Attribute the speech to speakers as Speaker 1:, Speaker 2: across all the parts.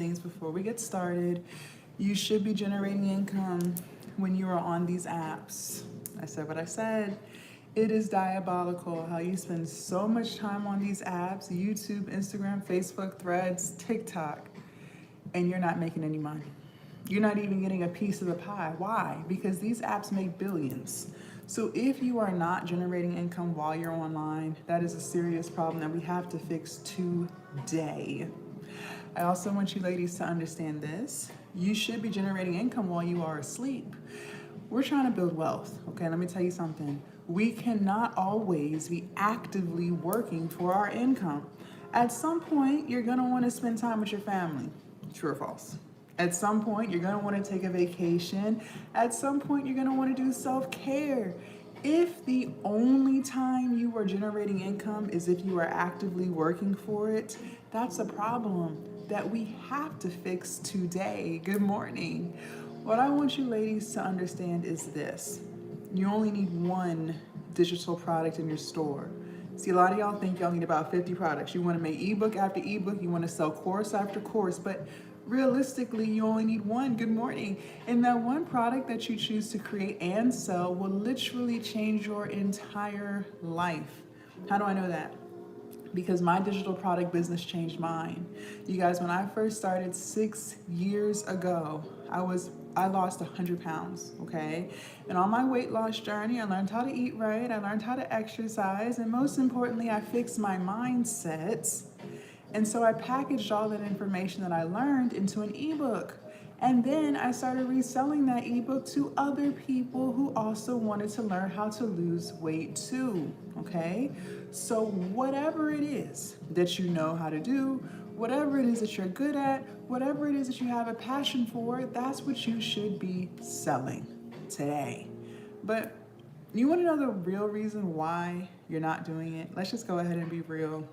Speaker 1: things before we get started. You should be generating income when you are on these apps. I said what I said. It is diabolical how you spend so much time on these apps, YouTube, Instagram, Facebook, Threads, TikTok, and you're not making any money. You're not even getting a piece of the pie. Why? Because these apps make billions. So if you are not generating income while you're online, that is a serious problem that we have to fix today. I also want you ladies to understand this. You should be generating income while you are asleep. We're trying to build wealth, okay? Let me tell you something. We cannot always be actively working for our income. At some point, you're gonna wanna spend time with your family. True or false? At some point, you're gonna wanna take a vacation. At some point, you're gonna wanna do self-care. If the only time you are generating income is if you are actively working for it, that's a problem that we have to fix today. Good morning. What I want you ladies to understand is this. You only need one digital product in your store. See, a lot of y'all think y'all need about 50 products. You want to make ebook after ebook, you want to sell course after course, but realistically, you only need one. Good morning. And that one product that you choose to create and sell will literally change your entire life. How do I know that? Because my digital product business changed mine. You guys, when I first started 6 years ago, I lost 100 pounds, okay? And on my weight loss journey, I learned how to eat right, I learned how to exercise, and most importantly, I fixed my mindset. And so I packaged all that information that I learned into an ebook. And then I started reselling that ebook to other people who also wanted to learn how to lose weight too, okay? So whatever it is that you know how to do, whatever it is that you're good at, whatever it is that you have a passion for, that's what you should be selling today. But you wanna know the real reason why you're not doing it? Let's just go ahead and be real.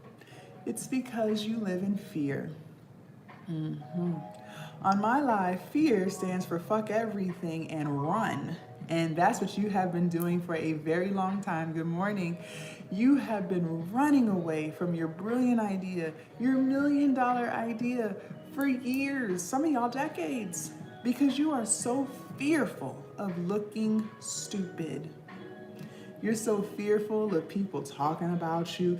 Speaker 1: It's because you live in fear. On my life, fear stands for fuck everything and run. And that's what you have been doing for a very long time. Good morning. You have been running away from your brilliant idea, your $1 million idea for years, some of y'all decades, because you are so fearful of looking stupid. You're so fearful of people talking about you.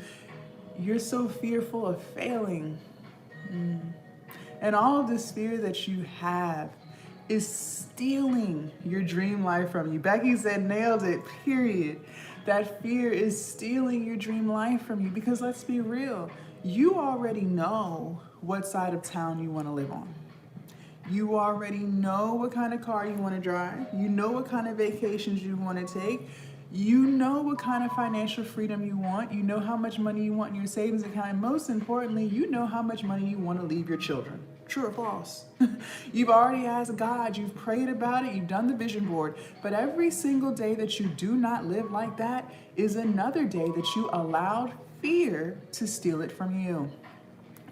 Speaker 1: You're so fearful of failing. And all of this fear that you have is stealing your dream life from you. Becky said, nailed it, period. That fear is stealing your dream life from you because let's be real, you already know what side of town you want to live on. You already know what kind of car you want to drive. You know what kind of vacations you want to take. You know what kind of financial freedom you want. You know how much money you want in your savings account. And most importantly, you know how much money you want to leave your children. True or false? You've already asked God, you've prayed about it, you've done the vision board. But every single day that you do not live like that is another day that you allowed fear to steal it from you.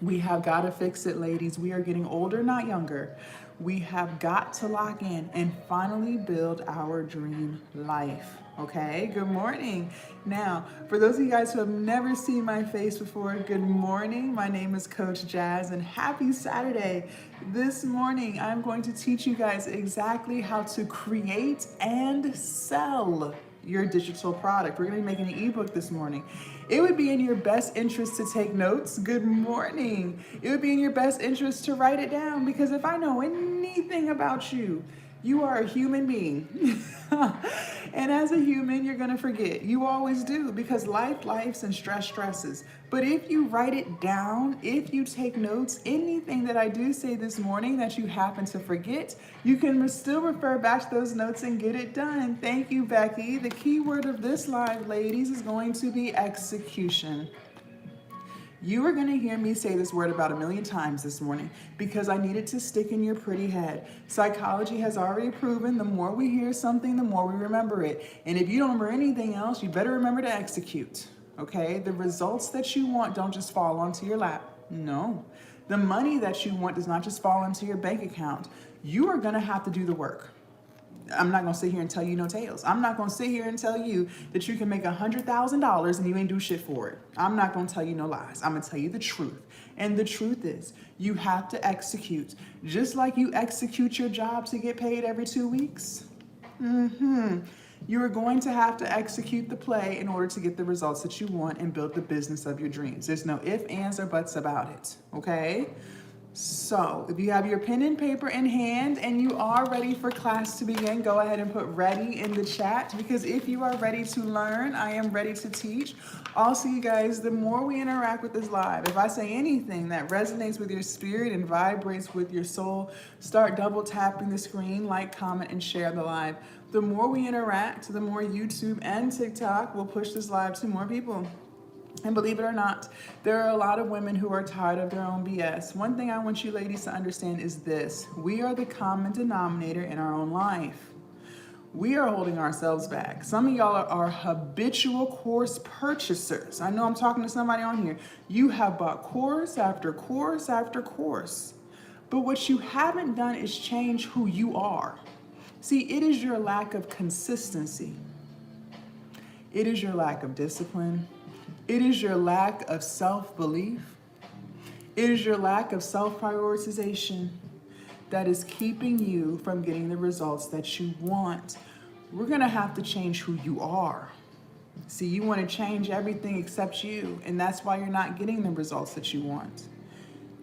Speaker 1: We have got to fix it, ladies. We are getting older, not younger. We have got to lock in and finally build our dream life. Okay, good morning. Now, for those of you guys who have never seen my face before, good morning. My name is Coach Jazz and happy Saturday. This morning, I'm going to teach you guys exactly how to create and sell your digital product. We're gonna be making an ebook this morning. It would be in your best interest to take notes. Good morning. It would be in your best interest to write it down because if I know anything about you, you are a human being. And as a human, you're gonna forget. You always do because life and stress stresses. But if you write it down, if you take notes, anything that I do say this morning that you happen to forget, you can still refer back to those notes and get it done. Thank you, Becky. The key word of this live, ladies, is going to be execution. You are going to hear me say this word about 1 million times this morning because I need it to stick in your pretty head. Psychology has already proven the more we hear something, the more we remember it. And if you don't remember anything else, you better remember to execute, okay? The results that you want don't just fall onto your lap. No. The money that you want does not just fall into your bank account. You are going to have to do the work. I'm not gonna sit here and tell you no tales. I'm not gonna sit here and tell you that you can make $100,000 and you ain't do shit for it. I'm not gonna tell you no lies. I'm gonna tell you the truth. And the truth is, you have to execute. Just like you execute your job to get paid every 2 weeks. You are going to have to execute the play in order to get the results that you want and build the business of your dreams. There's no ifs, ands, or buts about it, okay? So if you have your pen and paper in hand and you are ready for class to begin, go ahead and put ready in the chat, because if you are ready to learn, I am ready to teach. Also, you guys, the more we interact with this live, if I say anything that resonates with your spirit and vibrates with your soul, start double tapping the screen, like, comment, and share the live. The more we interact, the more YouTube and TikTok will push this live to more people. And believe it or not, there are a lot of women who are tired of their own BS. One thing I want you ladies to understand is this: we are the common denominator in our own life. We are holding ourselves back. Some of y'all are habitual course purchasers. I know I'm talking to somebody on here. You have bought course after course after course. But what you haven't done is change who you are. See, it is your lack of consistency. It is your lack of discipline. It is your lack of self-belief. It is your lack of self-prioritization that is keeping you from getting the results that you want. We're gonna have to change who you are. See, you wanna change everything except you, and that's why you're not getting the results that you want.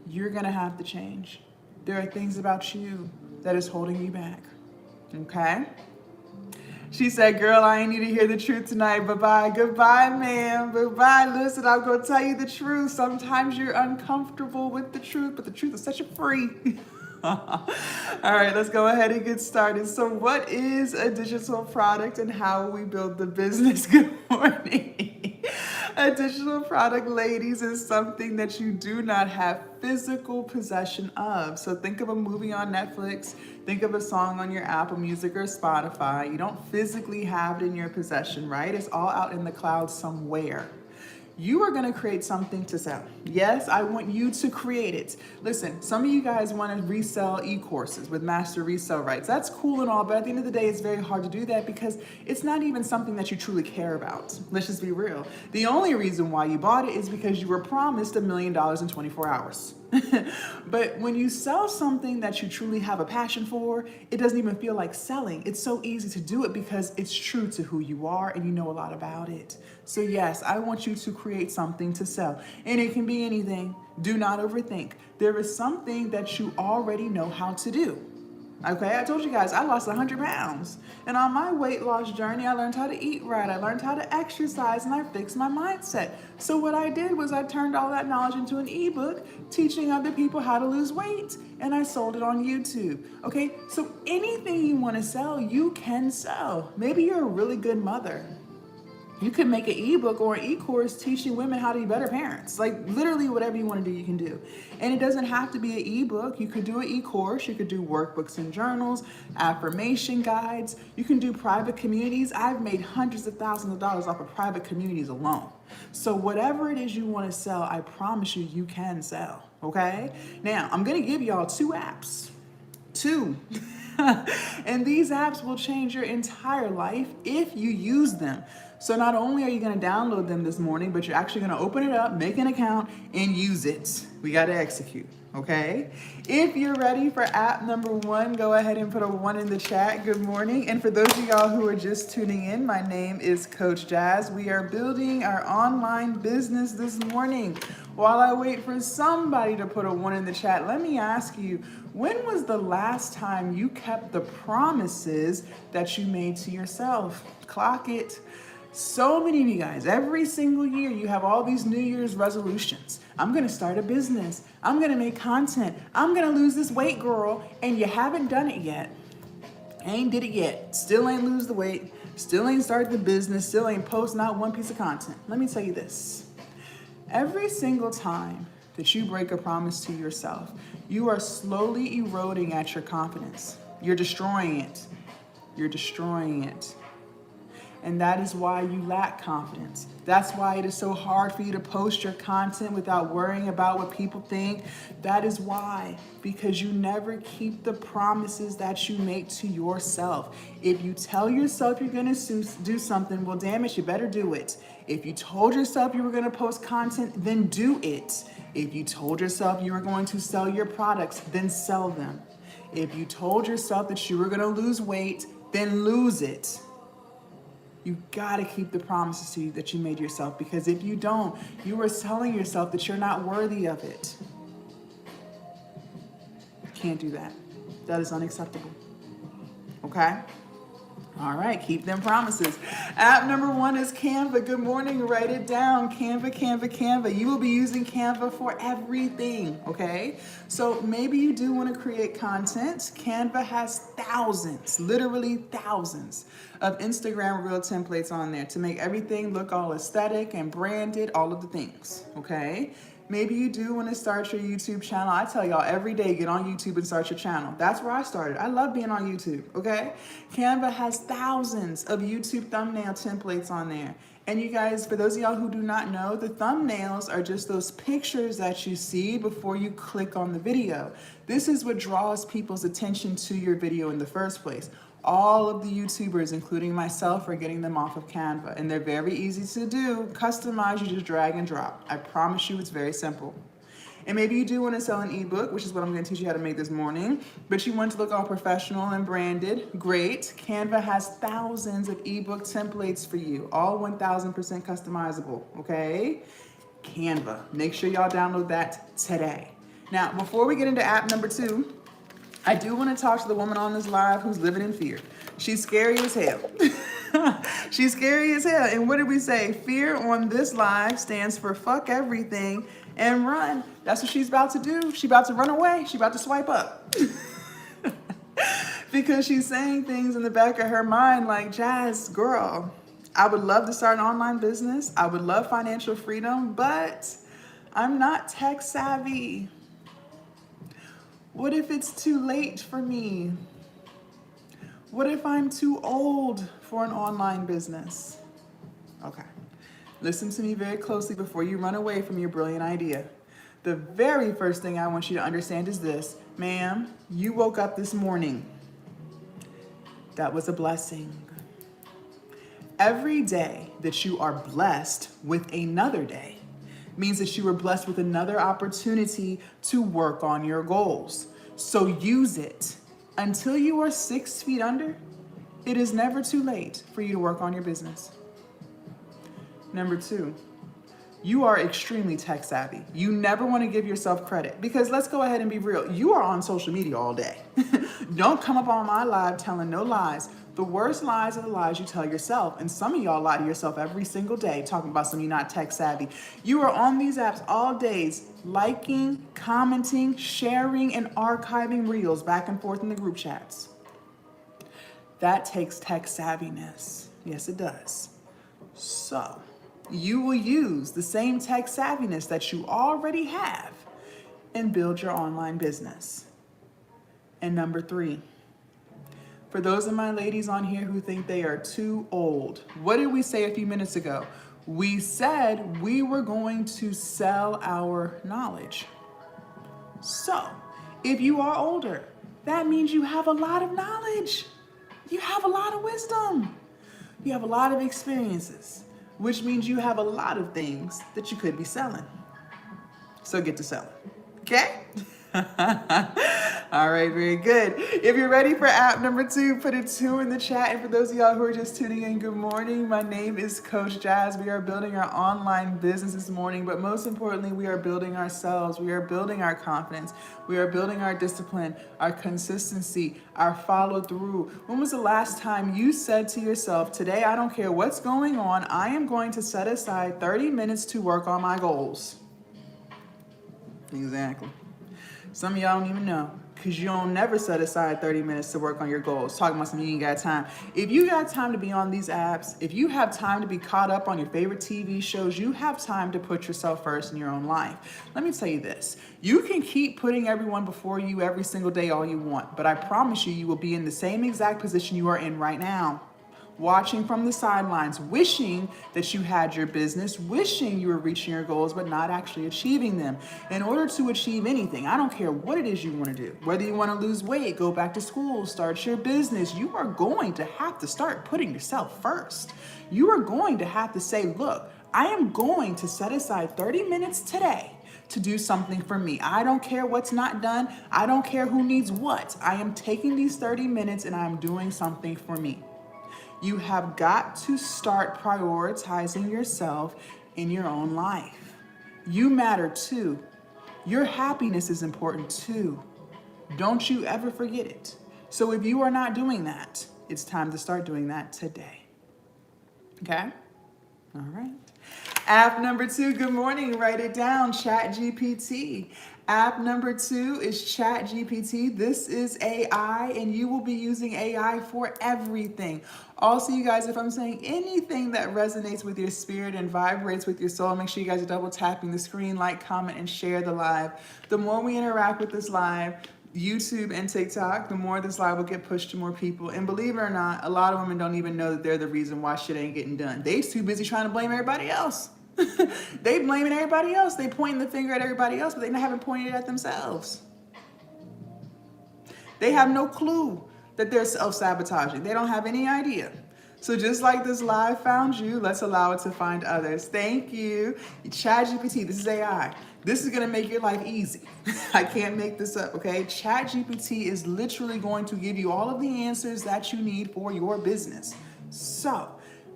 Speaker 1: You're gonna have to change. There are things about you that is holding you back, okay? She said, girl, I ain't need to hear the truth tonight. Bye-bye. Goodbye, ma'am. Bye-bye. Listen, I'm going to tell you the truth. Sometimes you're uncomfortable with the truth, but the truth will set you free. All right, let's go ahead and get started. So what is a digital product and how we build the business? Good morning. A digital product, ladies, is something that you do not have physical possession of. So think of a movie on Netflix, think of a song on your Apple Music or Spotify. You don't physically have it in your possession, right? It's all out in the cloud somewhere. You are going to create something to sell. Yes, I want you to create it. Listen, some of you guys want to resell e-courses with master resale rights. That's cool and all, but at the end of the day, it's very hard to do that because it's not even something that you truly care about. Let's just be real. The only reason why you bought it is because you were promised $1 million in 24 hours. But when you sell something that you truly have a passion for, it doesn't even feel like selling. It's so easy to do it because it's true to who you are and you know a lot about it. So yes, I want you to create something to sell. And it can be anything. Do not overthink. There is something that you already know how to do. Okay, I told you guys, I lost 100 pounds. And on my weight loss journey, I learned how to eat right. I learned how to exercise and I fixed my mindset. So what I did was I turned all that knowledge into an ebook, teaching other people how to lose weight. And I sold it on YouTube. Okay, so anything you want to sell, you can sell. Maybe you're a really good mother. You can make an ebook or an e-course teaching women how to be better parents. Like literally whatever you want to do, you can do. And it doesn't have to be an ebook. You could do an e-course. You could do workbooks and journals, affirmation guides. You can do private communities. I've made hundreds of thousands of dollars off of private communities alone. So whatever it is you want to sell, I promise you, you can sell. Okay? Now, I'm going to give y'all 2 apps. 2. And these apps will change your entire life if you use them. So not only are you going to download them this morning, but you're actually going to open it up, make an account, and use it. We got to execute, okay? If you're ready for app number 1, go ahead and put a 1 in the chat. Good morning. And for those of y'all who are just tuning in, my name is Coach Jazz. We are building our online business this morning. While I wait for somebody to put a 1 in the chat, let me ask you, when was the last time you kept the promises that you made to yourself? Clock it. So many of you guys, every single year, you have all these New Year's resolutions. I'm going to start a business. I'm going to make content. I'm going to lose this weight, girl. And you haven't done it yet. Ain't did it yet. Still ain't lose the weight. Still ain't started the business. Still ain't post not one piece of content. Let me tell you this. Every single time that you break a promise to yourself, you are slowly eroding at your confidence. You're destroying it. You're destroying it. And that is why you lack confidence. That's why it is so hard for you to post your content without worrying about what people think. That is why, because you never keep the promises that you make to yourself. If you tell yourself you're gonna do something, well, damn it, you better do it. If you told yourself you were gonna post content, then do it. If you told yourself you were going to sell your products, then sell them. If you told yourself that you were gonna lose weight, then lose it. You gotta keep the promises to you that you made yourself, because if you don't, you are telling yourself that you're not worthy of it. You can't do that. That is unacceptable. Okay? All right, keep them promises. App number 1 is Canva. Good morning, write it down. Canva, Canva, Canva. You will be using Canva for everything, okay? So maybe you do want to create content. Canva has thousands, literally thousands of Instagram reel templates on there to make everything look all aesthetic and branded, all of the things, okay? Maybe you do want to start your YouTube channel. I tell y'all every day, get on YouTube and start your channel. That's where I started. I love being on YouTube, okay? Canva has thousands of YouTube thumbnail templates on there. And you guys, for those of y'all who do not know, the thumbnails are just those pictures that you see before you click on the video. This is what draws people's attention to your video in the first place. All of the YouTubers, including myself, are getting them off of Canva, and they're very easy to do. Customize, you just drag and drop. I promise you it's very simple. And maybe you do want to sell an ebook, which is what I'm going to teach you how to make this morning, but you want to look all professional and branded. Great. Canva has thousands of ebook templates for you, all 1000% customizable, okay? Canva. Make sure y'all download that today. Now, before we get into app number 2, I do want to talk to the woman on this live who's living in fear. She's scary as hell. She's scary as hell. And what did we say? Fear on this live stands for fuck everything and run. That's what she's about to do. She's about to run away. She's about to swipe up. Because she's saying things in the back of her mind like, Jazz, girl, I would love to start an online business. I would love financial freedom, but I'm not tech savvy. What if it's too late for me? What if I'm too old for an online business? Okay, listen to me very closely before you run away from your brilliant idea. The very first thing I want you to understand is this. Ma'am, you woke up this morning. That was a blessing. Every day that you are blessed with another day means that you were blessed with another opportunity to work on your goals. So use it. Until you are 6 feet under, it is never too late for you to work on your business. Number 2, you are extremely tech savvy. You never want to give yourself credit, because let's go ahead and be real. You are on social media all day. Don't come up on my live telling no lies. The worst lies are the lies you tell yourself. And some of y'all lie to yourself every single day talking about some you're not tech savvy. You are on these apps all days, liking, commenting, sharing, and archiving reels back and forth in the group chats. That takes tech savviness. Yes, it does. So you will use the same tech savviness that you already have and build your online business. And number 3, for those of my ladies on here who think they are too old, what did we say a few minutes ago? We said we were going to sell our knowledge. So if you are older, that means you have a lot of knowledge. You have a lot of wisdom. You have a lot of experiences, which means you have a lot of things that you could be selling. So get to selling, okay? All right, very good. If you're ready for app number 2, put a 2 in the chat. And for those of y'all who are just tuning in, good morning. My name is Coach Jazz. We are building our online business this morning, but most importantly, we are building ourselves. We are building our confidence. We are building our discipline, our consistency, our follow through. When was the last time you said to yourself, today, I don't care what's going on, I am going to set aside 30 minutes to work on my goals? Exactly. Some of y'all don't even know, because you don't never set aside 30 minutes to work on your goals. Talking about something you ain't got time. If you got time to be on these apps, if you have time to be caught up on your favorite TV shows, you have time to put yourself first in your own life. Let me tell you this. You can keep putting everyone before you every single day all you want, but I promise you, you will be in the same exact position you are in right now. watching from the sidelines, wishing that you had your business, wishing you were reaching your goals, but not actually achieving them. In order to achieve anything, I don't care what it is you want to do, whether you want to lose weight, go back to school, start your business, you are going to have to start putting yourself first. You are going to have to say, look, I am going to set aside 30 minutes today to do something for me. I don't care what's not done. I don't care who needs what. I am taking these 30 minutes and I'm doing something for me. You have got to start prioritizing yourself in your own life. You matter too. Your happiness is important too. Don't you ever forget it. So if you are not doing that, it's time to start doing that today. Okay? All right. App number 2, good morning, write it down, ChatGPT. App number 2 is ChatGPT. This is AI, and you will be using AI for everything. Also, you guys, if I'm saying anything that resonates with your spirit and vibrates with your soul, make sure you guys are double tapping the screen, like, comment, and share the live. The more we interact with this live, YouTube and TikTok, the more this live will get pushed to more people. And believe it or not, a lot of women don't even know that they're the reason why shit ain't getting done. They're too busy trying to blame everybody else. They blaming everybody else. They pointing the finger at everybody else, but they haven't pointed it at themselves. They have no clue that they're self-sabotaging. They don't have any idea. So just like this live found you, let's allow it to find others. Thank you. ChatGPT, this is AI. This is gonna make your life easy. I can't make this up, okay? ChatGPT is literally going to give you all of the answers that you need for your business. So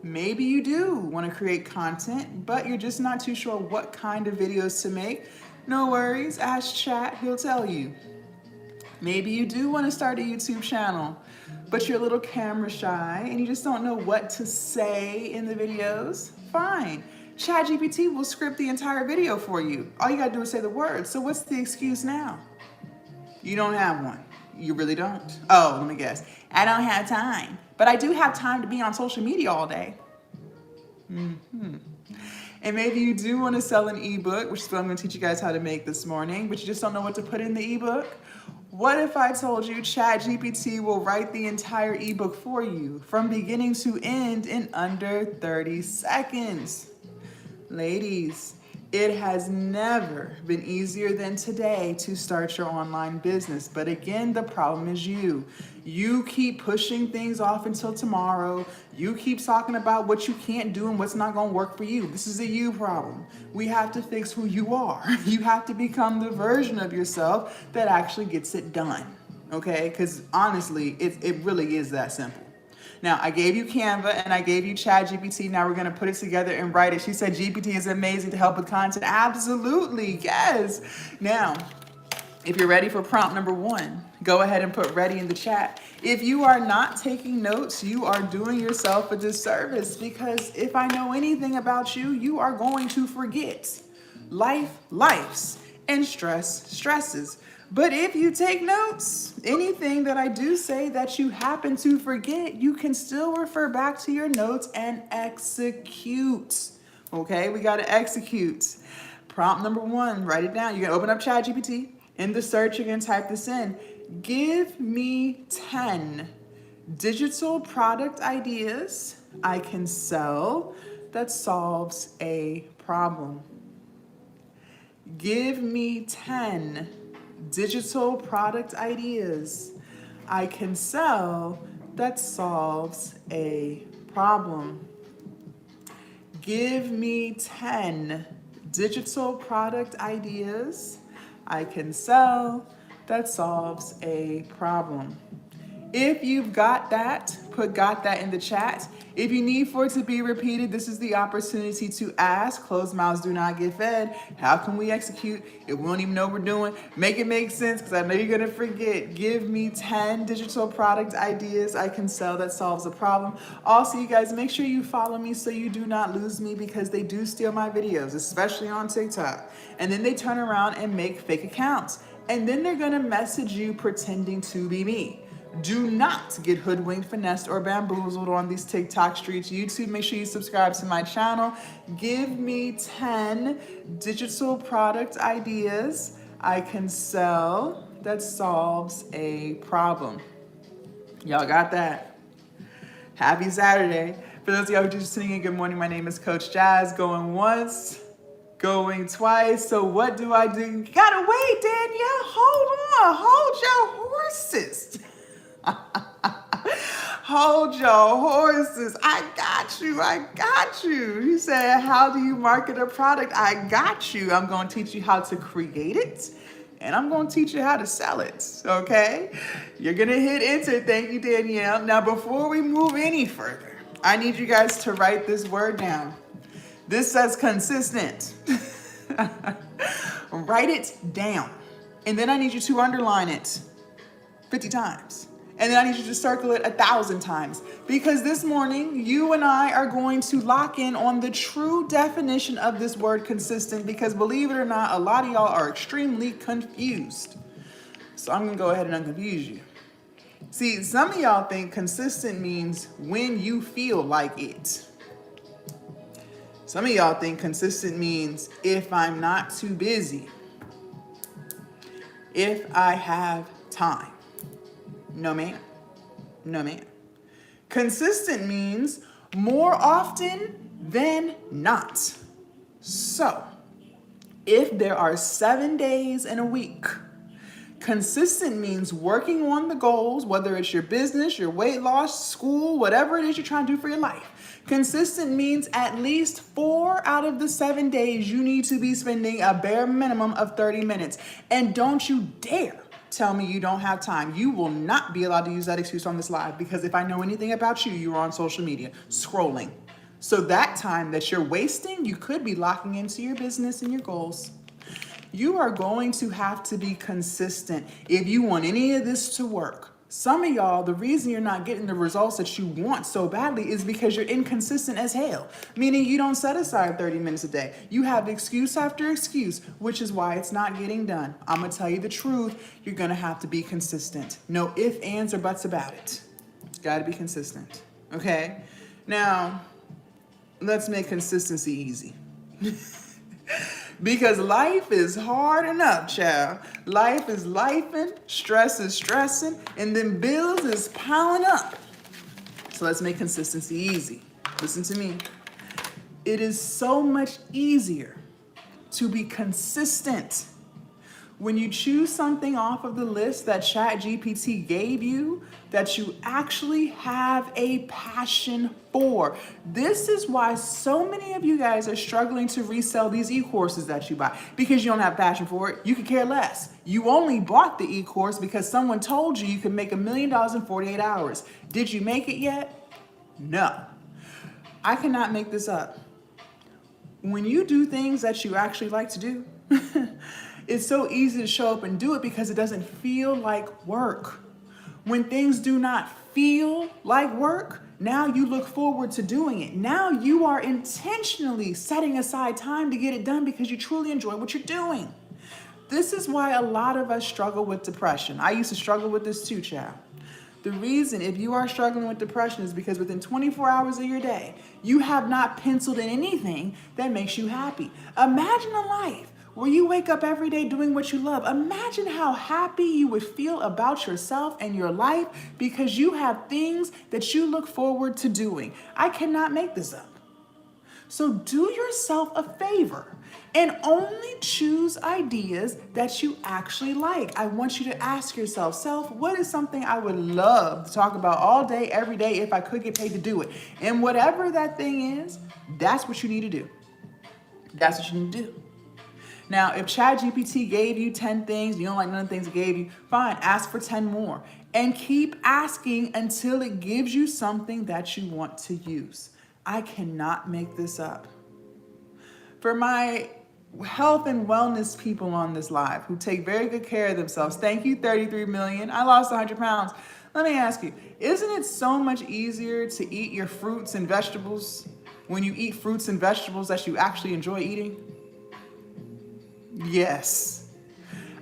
Speaker 1: maybe you do wanna create content, but you're just not too sure what kind of videos to make. No worries, ask Chat, he'll tell you. Maybe you do wanna start a YouTube channel, but you're a little camera shy and you just don't know what to say in the videos. Fine. ChatGPT will script the entire video for you. All you gotta do is say the words. So what's the excuse now? You don't have one. You really don't. Oh, let me guess. I don't have time. But I do have time to be on social media all day. And maybe you do want to sell an ebook, which is what I'm going to teach you guys how to make this morning, but you just don't know what to put in the ebook. What if I told you ChatGPT will write the entire ebook for you from beginning to end in under 30 seconds? Ladies, it has never been easier than today to start your online business. But again, the problem is you. You keep pushing things off until tomorrow. You keep talking about what you can't do and what's not going to work for you. This is a you problem. We have to fix who you are. You have to become the version of yourself that actually gets it done. Okay? Because honestly, it really is that simple. Now, I gave you Canva and I gave you ChatGPT. Now we're going to put it together and write it. She said GPT is amazing to help with content. Absolutely, yes. Now, if you're ready for prompt number 1, go ahead and put ready in the chat. If you are not taking notes, you are doing yourself a disservice, because if I know anything about you, you are going to forget. Life, lives, and stress, stresses. But if you take notes, anything that I do say that you happen to forget, you can still refer back to your notes and execute. Okay, we got to execute. Prompt number 1, write it down. You're going to open up ChatGPT. In the search, you're going to type this in. Give me 10 digital product ideas I can sell that solves a problem. Give me 10 digital product ideas I can sell that solves a problem. Give me 10 digital product ideas I can sell that solves a problem. If you've got that, put got that in the chat. If you need for it to be repeated, this is the opportunity to ask. Closed mouths do not get fed. How can we execute if we don't even know what we're doing? Make it make sense, because I know you're gonna forget. Give me 10 digital product ideas I can sell that solves a problem. Also, you guys, make sure you follow me so you do not lose me, because they do steal my videos, especially on TikTok. And then they turn around and make fake accounts. And then they're gonna message you pretending to be me. Do not get hoodwinked, finessed, or bamboozled on these TikTok streets. YouTube, make sure you subscribe to my channel. Give me 10 digital product ideas I can sell that solves a problem. Y'all got that? Happy Saturday. For those of y'all who are just tuning in, good morning. My name is Coach Jazz. Going once, going twice. So what do? You gotta wait, Danielle. Hold your horses. Hold your horses. I got you. You said, how do you market a product? I got you. I'm going to teach you how to create it, and I'm going to teach you how to sell it, okay? You're going to hit enter. Thank you, Danielle. Now, before we move any further, I need you guys to write this word down. This says consistent. Write it down. And then I need you to underline it 50 times. And then I need you to circle it 1,000 times, because this morning you and I are going to lock in on the true definition of this word consistent, because believe it or not, a lot of y'all are extremely confused. So I'm gonna go ahead and unconfuse you. See, some of y'all think consistent means when you feel like it. Some of y'all think consistent means if I'm not too busy, if I have time. No, ma'am. No, ma'am. Consistent means more often than not. So, if there are 7 days in a week, consistent means working on the goals, whether it's your business, your weight loss, school, whatever it is you're trying to do for your life. Consistent means at least 4 out of the 7 days you need to be spending a bare minimum of 30 minutes. And don't you dare tell me you don't have time. You will not be allowed to use that excuse on this live, because if I know anything about you, you are on social media scrolling. So that time that you're wasting, you could be locking into your business and your goals. You are going to have to be consistent if you want any of this to work. Some of y'all, the reason you're not getting the results that you want so badly is because you're inconsistent as hell, meaning you don't set aside 30 minutes a day. You have excuse after excuse, which is why it's not getting done. I'm gonna tell you the truth. You're gonna have to be consistent. No ifs, ands, or buts about it. Gotta be consistent, okay? Now, let's make consistency easy. Because life is hard enough, child. Life is lifing, stress is stressing, and then bills is piling up. So let's make consistency easy. Listen to me. It is so much easier to be consistent when you choose something off of the list that ChatGPT gave you that you actually have a passion for. This is why so many of you guys are struggling to resell these e-courses that you buy, because you don't have passion for it. You could care less. You only bought the e-course because someone told you could make $1 million in 48 hours. Did you make it yet? No. I cannot make this up. When you do things that you actually like to do, it's so easy to show up and do it because it doesn't feel like work. When things do not feel like work, now you look forward to doing it. Now you are intentionally setting aside time to get it done because you truly enjoy what you're doing. This is why a lot of us struggle with depression. I used to struggle with this too, child. The reason if you are struggling with depression is because within 24 hours of your day, you have not penciled in anything that makes you happy. Imagine a life where you wake up every day doing what you love. Imagine how happy you would feel about yourself and your life because you have things that you look forward to doing. I cannot make this up. So do yourself a favor and only choose ideas that you actually like. I want you to ask yourself, self, what is something I would love to talk about all day, every day if I could get paid to do it? And whatever that thing is, that's what you need to do. That's what you need to do. Now, if ChatGPT gave you 10 things, you don't like none of the things it gave you, fine, ask for 10 more. And keep asking until it gives you something that you want to use. I cannot make this up. For my health and wellness people on this live who take very good care of themselves, thank you, 33 million. I lost 100 pounds. Let me ask you, isn't it so much easier to eat your fruits and vegetables when you eat fruits and vegetables that you actually enjoy eating? Yes.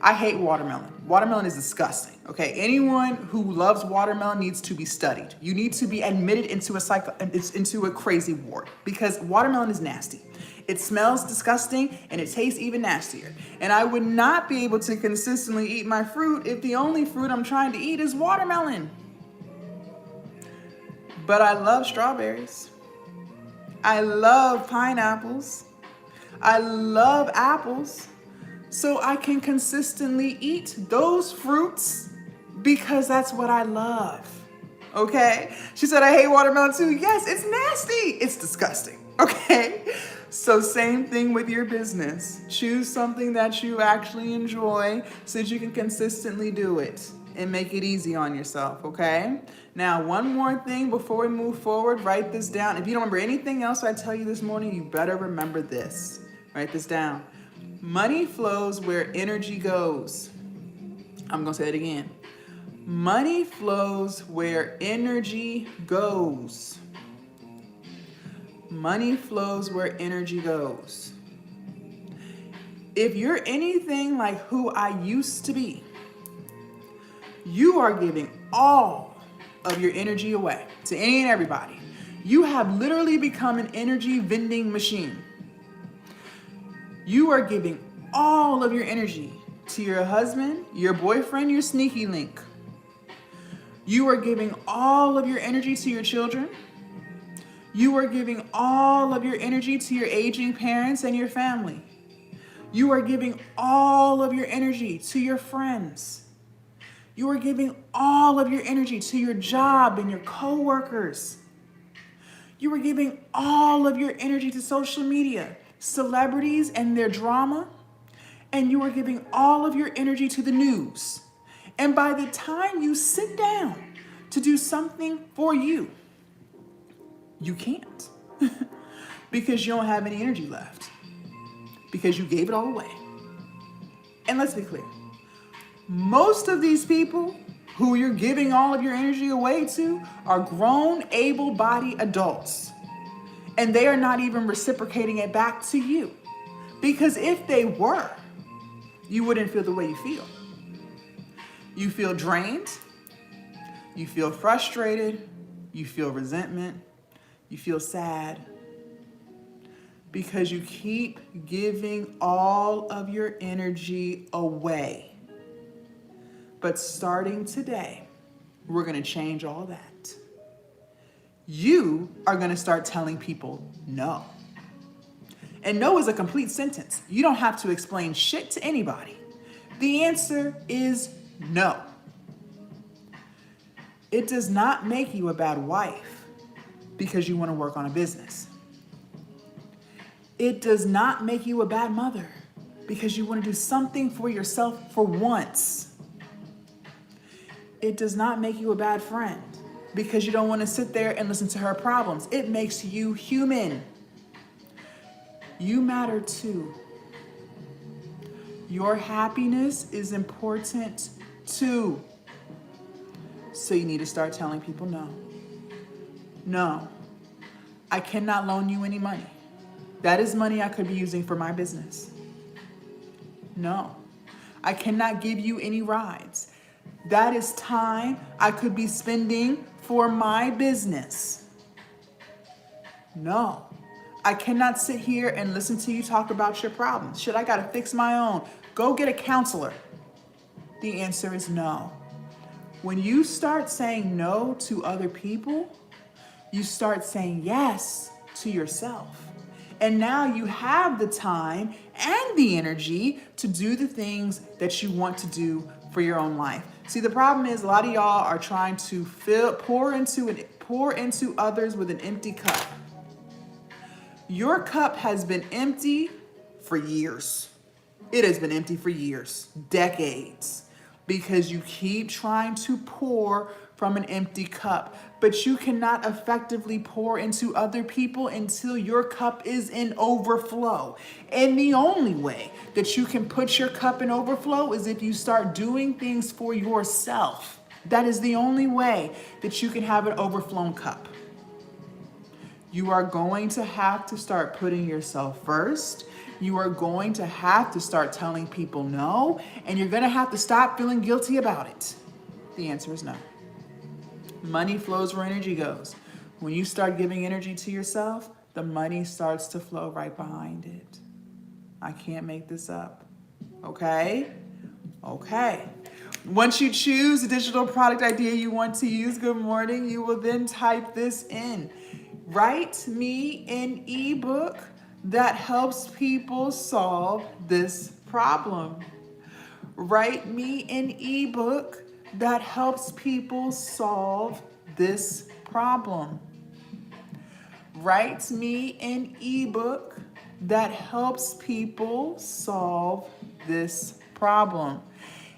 Speaker 1: I hate watermelon. Watermelon is disgusting. Okay, anyone who loves watermelon needs to be studied. You need to be admitted into a crazy ward because watermelon is nasty. It smells disgusting and it tastes even nastier. And I would not be able to consistently eat my fruit if the only fruit I'm trying to eat is watermelon. but I love strawberries. I love pineapples. I love apples. So I can consistently eat those fruits because that's what I love. Okay? She said, I hate watermelon too. Yes, it's nasty. It's disgusting. Okay? So same thing with your business. Choose something that you actually enjoy so that you can consistently do it and make it easy on yourself, okay? Now, one more thing before we move forward, write this down. If you don't remember anything else I tell you this morning, you better remember this. Write this down. Money flows where energy goes. I'm gonna say it again. Money flows where energy goes. Money flows where energy goes. If you're anything like who I used to be, you are giving all of your energy away to any and everybody. You have literally become an energy vending machine. You are giving all of your energy to your husband, your boyfriend, your sneaky link. You are giving all of your energy to your children. You are giving all of your energy to your aging parents and your family. You are giving all of your energy to your friends. You are giving all of your energy to your job and your coworkers. You are giving all of your energy to social media, celebrities and their drama, and you are giving all of your energy to the news. And by the time you sit down to do something for you, you can't because you don't have any energy left because you gave it all away. And let's be clear, most of these people who you're giving all of your energy away to are grown, able-bodied adults. And they are not even reciprocating it back to you. Because if they were, you wouldn't feel the way you feel. You feel drained, you feel frustrated, you feel resentment, you feel sad. Because you keep giving all of your energy away. But starting today, we're going to change all that. You are going to start telling people no. And no is a complete sentence. You don't have to explain shit to anybody. The answer is no. It does not make you a bad wife because you want to work on a business. It does not make you a bad mother because you want to do something for yourself for once. It does not make you a bad friend because you don't want to sit there and listen to her problems. It makes you human. You matter too. Your happiness is important too. So you need to start telling people no. No, I cannot loan you any money. That is money I could be using for my business. No, I cannot give you any rides. That is time I could be spending for my business. No, I cannot sit here and listen to you talk about your problems. Shit, I gotta fix my own. Go get a counselor. The answer is no. When you start saying no to other people, you start saying yes to yourself. And now you have the time and the energy to do the things that you want to do for your own life. See, the problem is a lot of y'all are trying to pour into others with an empty cup. Your cup has been empty for years. It has been empty for years, decades, because you keep trying to pour from an empty cup, but you cannot effectively pour into other people until your cup is in overflow. And the only way that you can put your cup in overflow is if you start doing things for yourself. That is the only way that you can have an overflown cup. You are going to have to start putting yourself first. You are going to have to start telling people no, and you're going to have to stop feeling guilty about it. The answer is no. Money flows where energy goes. When you start giving energy to yourself, the money starts to flow right behind it. I can't make this up. Okay? Okay. Once you choose the digital product idea you want to use, good morning, you will then type this in. Write me an ebook that helps people solve this problem. Write me an ebook that helps people solve this problem. Write me an ebook that helps people solve this problem.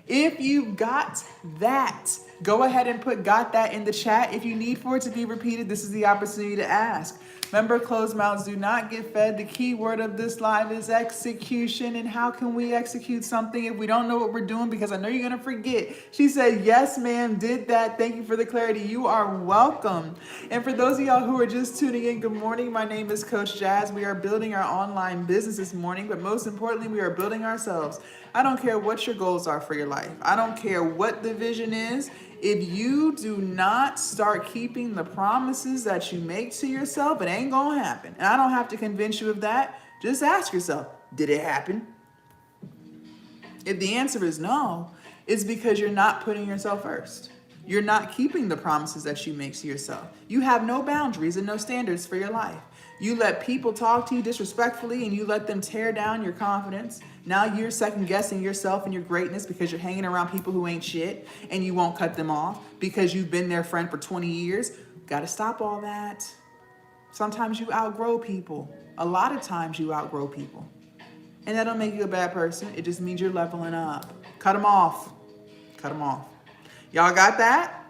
Speaker 1: If you got that, go ahead and put got that in the chat. If you need for it to be repeated, this is the opportunity to ask. Remember, closed mouths do not get fed. The key word of this live is execution. And how can we execute something if we don't know what we're doing? Because I know you're going to forget. She said, yes, ma'am, did that. Thank you for the clarity. You are welcome. And for those of y'all who are just tuning in, good morning. My name is Coach Jazz. We are building our online business this morning, but most importantly, we are building ourselves. I don't care what your goals are for your life. I don't care what the vision is. If you do not start keeping the promises that you make to yourself, it ain't gonna happen. And I don't have to convince you of that. Just ask yourself, did it happen? If the answer is no, it's because you're not putting yourself first. You're not keeping the promises that you make to yourself. You have no boundaries and no standards for your life. You let people talk to you disrespectfully and you let them tear down your confidence. Now you're second guessing yourself and your greatness because you're hanging around people who ain't shit and you won't cut them off because you've been their friend for 20 years. Got to stop all that. Sometimes you outgrow people. A lot of times you outgrow people. And that don't make you a bad person. It just means you're leveling up. Cut them off. Cut them off. Y'all got that?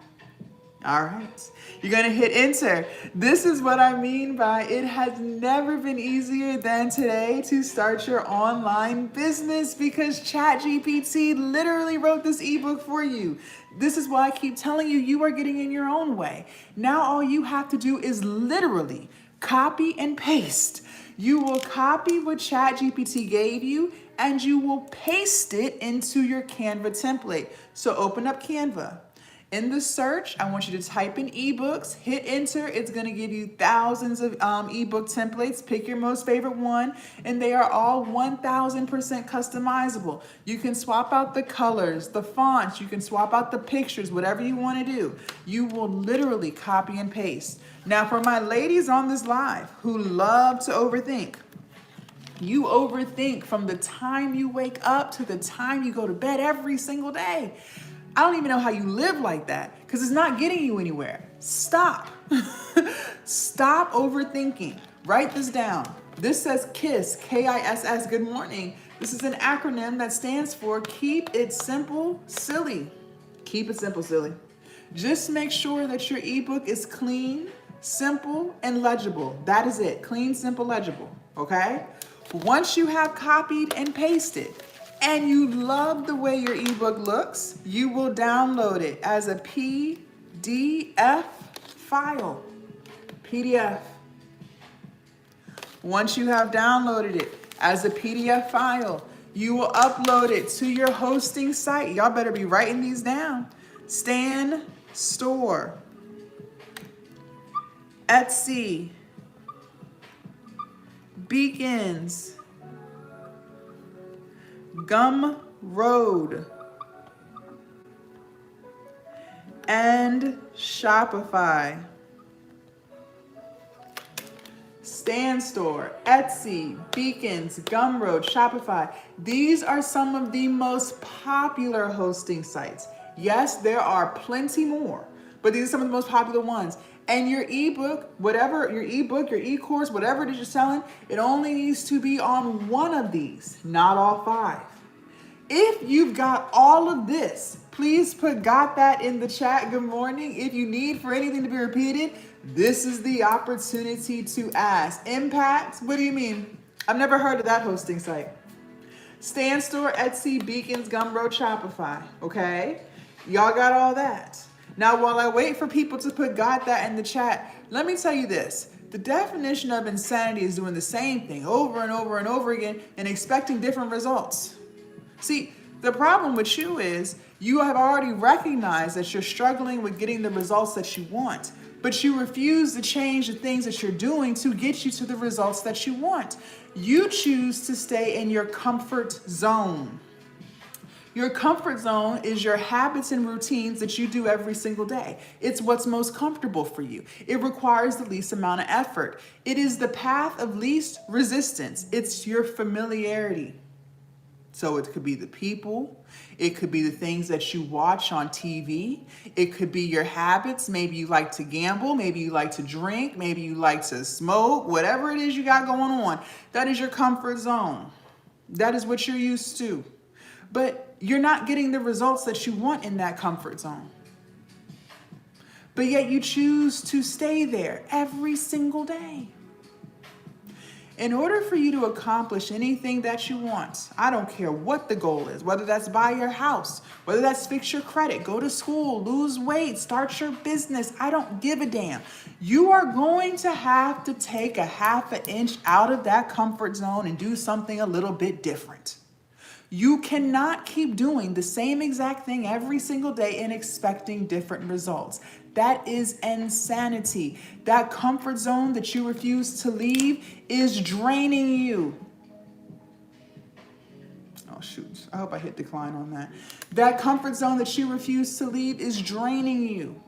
Speaker 1: All right. You're going to hit enter. This is what I mean by it has never been easier than today to start your online business because ChatGPT literally wrote this ebook for you. This is why I keep telling you, you are getting in your own way. Now all you have to do is literally copy and paste. You will copy what ChatGPT gave you and you will paste it into your Canva template. So open up Canva. In the search, I want you to type in ebooks, hit enter. It's going to give you thousands of ebook templates. Pick your most favorite one, and they are all 1000% customizable. You can swap out the colors, the fonts, you can swap out the pictures, whatever you want to do. You will literally copy and paste. Now, for my ladies on this live who love to overthink, you overthink from the time you wake up to the time you go to bed every single day. I don't even know how you live like that because it's not getting you anywhere. Stop. Stop overthinking. Write this down. This says KISS, K-I-S-S, good morning. This is an acronym that stands for Keep It Simple, Silly. Keep it simple, silly. Just make sure that your ebook is clean, simple, and legible. That is it. Clean, simple, legible. Okay? Once you have copied and pasted, and you love the way your ebook looks, you will download it as a PDF file. PDF. Once you have downloaded it as a PDF file, you will upload it to your hosting site. Y'all better be writing these down. Stan Store, Etsy, Beacons, Gumroad, and Shopify. Stan Store, Etsy, Beacons, Gumroad, Shopify. These are some of the most popular hosting sites. Yes, there are plenty more, but these are some of the most popular ones. And your ebook, whatever, your ebook, your e-course, whatever it is you're selling, it only needs to be on one of these, not all 5. If you've got all of this, please put got that in the chat. Good morning. If you need for anything to be repeated, this is the opportunity to ask. Impact? What do you mean? I've never heard of that hosting site. Stan Store, Etsy, Beacons, Gumroad, Shopify. Okay? Y'all got all that. Now, while I wait for people to put got that in the chat, let me tell you this. The definition of insanity is doing the same thing over and over and over again and expecting different results. See, the problem with you is you have already recognized that you're struggling with getting the results that you want, but you refuse to change the things that you're doing to get you to the results that you want. You choose to stay in your comfort zone. Your comfort zone is your habits and routines that you do every single day. It's what's most comfortable for you. It requires the least amount of effort. It is the path of least resistance. It's your familiarity. So it could be the people, it could be the things that you watch on TV, it could be your habits. Maybe you like to gamble, maybe you like to drink, maybe you like to smoke, whatever it is you got going on. That is your comfort zone. That is what you're used to. But you're not getting the results that you want in that comfort zone. But yet you choose to stay there every single day. In order for you to accomplish anything that you want, I don't care what the goal is, whether that's buy your house, whether that's fix your credit, go to school, lose weight, start your business, I don't give a damn. You are going to have to take a half an inch out of that comfort zone and do something a little bit different. You cannot keep doing the same exact thing every single day and expecting different results. That is insanity. That comfort zone that you refuse to leave is draining you. Oh, shoot. I hope I hit decline on that. That comfort zone that you refuse to leave is draining you.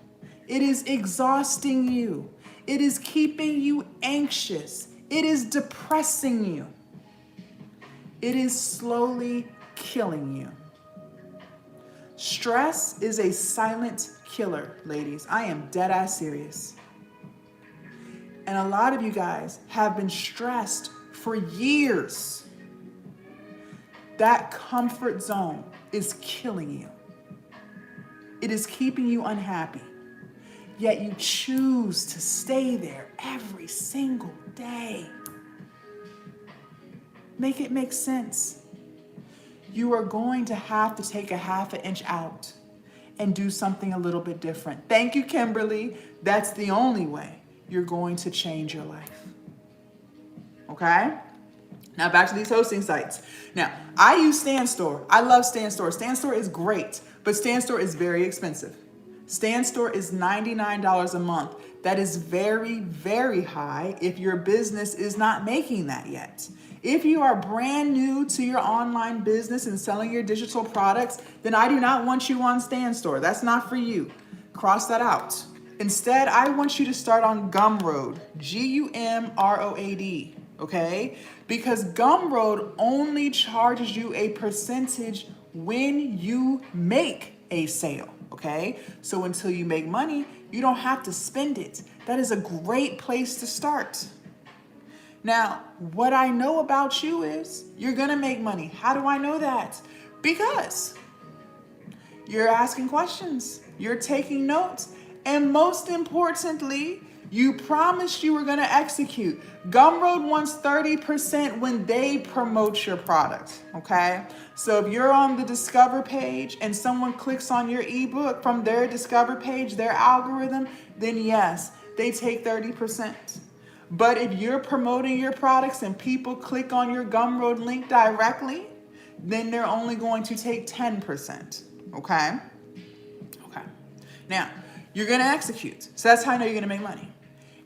Speaker 1: It is exhausting you. It is keeping you anxious. It is depressing you. It is slowly killing you. Stress is a silent killer, ladies. I am dead ass serious. And a lot of you guys have been stressed for years. That comfort zone is killing you. It is keeping you unhappy. Yet you choose to stay there every single day. Make it make sense. You are going to have to take a half an inch out and do something a little bit different. Thank you, Kimberly. That's the only way you're going to change your life. Okay? Now back to these hosting sites. Now, I use StanStore. I love StanStore. StanStore is great, but StanStore is very expensive. StanStore is $99 a month. That is very, very high if your business is not making that yet. If you are brand new to your online business and selling your digital products, then I do not want you on StanStore. That's not for you. Cross that out. Instead, I want you to start on Gumroad, Gumroad, okay? Because Gumroad only charges you a percentage when you make a sale, okay? So until you make money, you don't have to spend it. That is a great place to start. Now, what I know about you is you're gonna make money. How do I know that? Because you're asking questions, you're taking notes, and most importantly, you promised you were gonna execute. Gumroad wants 30% when they promote your product, okay? So if you're on the Discover page and someone clicks on your ebook from their Discover page, their algorithm, then yes, they take 30%. But if you're promoting your products and people click on your Gumroad link directly, then they're only going to take 10%, okay? Okay. Now, you're gonna execute. So that's how I know you're gonna make money.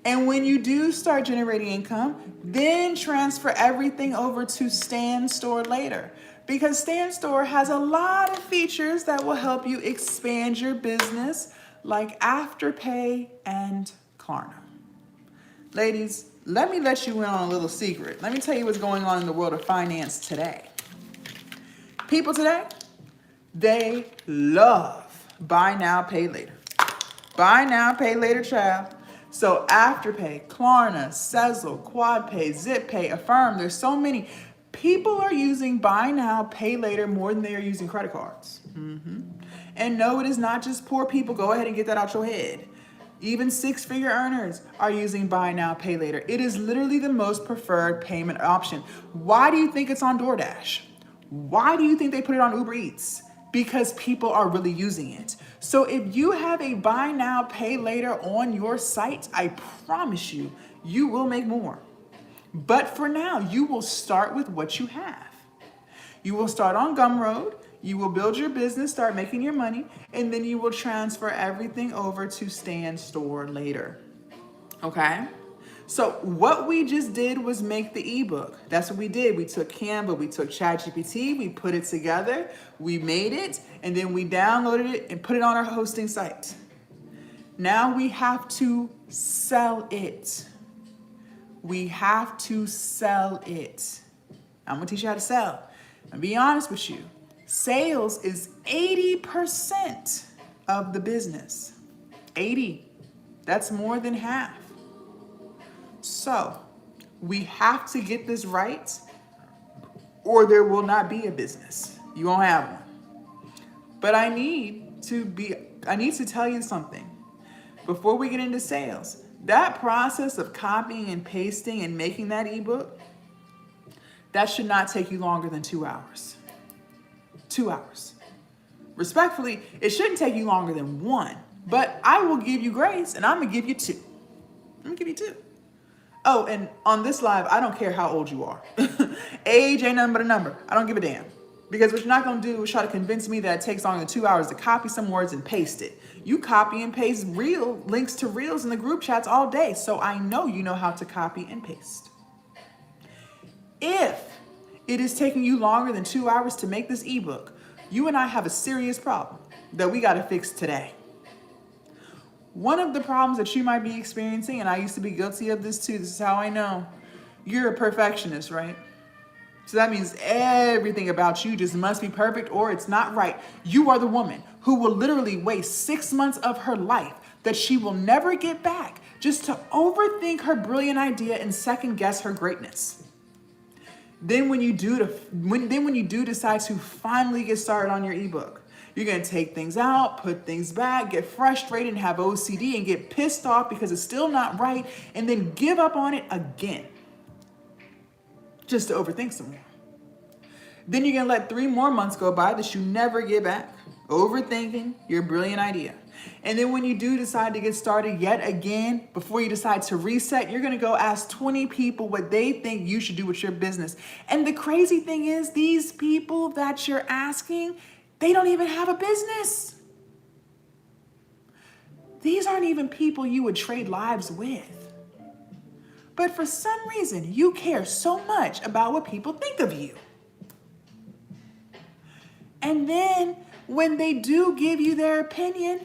Speaker 1: And when you do start generating income, then transfer everything over to StanStore later. Because StanStore has a lot of features that will help you expand your business, like Afterpay and Klarna. Ladies, let me let you in on a little secret. Let me tell you what's going on in the world of finance today. People today, they love buy now, pay later. Buy now, pay later, child. So Afterpay, Klarna, Sezzle, QuadPay, ZipPay, Affirm, there's so many. People are using buy now, pay later more than they are using credit cards. And no, it is not just poor people. Go ahead and get that out your head. Even six-figure earners are using buy now, pay later. It is literally the most preferred payment option. Why do you think it's on DoorDash? Why do you think they put it on Uber Eats? Because people are really using it. So if you have a buy now, pay later on your site, I promise you, you will make more. But for now, you will start with what you have. You will start on Gumroad. You will build your business, start making your money, and then you will transfer everything over to StanStore later. Okay? So what we just did was make the ebook. That's what we did. We took Canva, we took ChatGPT, we put it together, we made it, and then we downloaded it and put it on our hosting site. Now we have to sell it. We have to sell it. I'm gonna teach you how to sell. And be honest with you, sales is 80% of the business. 80. That's more than half. So we have to get this right, or there will not be a business. You won't have one. But I need to tell you something. Before we get into sales, that process of copying and pasting and making that ebook, that should not take you longer than 2 hours. 2 hours. Respectfully, it shouldn't take you longer than 1, but I will give you grace and I'm gonna give you 2. I'm gonna give you 2. Oh, and on this live, I don't care how old you are. Age ain't nothing but a number. I don't give a damn. Because what you're not gonna do is try to convince me that it takes longer than 2 hours to copy some words and paste it. You copy and paste links to reels in the group chats all day, so I know you know how to copy and paste. If it is taking you longer than 2 hours to make this ebook, you and I have a serious problem that we gotta fix today. One of the problems that you might be experiencing, and I used to be guilty of this too, this is how I know, you're a perfectionist, right? So that means everything about you just must be perfect or it's not right. You are the woman who will literally waste 6 months of her life that she will never get back just to overthink her brilliant idea and second guess her greatness. Then when you do decide to finally get started on your ebook, you're gonna take things out, put things back, get frustrated and have OCD and get pissed off because it's still not right, and then give up on it again, just to overthink some more. Then you're gonna let 3 more months go by that you never get back, overthinking your brilliant idea. And then when you do decide to get started yet again, before you decide to reset, you're gonna go ask 20 people what they think you should do with your business. And the crazy thing is, these people that you're asking, they don't even have a business. These aren't even people you would trade lives with. But for some reason, you care so much about what people think of you. And then when they do give you their opinion,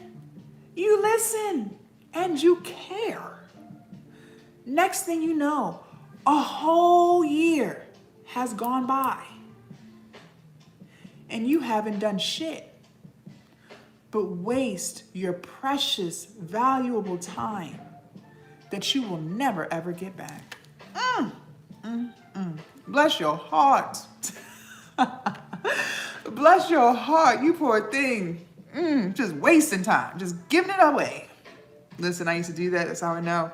Speaker 1: you listen and you care. Next thing you know, a whole year has gone by and you haven't done shit but waste your precious, valuable time that you will never ever get back. Bless your heart. Bless your heart, you poor thing. Just wasting time, just giving it away. Listen, I used to do that, that's how I know.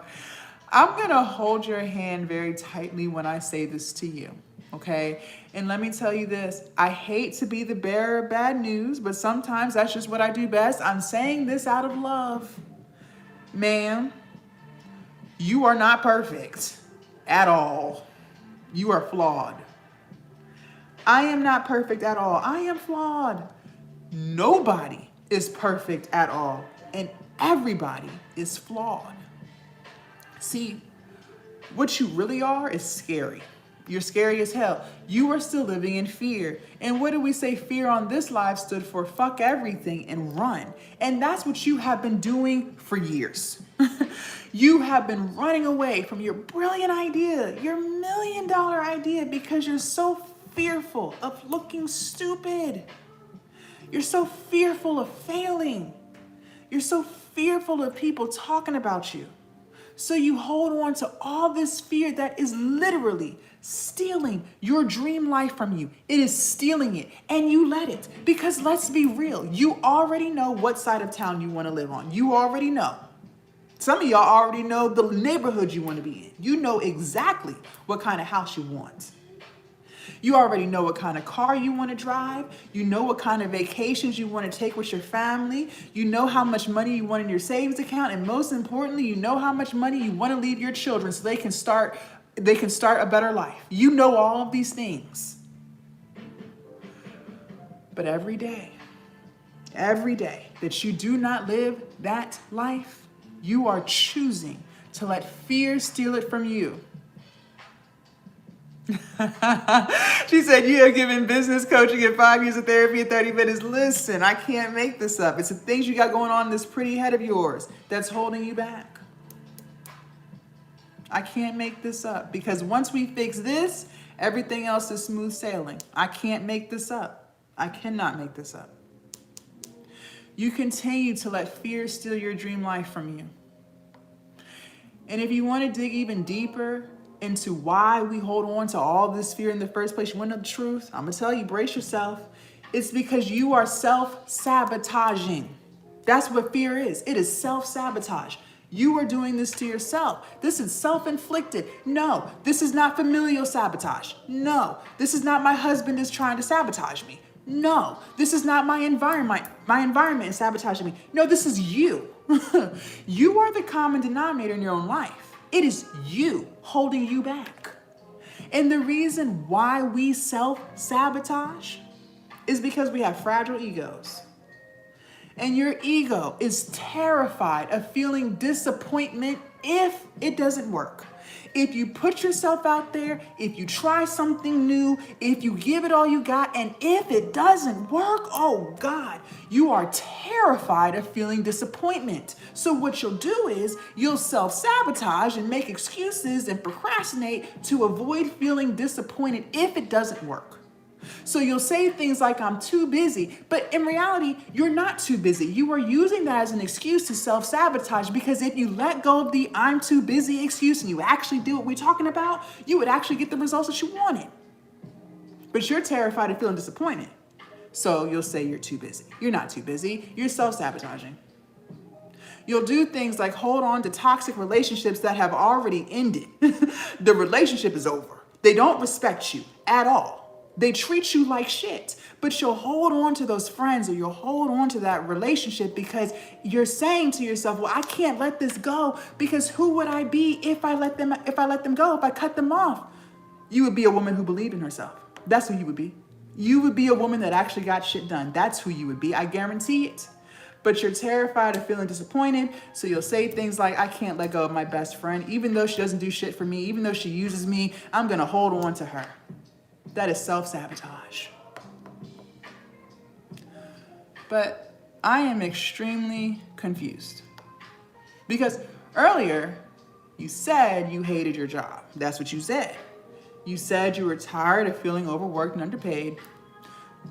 Speaker 1: I'm gonna hold your hand very tightly when I say this to you, okay? And let me tell you this, I hate to be the bearer of bad news, but sometimes that's just what I do best. I'm saying this out of love. Ma'am, you are not perfect at all. You are flawed. I am not perfect at all. I am flawed. Nobody is perfect at all, and everybody is flawed. See, what you really are is scary. You're scary as hell. You are still living in fear. And what do we say fear on this live stood for? Fuck everything and run. And that's what you have been doing for years. You have been running away from your brilliant idea, your $1 million idea, because you're so fearful of looking stupid. You're so fearful of failing. You're so fearful of people talking about you. So you hold on to all this fear that is literally stealing your dream life from you. It is stealing it, and you let it. Because let's be real, you already know what side of town you want to live on. You already know. Some of y'all already know the neighborhood you want to be in. You know exactly what kind of house you want. You already know what kind of car you want to drive. You know what kind of vacations you want to take with your family. You know how much money you want in your savings account. And most importantly, you know how much money you want to leave your children so they can start a better life. You know all of these things. But every day that you do not live that life, you are choosing to let fear steal it from you. She said, you have given business coaching and 5 years of therapy in 30 minutes. Listen, I can't make this up. It's the things you got going on in this pretty head of yours that's holding you back. I can't make this up, because once we fix this, everything else is smooth sailing. I can't make this up. I cannot make this up. You continue to let fear steal your dream life from you. And if you want to dig even deeper into why we hold on to all this fear in the first place, you want to know the truth? I'm going to tell you, brace yourself. It's because you are self-sabotaging. That's what fear is. It is self-sabotage. You are doing this to yourself. This is self-inflicted. No, this is not familial sabotage. No, this is not my husband is trying to sabotage me. No, this is not my environment. My environment is sabotaging me. No, this is you. You are the common denominator in your own life. It is you holding you back. And the reason why we self-sabotage is because we have fragile egos. And your ego is terrified of feeling disappointment if it doesn't work. If you put yourself out there, if you try something new, if you give it all you got, and if it doesn't work, oh God, you are terrified of feeling disappointment. So what you'll do is you'll self-sabotage and make excuses and procrastinate to avoid feeling disappointed if it doesn't work. So you'll say things like, I'm too busy, but in reality, you're not too busy. You are using that as an excuse to self-sabotage, because if you let go of the I'm too busy excuse and you actually do what we're talking about, you would actually get the results that you wanted. But you're terrified of feeling disappointed. So you'll say you're too busy. You're not too busy. You're self-sabotaging. You'll do things like hold on to toxic relationships that have already ended. The relationship is over. They don't respect you at all. They treat you like shit, but you'll hold on to those friends, or you'll hold on to that relationship because you're saying to yourself, well, I can't let this go, because who would I be if I let them go, if I cut them off? You would be a woman who believed in herself. That's who you would be. You would be a woman that actually got shit done. That's who you would be. I guarantee it. But you're terrified of feeling disappointed. So you'll say things like, I can't let go of my best friend. Even though she doesn't do shit for me, even though she uses me, I'm going to hold on to her. That is self-sabotage. But I am extremely confused, because earlier you said you hated your job. That's what you said. You said you were tired of feeling overworked and underpaid.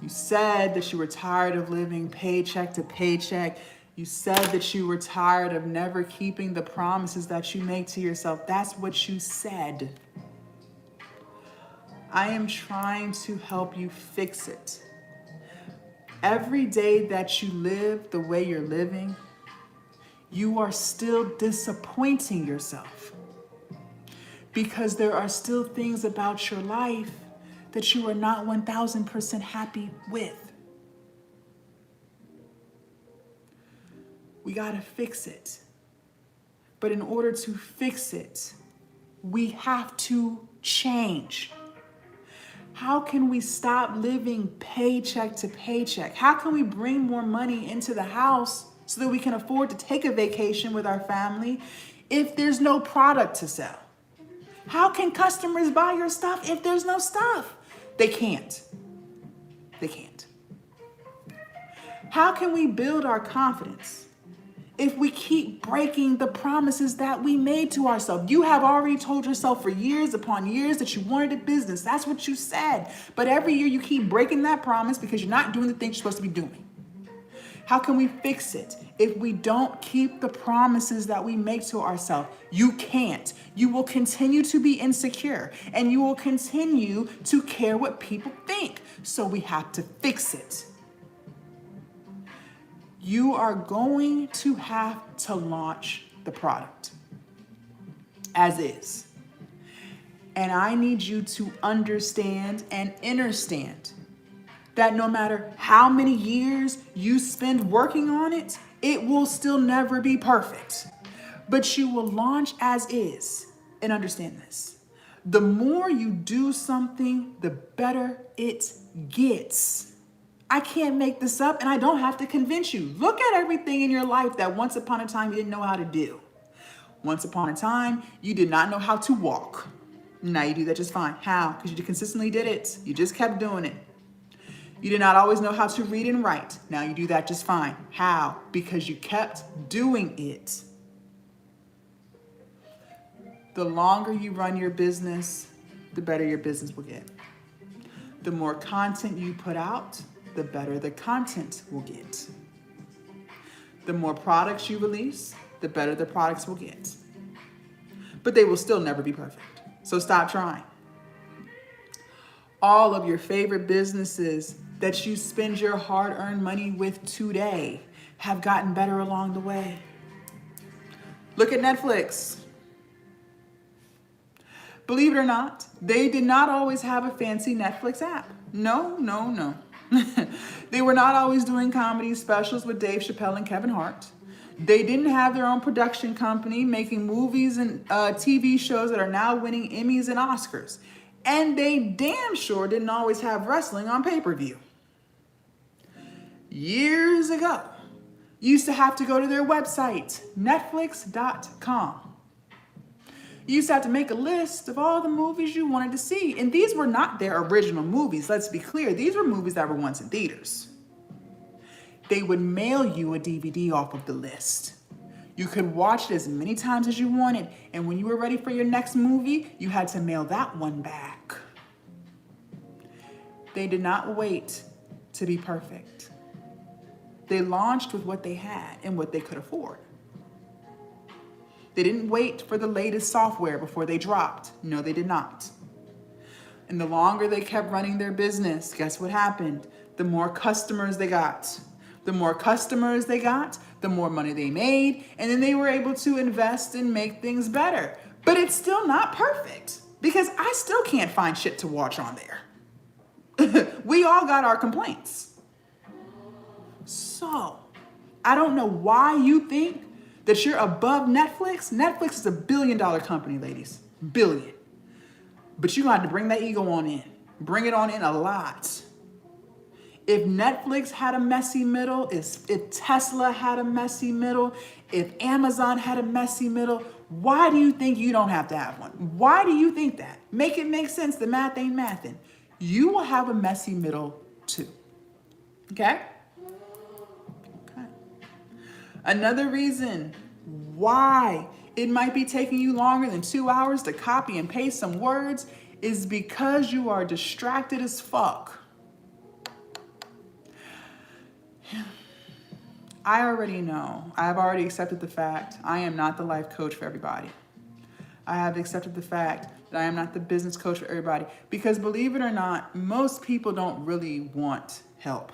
Speaker 1: You said that you were tired of living paycheck to paycheck. You said that you were tired of never keeping the promises that you make to yourself. That's what you said. I am trying to help you fix it. Every day that you live the way you're living, you are still disappointing yourself, because there are still things about your life that you are not 1000% happy with. We gotta fix it. But in order to fix it, we have to change. How can we stop living paycheck to paycheck? How can we bring more money into the house so that we can afford to take a vacation with our family if there's no product to sell? How can customers buy your stuff if there's no stuff? They can't. They can't. How can we build our confidence if we keep breaking the promises that we made to ourselves? You have already told yourself for years upon years that you wanted a business. That's what you said. But every year you keep breaking that promise because you're not doing the things you're supposed to be doing. How can we fix it if we don't keep the promises that we make to ourselves? You can't. You will continue to be insecure, and you will continue to care what people think. So we have to fix it. You are going to have to launch the product as is. And I need you to understand and understand that no matter how many years you spend working on it, it will still never be perfect. But you will launch as is. And understand this. The more you do something, the better it gets. I can't make this up, and I don't have to convince you. Look at everything in your life that once upon a time you didn't know how to do. Once upon a time, you did not know how to walk. Now you do that just fine. How? Because you consistently did it. You just kept doing it. You did not always know how to read and write. Now you do that just fine. How? Because you kept doing it. The longer you run your business, the better your business will get. The more content you put out, the better the content will get. The more products you release, the better the products will get. But they will still never be perfect. So stop trying. All of your favorite businesses that you spend your hard-earned money with today have gotten better along the way. Look at Netflix. Believe it or not, they did not always have a fancy Netflix app. No. They were not always doing comedy specials with Dave Chappelle and Kevin Hart. They didn't have their own production company making movies and TV shows that are now winning Emmys and Oscars. And they damn sure didn't always have wrestling on pay-per-view. Years ago, you used to have to go to their website, netflix.com. You used to have to make a list of all the movies you wanted to see. And these were not their original movies. Let's be clear. These were movies that were once in theaters. They would mail you a DVD off of the list. You could watch it as many times as you wanted. And when you were ready for your next movie, you had to mail that one back. They did not wait to be perfect. They launched with what they had and what they could afford. They didn't wait for the latest software before they dropped. No, they did not. And the longer they kept running their business, guess what happened? The more customers they got. The more customers they got, the more money they made, and then they were able to invest and make things better. But it's still not perfect because I still can't find shit to watch on there. We all got our complaints. So, I don't know why you think that you're above Netflix. Netflix is $1 billion company, ladies. Billion. But you're going to have to bring that ego on in. Bring it on in a lot. If Netflix had a messy middle, if Tesla had a messy middle, if Amazon had a messy middle, why do you think you don't have to have one? Why do you think that? Make it make sense. The math ain't mathin'. You will have a messy middle too. Okay? Another reason why it might be taking you longer than 2 hours to copy and paste some words is because you are distracted as fuck. I already know. I have already accepted the fact I am not the life coach for everybody. I have accepted the fact that I am not the business coach for everybody because believe it or not, most people don't really want help.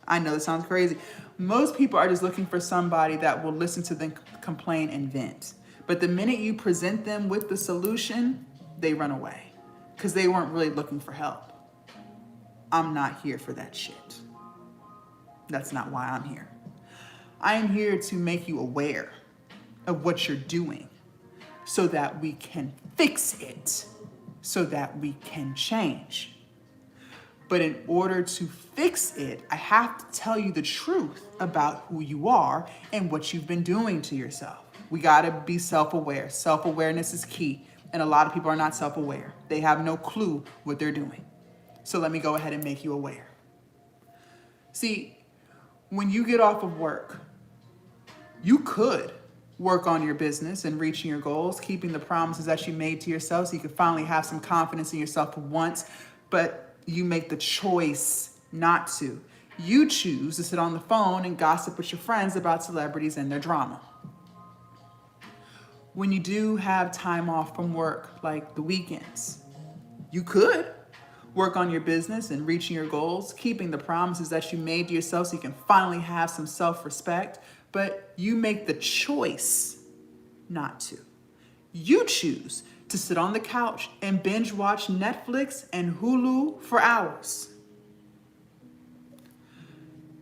Speaker 1: I know this sounds crazy. Most people are just looking for somebody that will listen to them complain and vent. But the minute you present them with the solution, they run away because they weren't really looking for help. I'm not here for that shit. That's not why I'm here. I am here to make you aware of what you're doing so that we can fix it, so that we can change. But in order to fix it, I have to tell you the truth about who you are and what you've been doing to yourself. We gotta be self-aware. Self-awareness is key. And a lot of people are not self-aware. They have no clue what they're doing. So let me go ahead and make you aware. See, when you get off of work, you could work on your business and reaching your goals, keeping the promises that you made to yourself so you can finally have some confidence in yourself for once, but you make the choice not to. You choose to sit on the phone and gossip with your friends about celebrities and their drama. When you do have time off from work, like the weekends, you could work on your business and reaching your goals, keeping the promises that you made to yourself so you can finally have some self-respect, but you make the choice not to. You choose to sit on the couch and binge watch Netflix and Hulu for hours.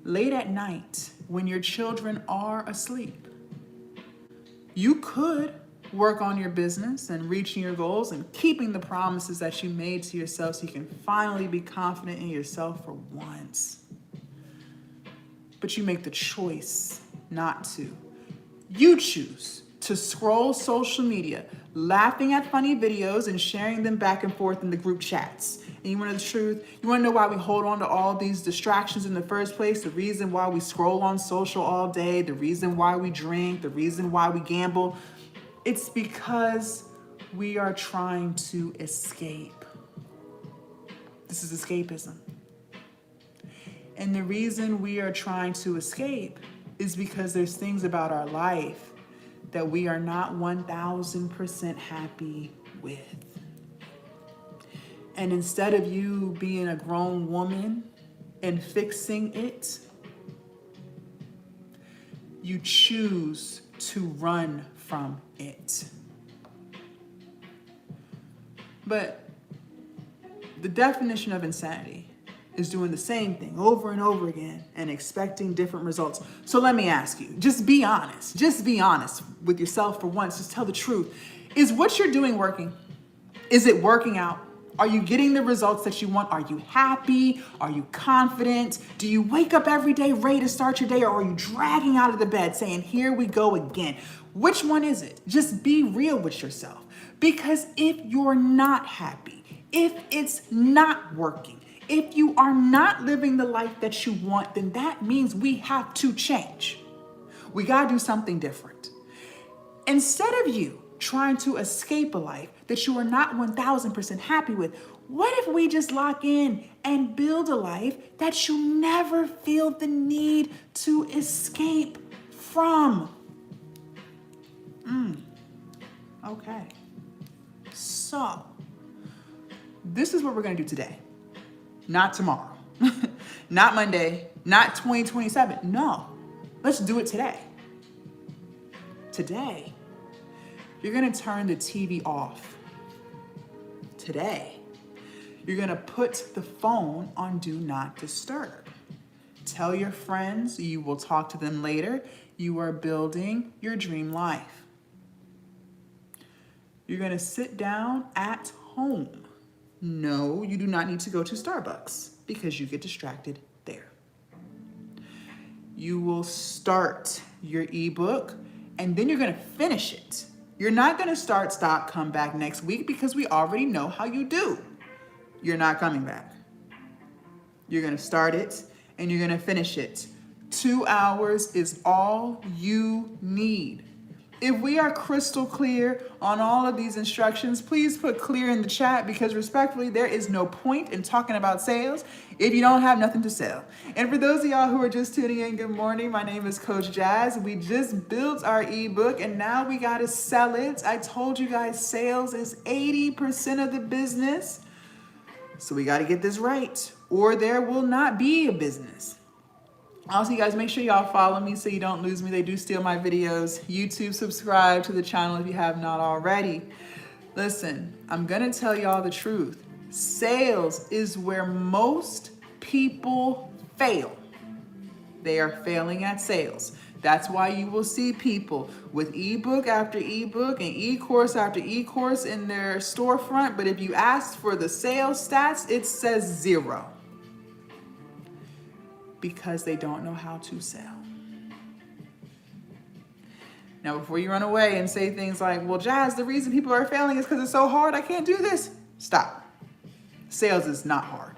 Speaker 1: Late at night, when your children are asleep, you could work on your business and reaching your goals and keeping the promises that you made to yourself so you can finally be confident in yourself for once. But you make the choice not to. You choose to scroll social media, laughing at funny videos and sharing them back and forth in the group chats. And you want to know the truth? You want to know why we hold on to all these distractions in the first place? The reason why we scroll on social all day, the reason why we drink, the reason why we gamble. It's because we are trying to escape. This is escapism. And the reason we are trying to escape is because there's things about our life that we are not 1000% happy with. And instead of you being a grown woman and fixing it, you choose to run from it. But the definition of insanity is doing the same thing over and over again and expecting different results. So let me ask you, just be honest. Just be honest with yourself for once. Just tell the truth. Is what you're doing working? Is it working out? Are you getting the results that you want? Are you happy? Are you confident? Do you wake up every day ready to start your day, or are you dragging out of the bed saying, here we go again? Which one is it? Just be real with yourself. Because if you're not happy, if it's not working, if you are not living the life that you want, then that means we have to change. We gotta do something different. Instead of you trying to escape a life that you are not 1000% happy with, what if we just lock in and build a life that you never feel the need to escape from? Okay. So, this is what we're gonna do today. Not tomorrow, not Monday, not 2027. No, let's do it today. Today, you're gonna turn the TV off. Today, you're gonna put the phone on Do Not Disturb. Tell your friends you will talk to them later. You are building your dream life. You're gonna sit down at home. No, you do not need to go to Starbucks because you get distracted there. You will start your ebook and then you're going to finish it. You're not going to start, stop, come back next week because we already know how you do. You're not coming back. You're going to start it and you're going to finish it. 2 hours is all you need. If we are crystal clear on all of these instructions, please put clear in the chat, because respectfully, there is no point in talking about sales if you don't have nothing to sell. And for those of y'all who are just tuning in, good morning. My name is Coach Jazz. We just built our ebook and now we got to sell it. I told you guys sales is 80% of the business. So we got to get this right or there will not be a business. Also, you guys, make sure y'all follow me so you don't lose me. They do steal my videos. YouTube, subscribe to the channel if you have not already. Listen, I'm going to tell y'all the truth. Sales is where most people fail. They are failing at sales. That's why you will see people with ebook after ebook and e-course after e-course in their storefront. But if you ask for the sales stats, it says 0. Because they don't know how to sell. Now, before you run away and say things like, well, Jazz, the reason people are failing is because it's so hard, I can't do this. Stop. Sales is not hard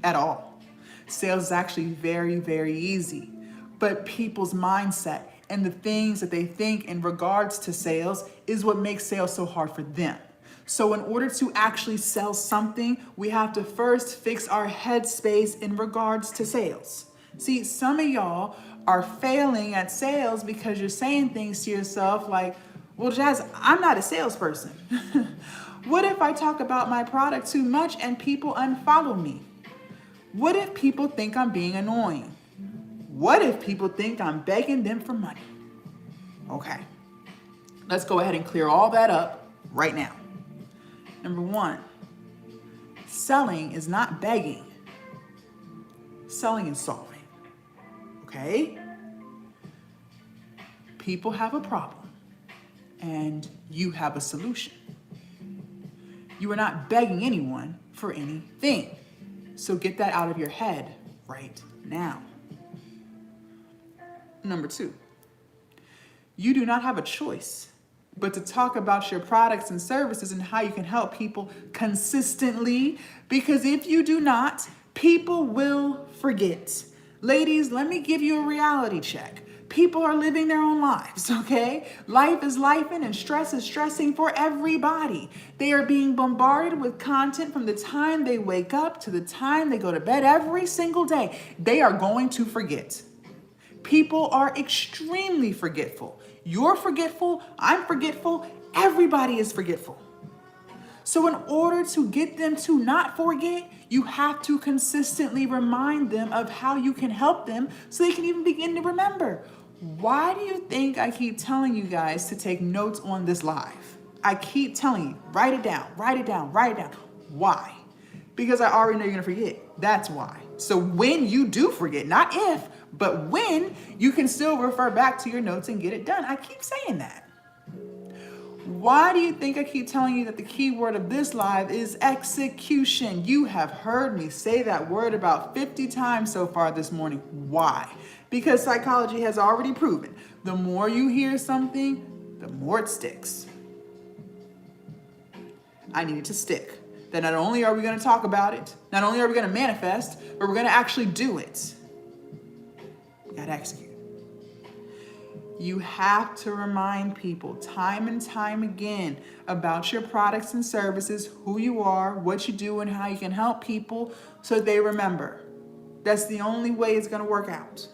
Speaker 1: at all. Sales is actually very, very easy. But people's mindset and the things that they think in regards to sales is what makes sales so hard for them. So in order to actually sell something, we have to first fix our headspace in regards to sales. See, some of y'all are failing at sales because you're saying things to yourself like, well, Jazz, I'm not a salesperson. What if I talk about my product too much and people unfollow me? What if people think I'm being annoying? What if people think I'm begging them for money? Okay, let's go ahead and clear all that up right now. Number 1, selling is not begging. Selling is solving. Okay? People have a problem and you have a solution. You are not begging anyone for anything. So get that out of your head right now. Number 2, you do not have a choice but to talk about your products and services and how you can help people consistently. Because if you do not, people will forget. Ladies, let me give you a reality check. People are living their own lives, okay? Life is lifing and stress is stressing for everybody. They are being bombarded with content from the time they wake up to the time they go to bed every single day. They are going to forget. People are extremely forgetful. You're forgetful, I'm forgetful, everybody is forgetful. So in order to get them to not forget, you have to consistently remind them of how you can help them so they can even begin to remember. Why do you think I keep telling you guys to take notes on this live? I keep telling you, write it down, write it down, write it down. Why? Because I already know you're gonna forget. That's why. So when you do forget, not if, but when, you can still refer back to your notes and get it done. I keep saying that. Why do you think I keep telling you that the key word of this live is execution? You have heard me say that word about 50 times so far this morning. Why? Because psychology has already proven the more you hear something, the more it sticks. I need it to stick. That not only are we going to talk about it, not only are we going to manifest, but we're going to actually do it. You got to execute. You have to remind people time and time again about your products and services, who you are, what you do, and how you can help people so they remember. That's the only way it's going to work out.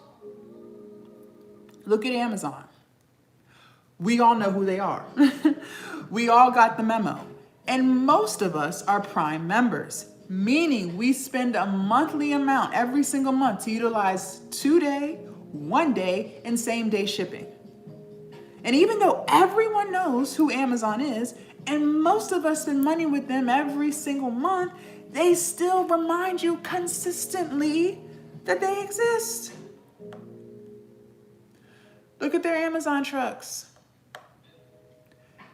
Speaker 1: Look at Amazon. We all know who they are. We all got the memo. And most of us are Prime members, meaning we spend a monthly amount every single month to utilize 2-day, 1-day, and same-day shipping. And even though everyone knows who Amazon is, and most of us spend money with them every single month, they still remind you consistently that they exist. Look at their Amazon trucks.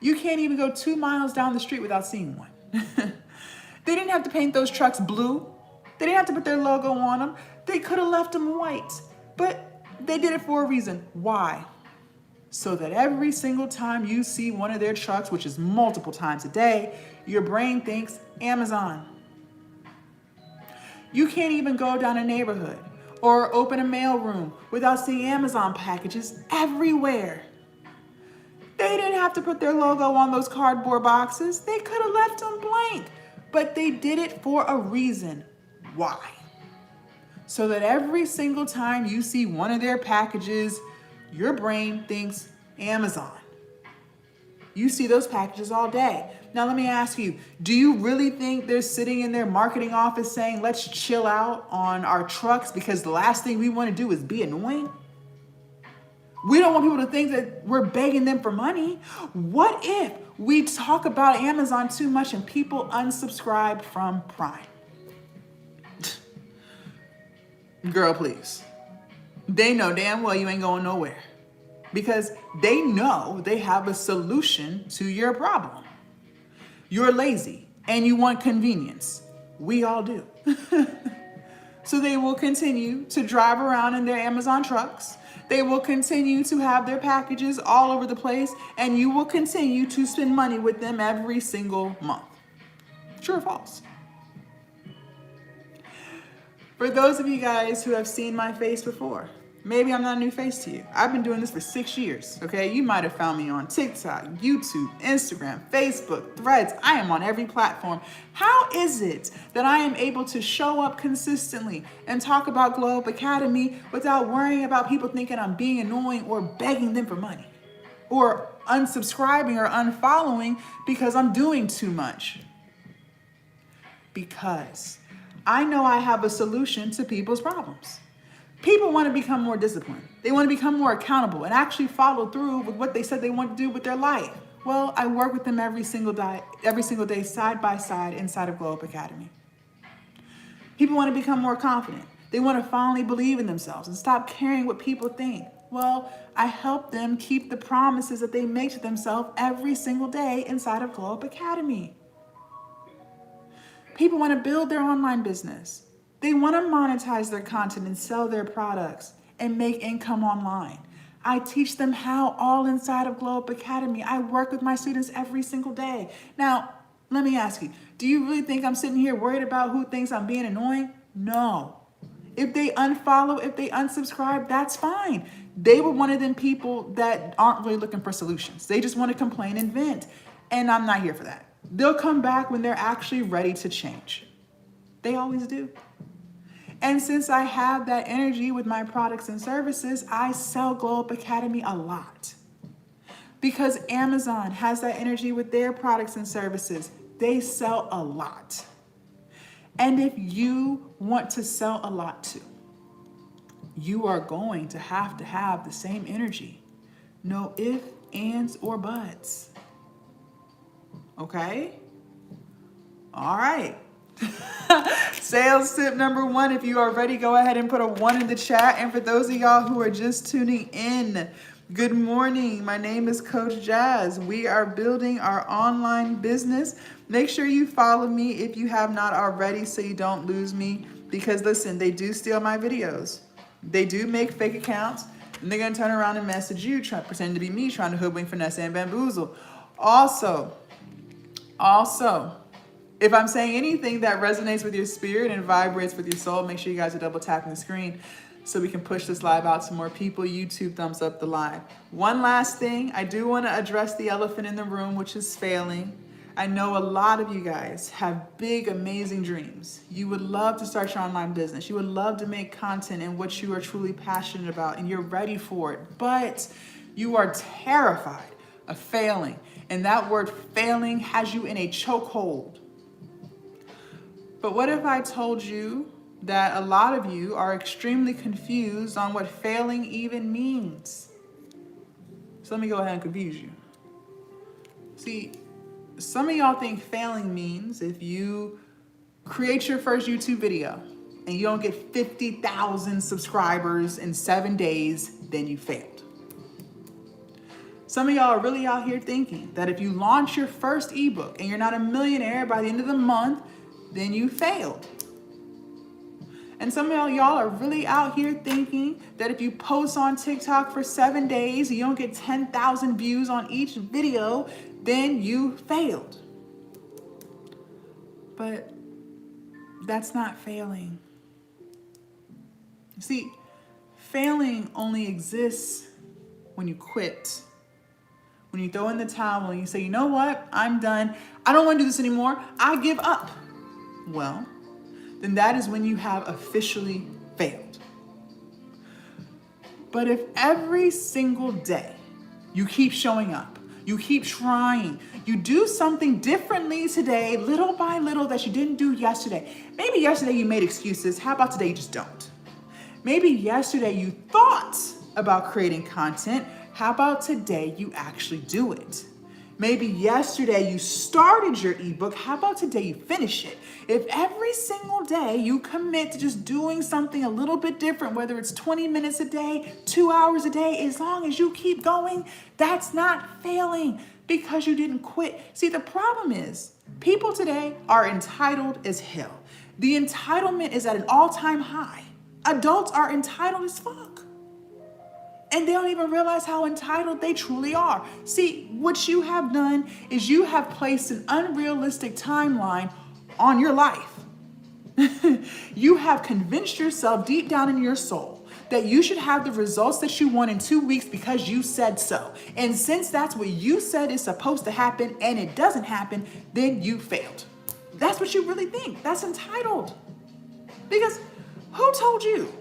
Speaker 1: You can't even go 2 miles down the street without seeing one. They didn't have to paint those trucks blue. They didn't have to put their logo on them. They could have left them white, but they did it for a reason. Why? So that every single time you see one of their trucks, which is multiple times a day, your brain thinks Amazon. You can't even go down a neighborhood or open a mail room without seeing Amazon packages everywhere. They didn't have to put their logo on those cardboard boxes. They could have left them blank, but they did it for a reason. Why? So that every single time you see one of their packages, your brain thinks Amazon. You see those packages all day. Now let me ask you, do you really think they're sitting in their marketing office saying, let's chill out on our trucks because the last thing we want to do is be annoying? We don't want people to think that we're begging them for money. What if we talk about Amazon too much and people unsubscribe from Prime? Girl, please. They know damn well you ain't going nowhere because they know they have a solution to your problem. You're lazy and you want convenience. We all do. So they will continue to drive around in their Amazon trucks. They will continue to have their packages all over the place, and you will continue to spend money with them every single month. True or false? For those of you guys who have seen my face before, maybe I'm not a new face to you. I've been doing this for 6 years, okay? You might have found me on TikTok, YouTube, Instagram, Facebook, Threads. I am on every platform. How is it that I am able to show up consistently and talk about Glowup Academy without worrying about people thinking I'm being annoying or begging them for money or unsubscribing or unfollowing because I'm doing too much? Because I know I have a solution to people's problems. People want to become more disciplined. They want to become more accountable and actually follow through with what they said they want to do with their life. Well, I work with them every single day, side by side inside of Glowup Academy. People want to become more confident. They want to finally believe in themselves and stop caring what people think. Well, I help them keep the promises that they make to themselves every single day inside of Glowup Academy. People want to build their online business. They want to monetize their content and sell their products and make income online. I teach them how all inside of Glowup Academy. I work with my students every single day. Now, let me ask you, do you really think I'm sitting here worried about who thinks I'm being annoying? No. If they unfollow, if they unsubscribe, that's fine. They were one of them people that aren't really looking for solutions. They just want to complain and vent. And I'm not here for that. They'll come back when they're actually ready to change. They always do. And since I have that energy with my products and services, I sell Glowup Academy a lot. Because Amazon has that energy with their products and services, they sell a lot. And if you want to sell a lot too, you are going to have the same energy. No ifs, ands, or buts. Okay? All right. Sales tip number 1, if you are ready, go ahead and put a 1 in the chat. And for those of y'all who are just tuning in, good morning. My name is Coach Jazz. We are building our online business. Make sure you follow me if you have not already so you don't lose me. Because listen, they do steal my videos. They do make fake accounts. And they're going to turn around and message you, pretend to be me, trying to hoodwink, finesse, and bamboozle. Also, if I'm saying anything that resonates with your spirit and vibrates with your soul, make sure you guys are double tapping the screen so we can push this live out to more people. YouTube, thumbs up the live. One last thing, I do want to address the elephant in the room, which is failing. I know a lot of you guys have big, amazing dreams. You would love to start your online business. You would love to make content in what you are truly passionate about, and you're ready for it, but you are terrified of failing. And that word failing has you in a chokehold. But what if I told you that a lot of you are extremely confused on what failing even means? So let me go ahead and confuse you. See, some of y'all think failing means if you create your first YouTube video and you don't get 50,000 subscribers in 7 days, then you failed. Some of y'all are really out here thinking that if you launch your first ebook and you're not a millionaire by the end of the month, then you failed. And some of y'all are really out here thinking that if you post on TikTok for 7 days, you don't get 10,000 views on each video, then you failed. But that's not failing. See, failing only exists when you quit. When you throw in the towel and you say, you know what, I'm done. I don't want to do this anymore. I give up. Well, then that is when you have officially failed. But if every single day you keep showing up, you keep trying, you do something differently today, little by little, that you didn't do yesterday. Maybe yesterday you made excuses. How about today you just don't? Maybe yesterday you thought about creating content. How about today you actually do it? Maybe yesterday you started your ebook. How about today you finish it? If every single day you commit to just doing something a little bit different, whether it's 20 minutes a day, 2 hours a day, as long as you keep going, that's not failing because you didn't quit. See, the problem is people today are entitled as hell. The entitlement is at an all-time high. Adults are entitled as fuck. And they don't even realize how entitled they truly are. See, what you have done is you have placed an unrealistic timeline on your life. You have convinced yourself deep down in your soul that you should have the results that you want in 2 weeks because you said so. And since that's what you said is supposed to happen and it doesn't happen, then you failed. That's what you really think. That's entitled. Because who told you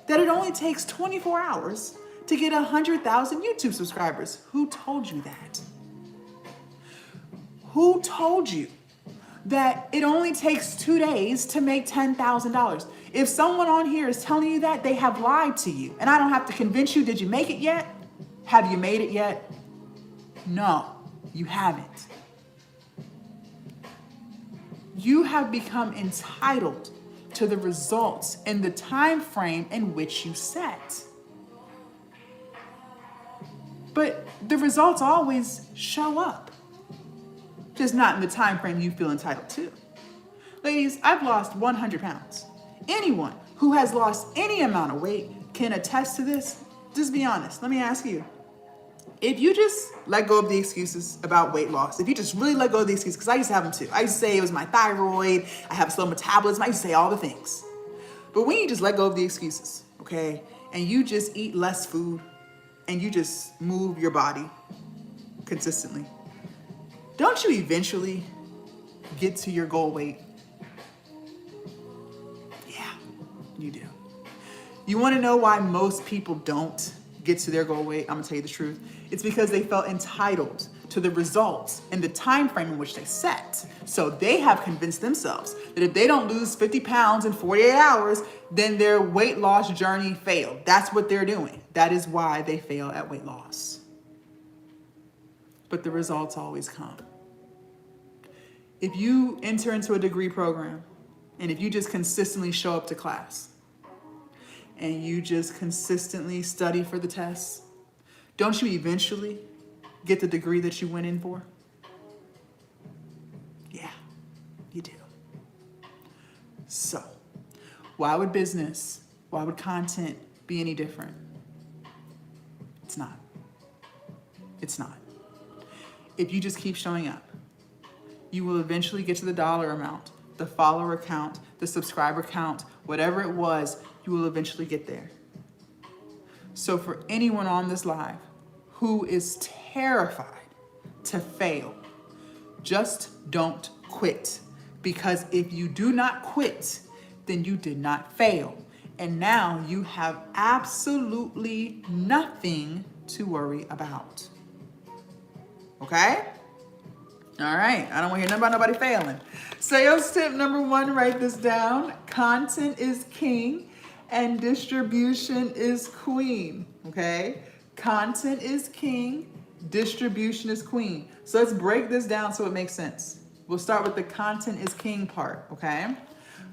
Speaker 1: that it only takes 24 hours to get 100,000 YouTube subscribers? Who told you that? Who told you that it only takes 2 days to make $10,000? If someone on here is telling you that, they have lied to you. And I don't have to convince you. Did you make it yet? Have you made it yet? No, you haven't. You have become entitled to the results in the time frame in which you set. But the results always show up, just not in the time frame you feel entitled to. Ladies, I've lost 100 pounds. Anyone who has lost any amount of weight can attest to this. just be honest. Let me ask you. If you just let go of the excuses about weight loss, if you just really let go of the excuses, because I used to have them too. I used to say it was my thyroid, I have slow metabolism, I used to say all the things. But when you just let go of the excuses, okay, and you just eat less food and you just move your body consistently, don't you eventually get to your goal weight? Yeah, you do. You want to know why most people don't get to their goal weight? I'm gonna tell you the truth. It's because they felt entitled to the results and the time frame in which they set. So they have convinced themselves that if they don't lose 50 pounds in 48 hours, then their weight loss journey failed. That's what they're doing. That is why they fail at weight loss. But the results always come. If you enter into a degree program and if you just consistently show up to class, and you just consistently study for the tests, don't you eventually get the degree that you went in for? Yeah, you do. So, why would business, why would content be any different? It's not. It's not. If you just keep showing up, you will eventually get to the dollar amount, the follower count, the subscriber count, whatever it was, you will eventually get there. So for anyone on this live who is terrified to fail, just don't quit. Because if you do not quit, then you did not fail. And now you have absolutely nothing to worry about. Okay? All right, I don't want to hear nothing about nobody failing. Sales tip number 1, write this down. Content is king and distribution is queen, okay? Content is king, distribution is queen. So let's break this down so it makes sense. We'll start with the content is king part, okay?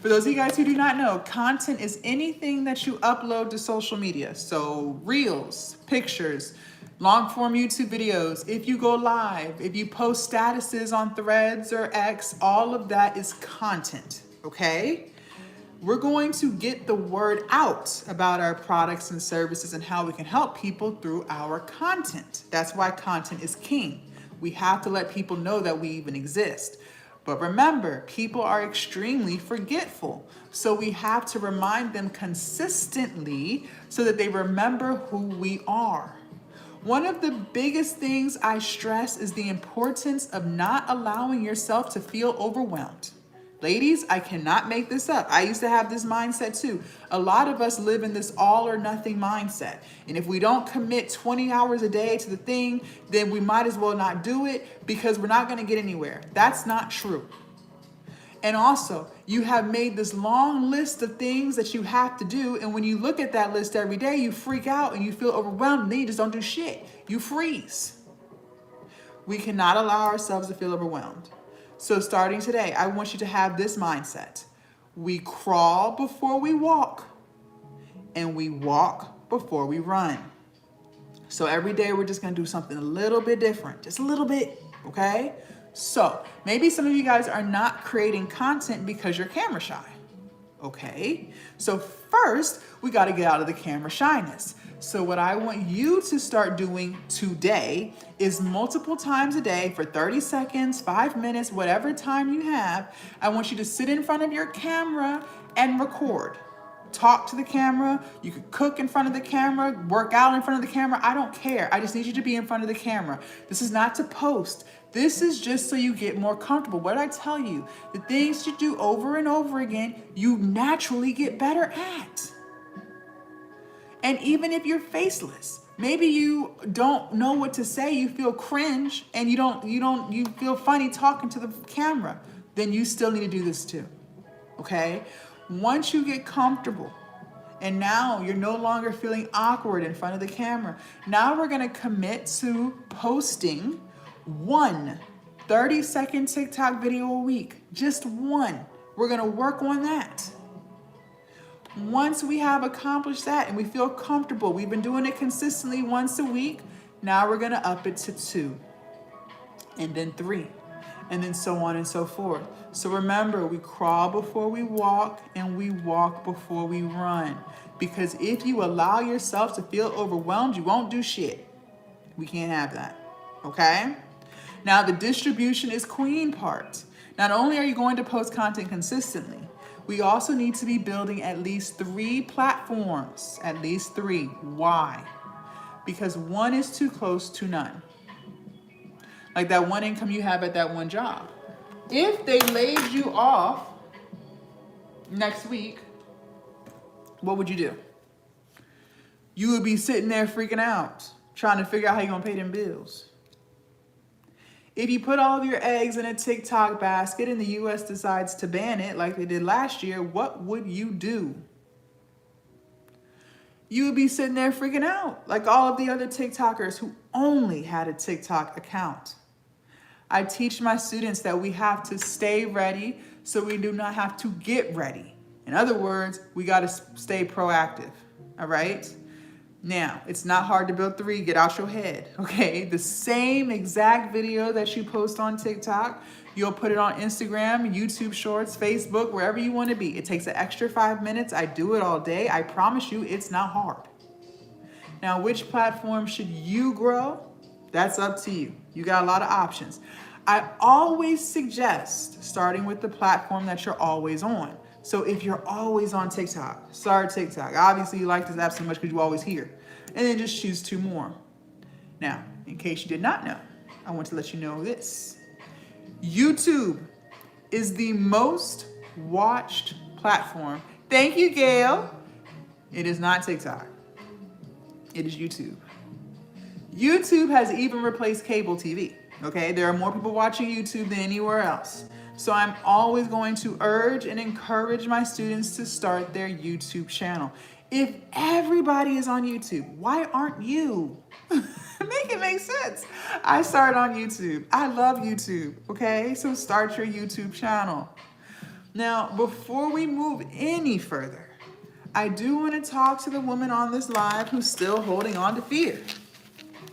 Speaker 1: For those of you guys who do not know, content is anything that you upload to social media. So reels, pictures, long form YouTube videos, if you go live, if you post statuses on Threads or X, all of that is content, okay? We're going to get the word out about our products and services and how we can help people through our content. That's why content is king. We have to let people know that we even exist. But remember, people are extremely forgetful. So we have to remind them consistently so that they remember who we are. One of the biggest things I stress is the importance of not allowing yourself to feel overwhelmed. Ladies, I cannot make this up. I used to have this mindset too. A lot of us live in this all or nothing mindset. And if we don't commit 20 hours a day to the thing, then we might as well not do it because we're not going to get anywhere. That's not true. And also, you have made this long list of things that you have to do. And when you look at that list every day, you freak out and you feel overwhelmed. And then you just don't do shit. You freeze. We cannot allow ourselves to feel overwhelmed. So starting today, I want you to have this mindset. We crawl before we walk, and we walk before we run. So every day we're just gonna do something a little bit different, just a little bit, okay? So maybe some of you guys are not creating content because you're camera shy, okay? So first, we gotta get out of the camera shyness. So what I want you to start doing today is multiple times a day for 30 seconds, 5 minutes, whatever time you have, I want you to sit in front of your camera and record. Talk to the camera. You could cook in front of the camera, work out in front of the camera. I don't care. I just need you to be in front of the camera. This is not to post. This is just so you get more comfortable. What did I tell you? The things you do over and over again, you naturally get better at. And even if you're faceless, maybe you don't know what to say, you feel cringe and you feel funny talking to the camera, then you still need to do this too, okay? Once you get comfortable and now you're no longer feeling awkward in front of the camera, now we're gonna commit to posting one 30-second TikTok video a week, just one. We're gonna work on that. Once we have accomplished that and we feel comfortable, we've been doing it consistently once a week, now we're gonna up it to 2, and then 3, and then so on and so forth. So remember, we crawl before we walk, and we walk before we run. Because if you allow yourself to feel overwhelmed, you won't do shit. We can't have that, okay? Now, the distribution is queen part. Not only are you going to post content consistently, we also need to be building at least 3 platforms, at least 3. Why? Because one is too close to none. Like that one income you have at that one job. If they laid you off next week, what would you do? You would be sitting there freaking out, trying to figure out how you're gonna pay them bills. If you put all of your eggs in a TikTok basket and the US decides to ban it like they did last year, what would you do? You would be sitting there freaking out like all of the other TikTokers who only had a TikTok account. I teach my students that we have to stay ready so we do not have to get ready. In other words, we got to stay proactive, all right? Now, it's not hard to build 3, get out your head, okay? The same exact video that you post on TikTok, you'll put it on Instagram, YouTube Shorts, Facebook, wherever you want to be. It takes an extra 5 minutes. I do it all day. I promise you it's not hard. Now, which platform should you grow? That's up to you. You got a lot of options. I always suggest starting with the platform that you're always on. So if you're always on TikTok, start TikTok. Obviously, you like this app so much because you always here. And then just choose 2 more. Now, in case you did not know, I want to let you know this. YouTube is the most watched platform. Thank you, Gail. It is not TikTok. It is YouTube. YouTube has even replaced cable TV, okay? There are more people watching YouTube than anywhere else. So I'm always going to urge and encourage my students to start their YouTube channel. If everybody is on YouTube, why aren't you? Make it make sense. I started on YouTube. I love YouTube, okay? So start your YouTube channel. Now, before we move any further, I do want to talk to the woman on this live who's still holding on to fear.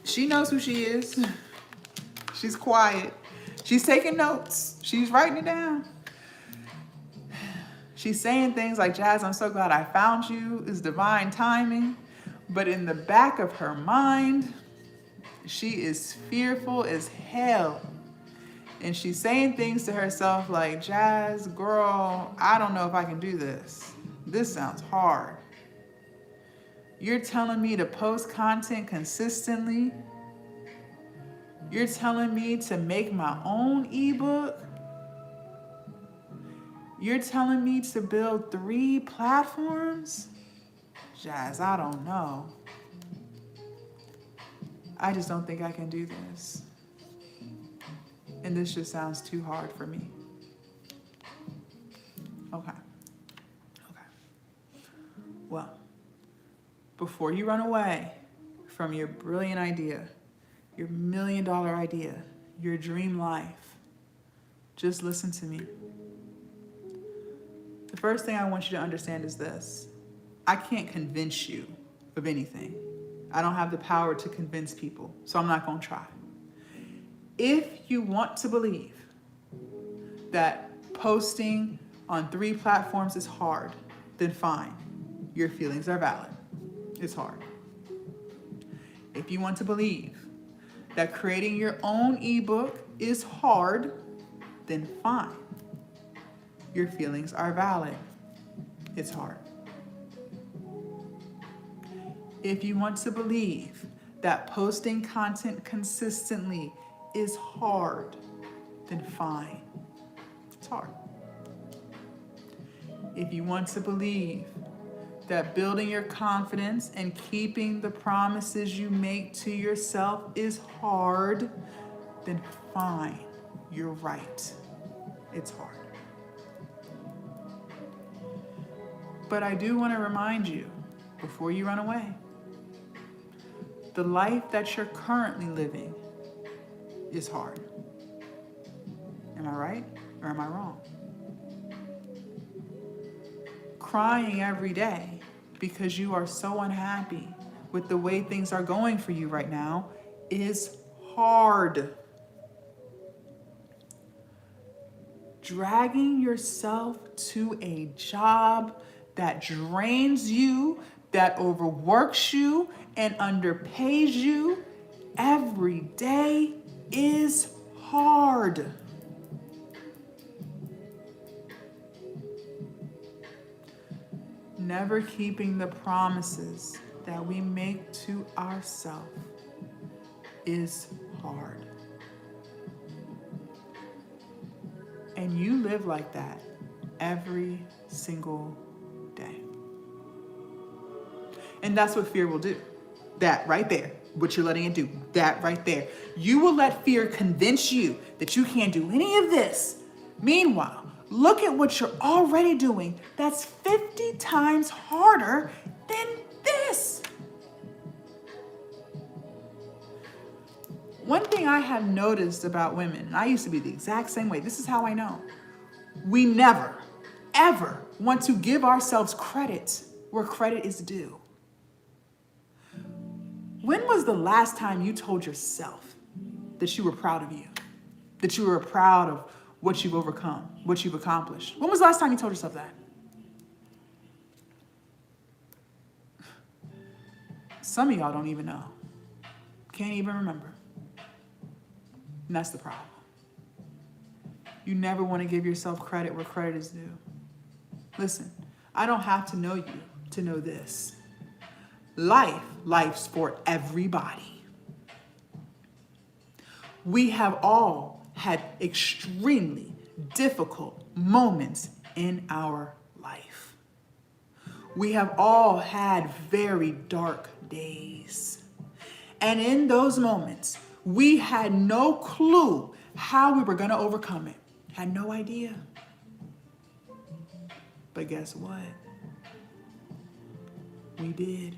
Speaker 1: She knows who she is. She's quiet. She's taking notes. She's writing it down. She's saying things like, Jazz, I'm so glad I found you. It's divine timing. But in the back of her mind, she is fearful as hell. And she's saying things to herself like, Jazz, girl, I don't know if I can do this. This sounds hard. You're telling me to post content consistently? You're telling me to make my own ebook? You're telling me to build 3 platforms? Jazz, I don't know. I just don't think I can do this. And this just sounds too hard for me. Okay. Well, before you run away from your brilliant idea, your $1 million idea, your dream life, just listen to me. The first thing I want you to understand is this. I can't convince you of anything. I don't have the power to convince people, so I'm not going to try. If you want to believe that posting on 3 platforms is hard, then fine. Your feelings are valid. It's hard. If you want to believe that creating your own ebook is hard, then fine. Your feelings are valid. It's hard. If you want to believe that posting content consistently is hard, then fine. It's hard. If you want to believe that building your confidence and keeping the promises you make to yourself is hard, then fine, you're right. It's hard. But I do want to remind you, before you run away, the life that you're currently living is hard. Am I right or am I wrong? Crying every day because you are so unhappy with the way things are going for you right now is hard. dragging yourself to a job that drains you, that overworks you, and underpays you every day is hard. Never keeping the promises that we make to ourselves is hard. And you live like that every single day. And that's what fear will do. That right there, what you're letting it do, that right there. You will let fear convince you that you can't do any of this. Meanwhile, look at what you're already doing. That's 50 times harder than this. One thing I have noticed about women, and I used to be the exact same way, this is how I know. We never, ever want to give ourselves credit where credit is due. When was the last time you told yourself that you were proud of you? That you were proud of what you've overcome, what you've accomplished? When was the last time you told yourself that? Some of y'all don't even know. Can't even remember. And that's the problem. You never want to give yourself credit where credit is due. Listen, I don't have to know you to know this. Life's for everybody. We have all had extremely difficult moments in our life. We have all had very dark days. And in those moments, we had no clue how we were going to overcome it. Had no idea. But guess what? We did.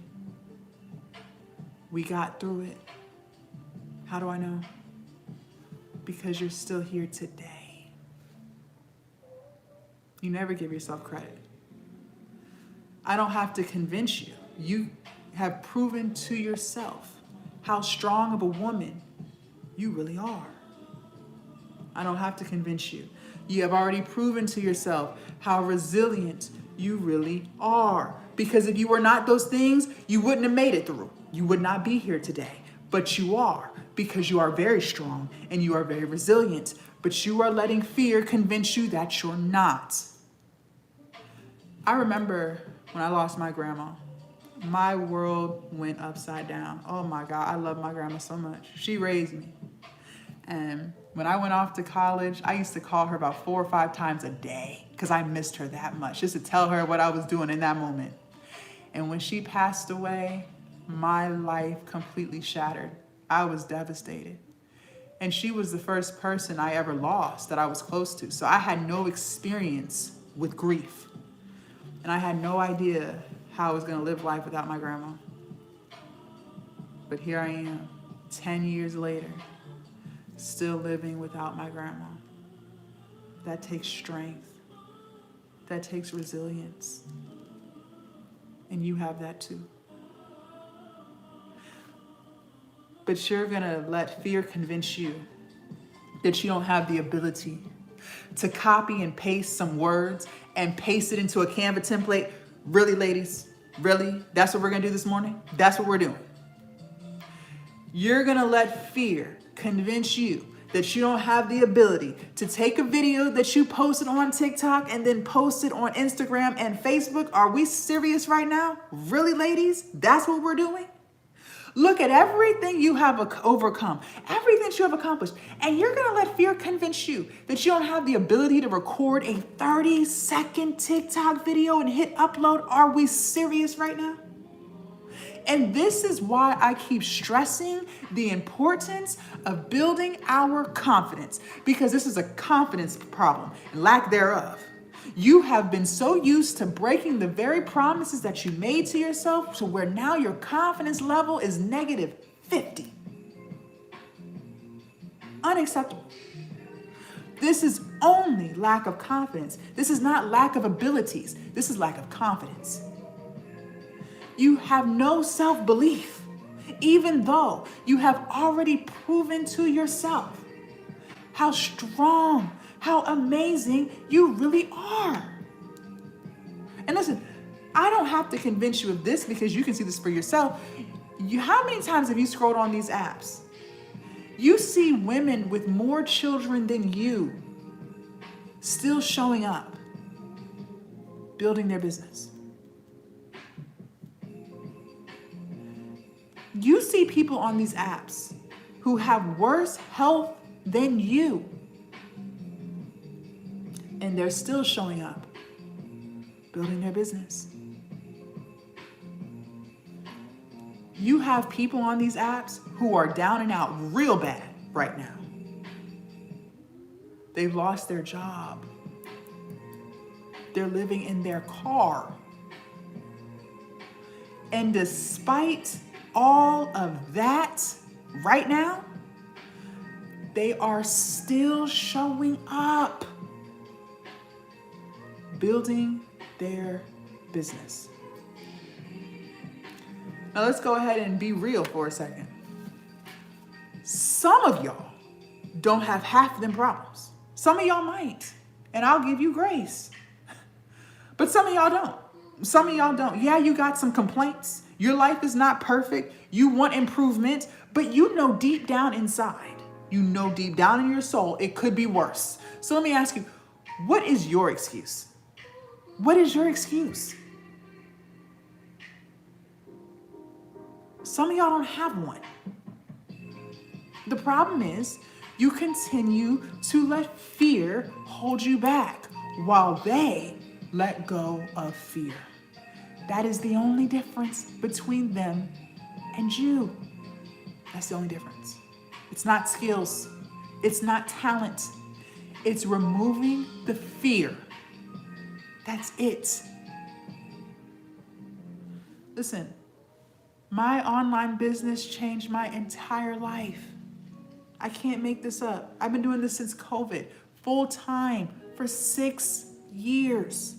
Speaker 1: We got through it. How do I know? Because you're still here today. You never give yourself credit. I don't have to convince you. You have proven to yourself how strong of a woman you really are. I don't have to convince you. You have already proven to yourself how resilient you really are. Because if you were not those things, you wouldn't have made it through. You would not be here today. But you are, because you are very strong and you are very resilient. But you are letting fear convince you that you're not. I remember when I lost my grandma, my world went upside down. Oh my God, I love my grandma so much. She raised me. And when I went off to college, I used to call her about 4 or 5 times a day because I missed her that much, just to tell her what I was doing in that moment. And when she passed away, my life completely shattered. I was devastated. And she was the first person I ever lost that I was close to. So I had no experience with grief. And I had no idea how I was going to live life without my grandma. But here I am, 10 years later, still living without my grandma. That takes strength. That takes resilience. And you have that too. But you're gonna let fear convince you that you don't have the ability to copy and paste some words and paste it into a Canva template. Really, ladies? Really? That's what we're gonna do this morning? That's what we're doing. You're gonna let fear convince you that you don't have the ability to take a video that you posted on TikTok and then post it on Instagram and Facebook. Are we serious right now? Really, ladies? That's what we're doing? Look at everything you have overcome, everything that you have accomplished, and you're going to let fear convince you that you don't have the ability to record a 30-second TikTok video and hit upload. Are we serious right now? And this is why I keep stressing the importance of building our confidence, because this is a confidence problem and lack thereof. You have been so used to breaking the very promises that you made to yourself to where now your confidence level is negative 50. Unacceptable. This is only lack of confidence. This is not lack of abilities. This is lack of confidence. You have no self-belief, even though you have already proven to yourself how strong, how amazing you really are. And listen, I don't have to convince you of this because you can see this for yourself. How many times have you scrolled on these apps? You see women with more children than you still showing up, building their business. You see people on these apps who have worse health than you, and they're still showing up, building their business. You have people on these apps who are down and out real bad right now. They've lost their job. They're living in their car. And despite all of that right now, they are still showing up, building their business. Now let's go ahead and be real for a second. Some of y'all don't have half of them problems. Some of y'all might, and I'll give you grace. But some of y'all don't. Some of y'all don't. Yeah, you got some complaints. Your life is not perfect. You want improvement, but you know deep down inside, you know deep down in your soul, it could be worse. So let me ask you, what is your excuse? What is your excuse? Some of y'all don't have one. The problem is you continue to let fear hold you back while they let go of fear. That is the only difference between them and you. That's the only difference. It's not skills. It's not talent. It's removing the fear. That's it. Listen, my online business changed my entire life. I can't make this up. I've been doing this since COVID, full time for 6 years.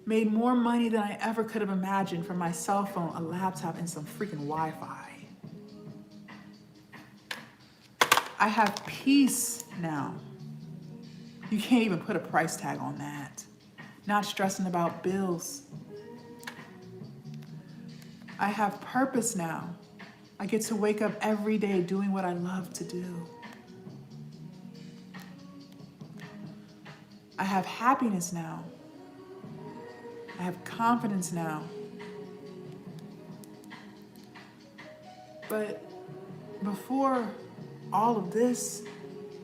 Speaker 1: Made more money than I ever could have imagined from my cell phone, a laptop, and some freaking Wi-Fi. I have peace now. You can't even put a price tag on that. Not stressing about bills. I have purpose now. I get to wake up every day doing what I love to do. I have happiness now. I have confidence now. But before all of this,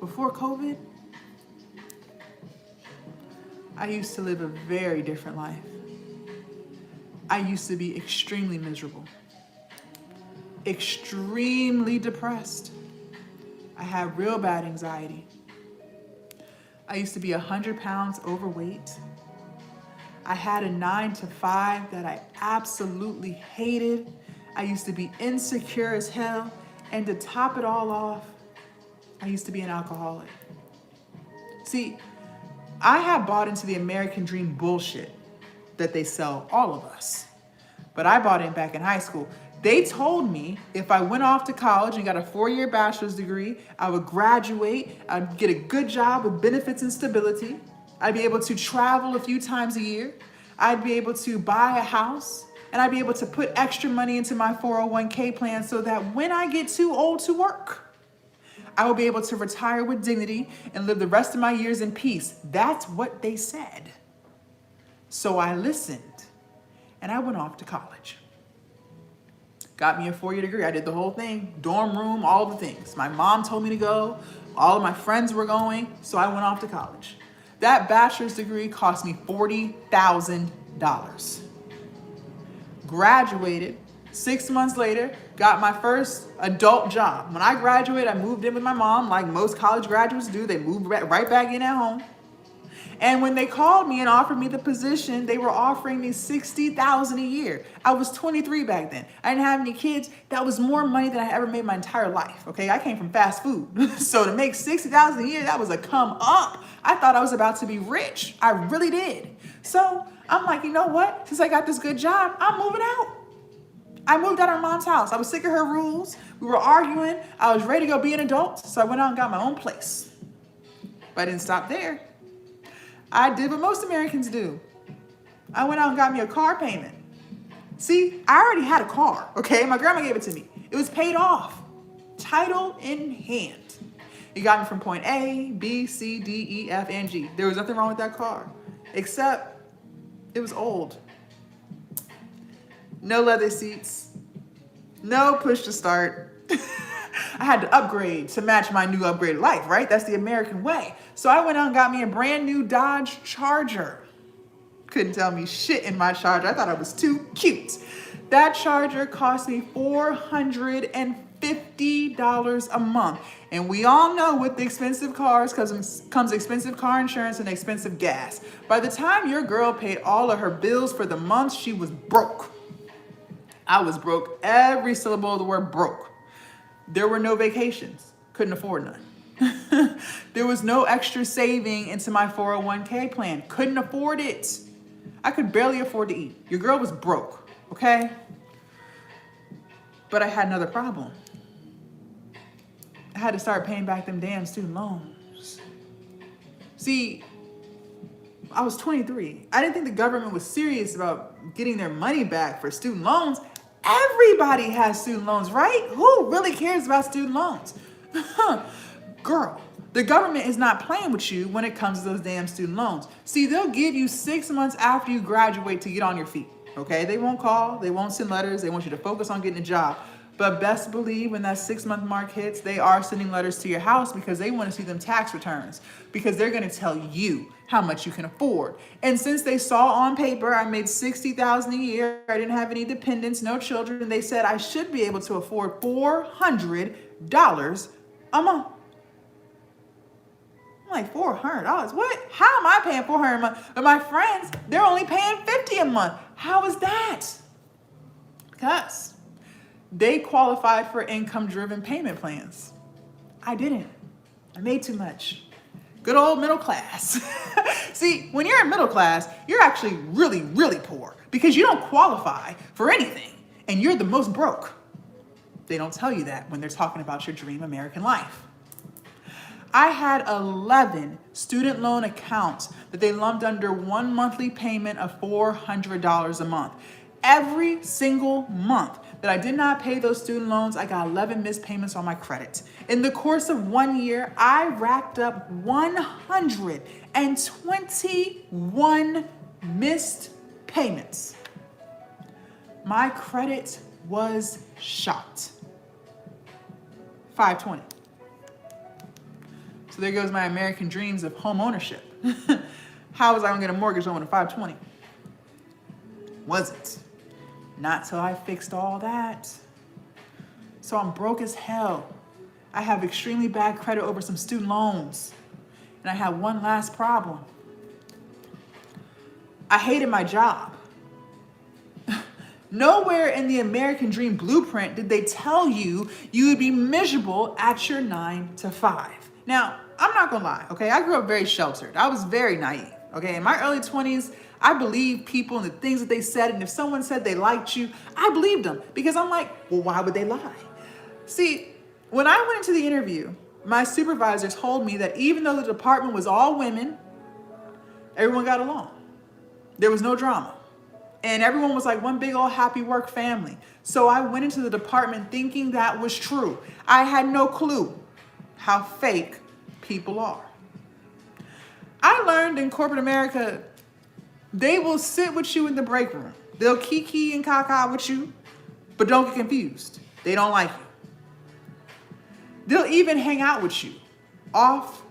Speaker 1: before COVID, I used to live a very different life. I used to be extremely miserable, extremely depressed. I had real bad anxiety. I used to be 100 pounds overweight. I had a 9-to-5 that I absolutely hated. I used to be insecure as hell. And to top it all off, I used to be an alcoholic. See, I have bought into the American dream bullshit that they sell all of us. But I bought in back in high school. They told me if I went off to college and got a 4-year bachelor's degree, I would graduate, I'd get a good job with benefits and stability. I'd be able to travel a few times a year. I'd be able to buy a house, and I'd be able to put extra money into my 401k plan so that when I get too old to work, I will be able to retire with dignity and live the rest of my years in peace. That's what they said. So I listened, and I went off to college. Got me a 4-year degree. I did the whole thing, dorm room, all the things. My mom told me to go. All of my friends were going, so I went off to college. That bachelor's degree cost me $40,000. Graduated. 6 months later, got my first adult job. When I graduated, I moved in with my mom, like most college graduates do. They moved right back in at home. And when they called me and offered me the position, they were offering me $60,000 a year. I was 23 back then. I didn't have any kids. That was more money than I ever made my entire life. Okay, I came from fast food. So to make $60,000 a year, that was a come up. I thought I was about to be rich. I really did. So I'm like, you know what? Since I got this good job, I'm moving out. I moved out of my mom's house. I was sick of her rules. We were arguing. I was ready to go be an adult. So I went out and got my own place. But I didn't stop there. I did what most Americans do. I went out and got me a car payment. See, I already had a car, okay? My grandma gave it to me. It was paid off, title in hand. It got me from point A, B, C, D, E, F, and G. There was nothing wrong with that car, except it was old. No leather seats, no push to start. I had to upgrade to match my new upgraded life, right? That's the American way. So I went out and got me a brand new Dodge Charger. Couldn't tell me shit in my Charger. I thought I was too cute. That Charger cost me $450 a month. And we all know with the expensive cars comes expensive car insurance and expensive gas. By the time your girl paid all of her bills for the month, she was broke. I was broke. Every syllable of the word broke. There were no vacations. Couldn't afford none. There was no extra saving into my 401k plan. Couldn't afford it. I could barely afford to eat. Your girl was broke, okay? But I had another problem. I had to start paying back them damn student loans. See, I was 23. I didn't think the government was serious about getting their money back for student loans. Everybody has student loans, right? Who really cares about student loans? Girl, the government is not playing with you when it comes to those damn student loans. See, they'll give you 6 months after you graduate to get on your feet, okay? They won't call, they won't send letters, they want you to focus on getting a job. But best believe when that 6-month mark hits, they are sending letters to your house because they want to see them tax returns, because they're going to tell you how much you can afford. And since they saw on paper I made $60,000 a year, I didn't have any dependents, no children, and they said I should be able to afford $400 a month. I'm like, $400? What? How am I paying $400 a month? But my friends, they're only paying $50 a month. How is that? Because they qualified for income-driven payment plans. I didn't. I made too much. Good old middle class. See, when you're in middle class, you're actually really, really poor because you don't qualify for anything and you're the most broke. They don't tell you that when they're talking about your dream American life. I had 11 student loan accounts that they lumped under one monthly payment of $400 a month. Every single month that I did not pay those student loans, I got 11 missed payments on my credit. In the course of 1 year, I racked up 121 missed payments. My credit was shot. 520. So there goes my American dreams of home ownership. How was I gonna get a mortgage loan at 520? Wasn't. Not till I fixed all that. So I'm broke as hell. I have extremely bad credit over some student loans. And I have one last problem. I hated my job. Nowhere in the American Dream blueprint did they tell you you would be miserable at your 9 to 5. Now, I'm not gonna lie, okay? I grew up very sheltered. I was very naive, okay? In my early 20s, I believed people and the things that they said, and if someone said they liked you, I believed them because I'm like, well, why would they lie? See, when I went into the interview, my supervisor told me that even though the department was all women, everyone got along. There was no drama. And everyone was like one big old happy work family. So I went into the department thinking that was true. I had no clue how fake people are. I learned in corporate America, they will sit with you in the break room. They'll kiki and caca with you, but don't get confused. They don't like you. They'll even hang out with you off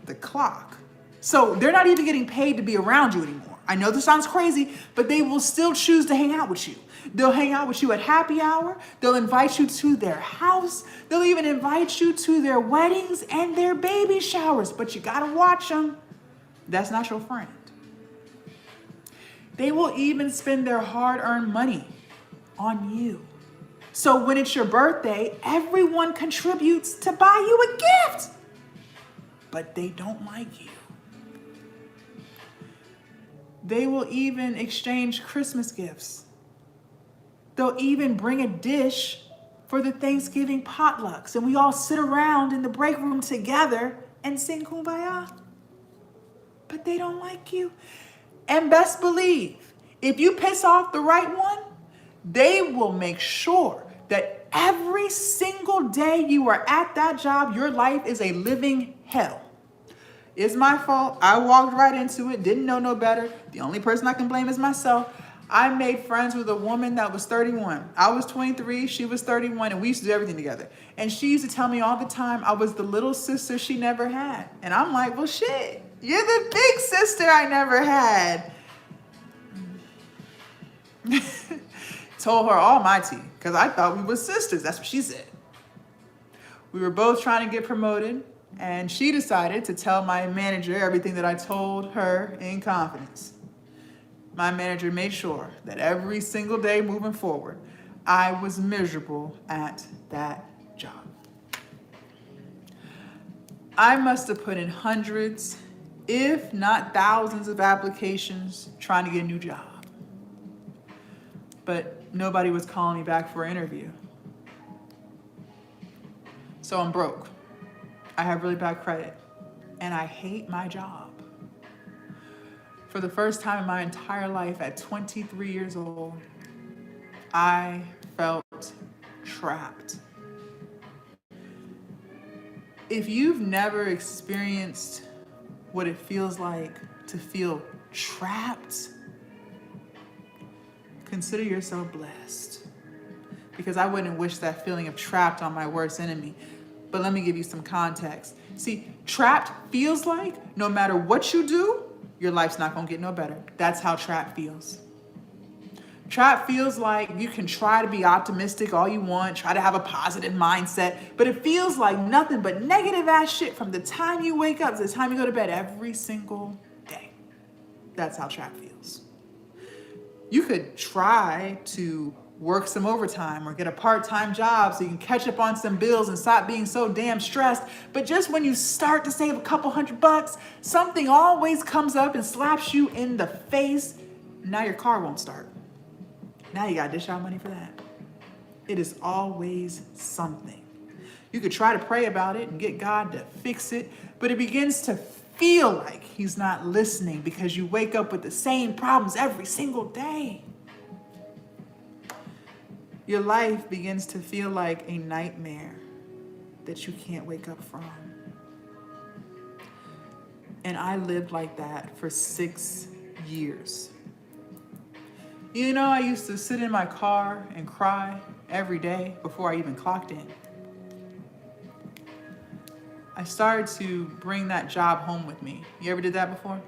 Speaker 1: the clock. So they're not even getting paid to be around you anymore. I know this sounds crazy, but they will still choose to hang out with you. They'll hang out with you at happy hour. They'll invite you to their house. They'll even invite you to their weddings and their baby showers, but you gotta watch them. That's not your friend. They will even spend their hard-earned money on you. So when it's your birthday, everyone contributes to buy you a gift, but they don't like you. They will even exchange Christmas gifts. They'll even bring a dish for the Thanksgiving potlucks, and we all sit around in the break room together and sing Kumbaya. but they don't like you. And best believe, if you piss off the right one, they will make sure that every single day you are at that job, your life is a living hell. It's my fault. I walked right into it, didn't know no better. The only person I can blame is myself. I made friends with a woman that was 31. I was 23, she was 31, and we used to do everything together. And she used to tell me all the time I was the little sister she never had. And I'm like, well, shit, you're the big sister I never had. Told her all my tea, because I thought we were sisters. That's what she said. We were both trying to get promoted, and she decided to tell my manager everything that I told her in confidence. My manager made sure that every single day moving forward, I was miserable at that job. I must have put in hundreds, if not thousands of applications trying to get a new job. But nobody was calling me back for an interview. So I'm broke. I have really bad credit, and I hate my job. For the first time in my entire life at 23 years old, I felt trapped. If you've never experienced what it feels like to feel trapped, consider yourself blessed. Because I wouldn't wish that feeling of trapped on my worst enemy. But let me give you some context. See, trapped feels like no matter what you do, your life's not gonna get no better. That's how trapped feels. Trapped feels like you can try to be optimistic all you want, try to have a positive mindset, but it feels like nothing but negative ass shit from the time you wake up to the time you go to bed every single day. That's how trapped feels. You could try to work some overtime or get a part-time job so you can catch up on some bills and stop being so damn stressed. But just when you start to save a couple $100, something always comes up and slaps you in the face. Now your car won't start. Now you gotta dish out money for that. It is always something. You could try to pray about it and get God to fix it, but it begins to feel like he's not listening because you wake up with the same problems every single day. Your life begins to feel like a nightmare that you can't wake up from. And I lived like that for 6 years. You know, I used to sit in my car and cry every day before I even clocked in. I started to bring that job home with me. You ever did that before?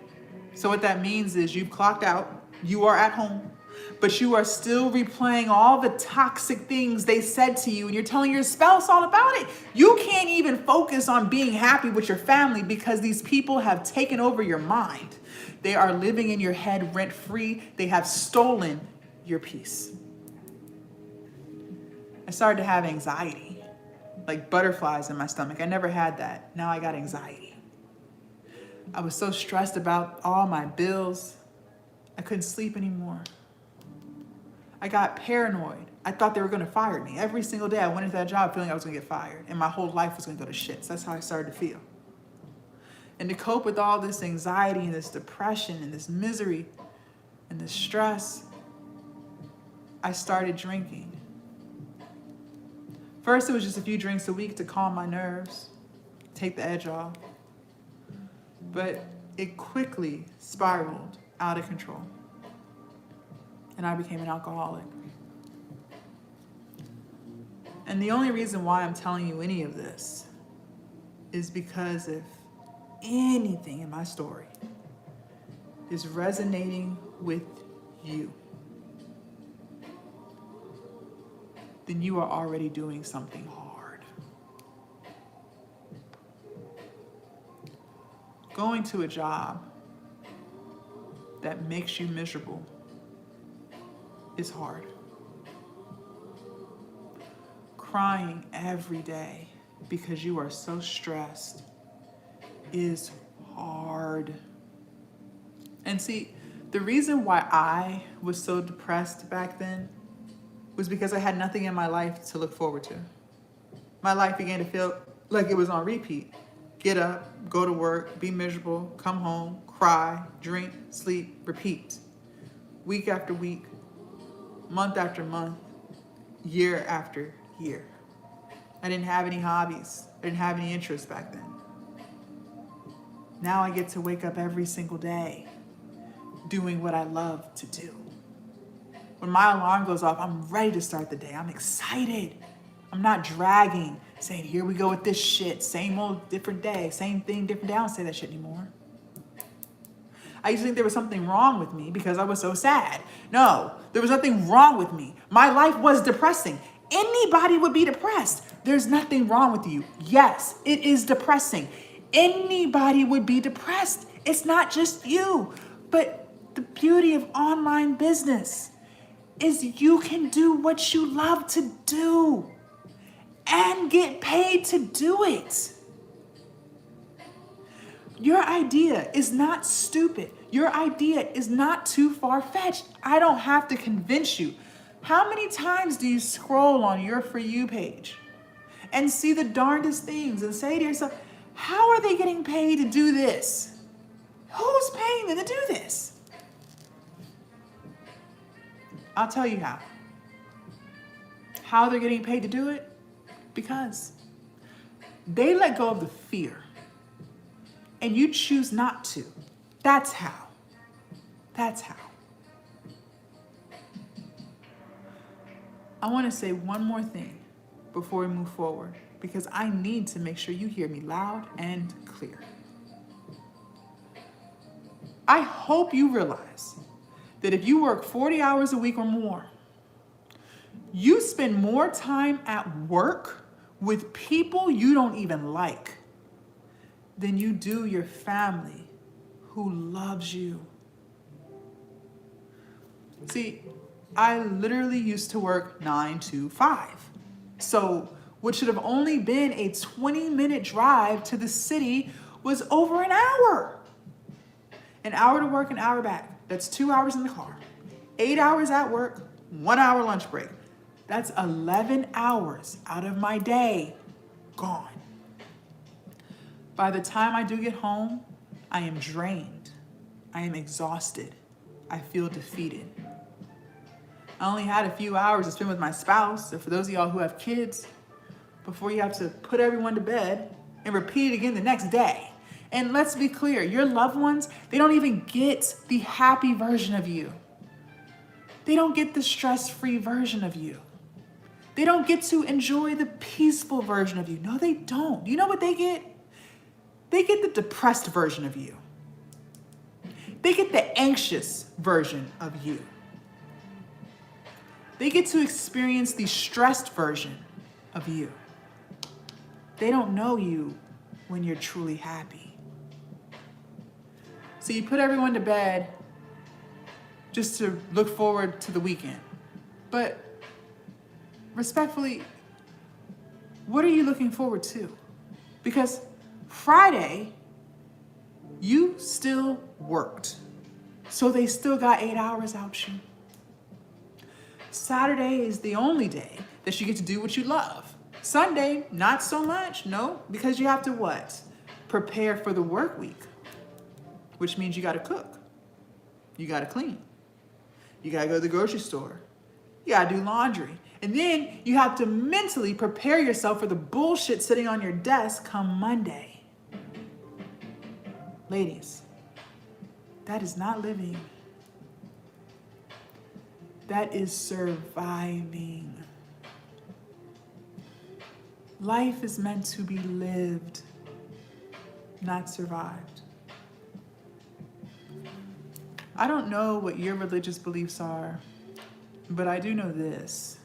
Speaker 1: So what that means is you've clocked out, you are at home, but you are still replaying all the toxic things they said to you, and you're telling your spouse all about it. You can't even focus on being happy with your family because these people have taken over your mind. They are living in your head rent-free. They have stolen your peace. I started to have anxiety, like butterflies in my stomach. I never had that. Now I got anxiety. I was so stressed about all my bills. I couldn't sleep anymore. I got paranoid. I thought they were gonna fire me. Every single day I went into that job feeling I was gonna get fired and my whole life was gonna go to shit. So that's how I started to feel. And to cope with all this anxiety and this depression and this misery and this stress, I started drinking. First, it was just a few drinks a week to calm my nerves, take the edge off. But it quickly spiraled out of control. And I became an alcoholic. And the only reason why I'm telling you any of this is because if anything in my story is resonating with you, then you are already doing something hard. Going to a job that makes you miserable is hard. Crying every day because you are so stressed is hard. And see, the reason why I was so depressed back then was because I had nothing in my life to look forward to. My life began to feel like it was on repeat. get up, go to work, be miserable, come home, cry, drink, sleep, repeat. Week after week, month after month, year after year. I didn't have any hobbies. I didn't have any interests back then. Now I get to wake up every single day doing what I love to do. When my alarm goes off, I'm ready to start the day. I'm excited. I'm not dragging, saying, here we go with this shit. Same old, different day. Same thing, different day. I don't say that shit anymore. I used to think there was something wrong with me because I was so sad. No, there was nothing wrong with me. My life was depressing. Anybody would be depressed. There's nothing wrong with you. Yes, it is depressing. Anybody would be depressed. It's not just you. But the beauty of online business is you can do what you love to do and get paid to do it. Your idea is not stupid. Your idea is not too far-fetched. I don't have to convince you. How many times do you scroll on your For You page and see the darndest things and say to yourself, how are they getting paid to do this? Who's paying them to do this? I'll tell you how. How they're getting paid to do it? Because they let go of the fear and you choose not to. That's how. That's how. I want to say one more thing before we move forward, because I need to make sure you hear me loud and clear. I hope you realize that if you work 40 hours a week or more, you spend more time at work with people you don't even like than you do your family who loves you. See, I literally used to work 9 to 5. So what should have only been a 20-minute drive to the city was over an hour. An hour to work, an hour back. That's 2 hours in the car. 8 hours at work, 1 hour lunch break. That's 11 hours out of my day gone. By the time I do get home, I am drained. I am exhausted. I feel defeated. I only had a few hours to spend with my spouse, so for those of y'all who have kids, before you have to put everyone to bed and repeat it again the next day. And let's be clear, your loved ones, they don't even get the happy version of you. They don't get the stress-free version of you. They don't get to enjoy the peaceful version of you. No, they don't. You know what they get? They get the depressed version of you. They get the anxious version of you. They get to experience the stressed version of you. They don't know you when you're truly happy. So you put everyone to bed just to look forward to the weekend. But respectfully, what are you looking forward to? Because Friday, you still worked. So they still got 8 hours out you. Saturday is the only day that you get to do what you love. Sunday, not so much, no, because you have to what? Prepare for the work week, which means you gotta cook, you gotta clean, you gotta go to the grocery store, you gotta do laundry, and then you have to mentally prepare yourself for the bullshit sitting on your desk come Monday. Ladies, that is not living. That is surviving. Life is meant to be lived, not survived. I don't know what your religious beliefs are, but I do know this.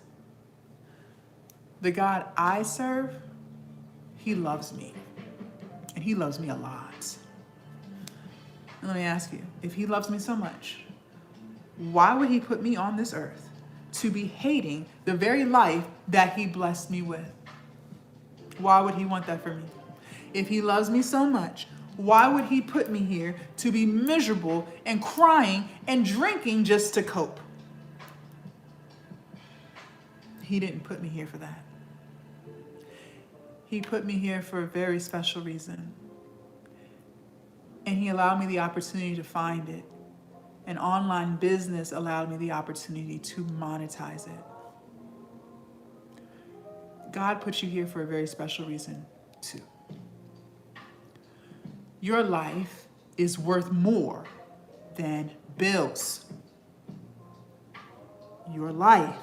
Speaker 1: The God I serve, he loves me, and he loves me a lot. And let me ask you, if he loves me so much, why would he put me on this earth to be hating the very life that he blessed me with? Why would he want that for me? If he loves me so much, why would he put me here to be miserable and crying and drinking just to cope? He didn't put me here for that. He put me here for a very special reason. and he allowed me the opportunity to find it. An online business allowed me the opportunity to monetize it. God put you here for a very special reason, too. Your life is worth more than bills. Your life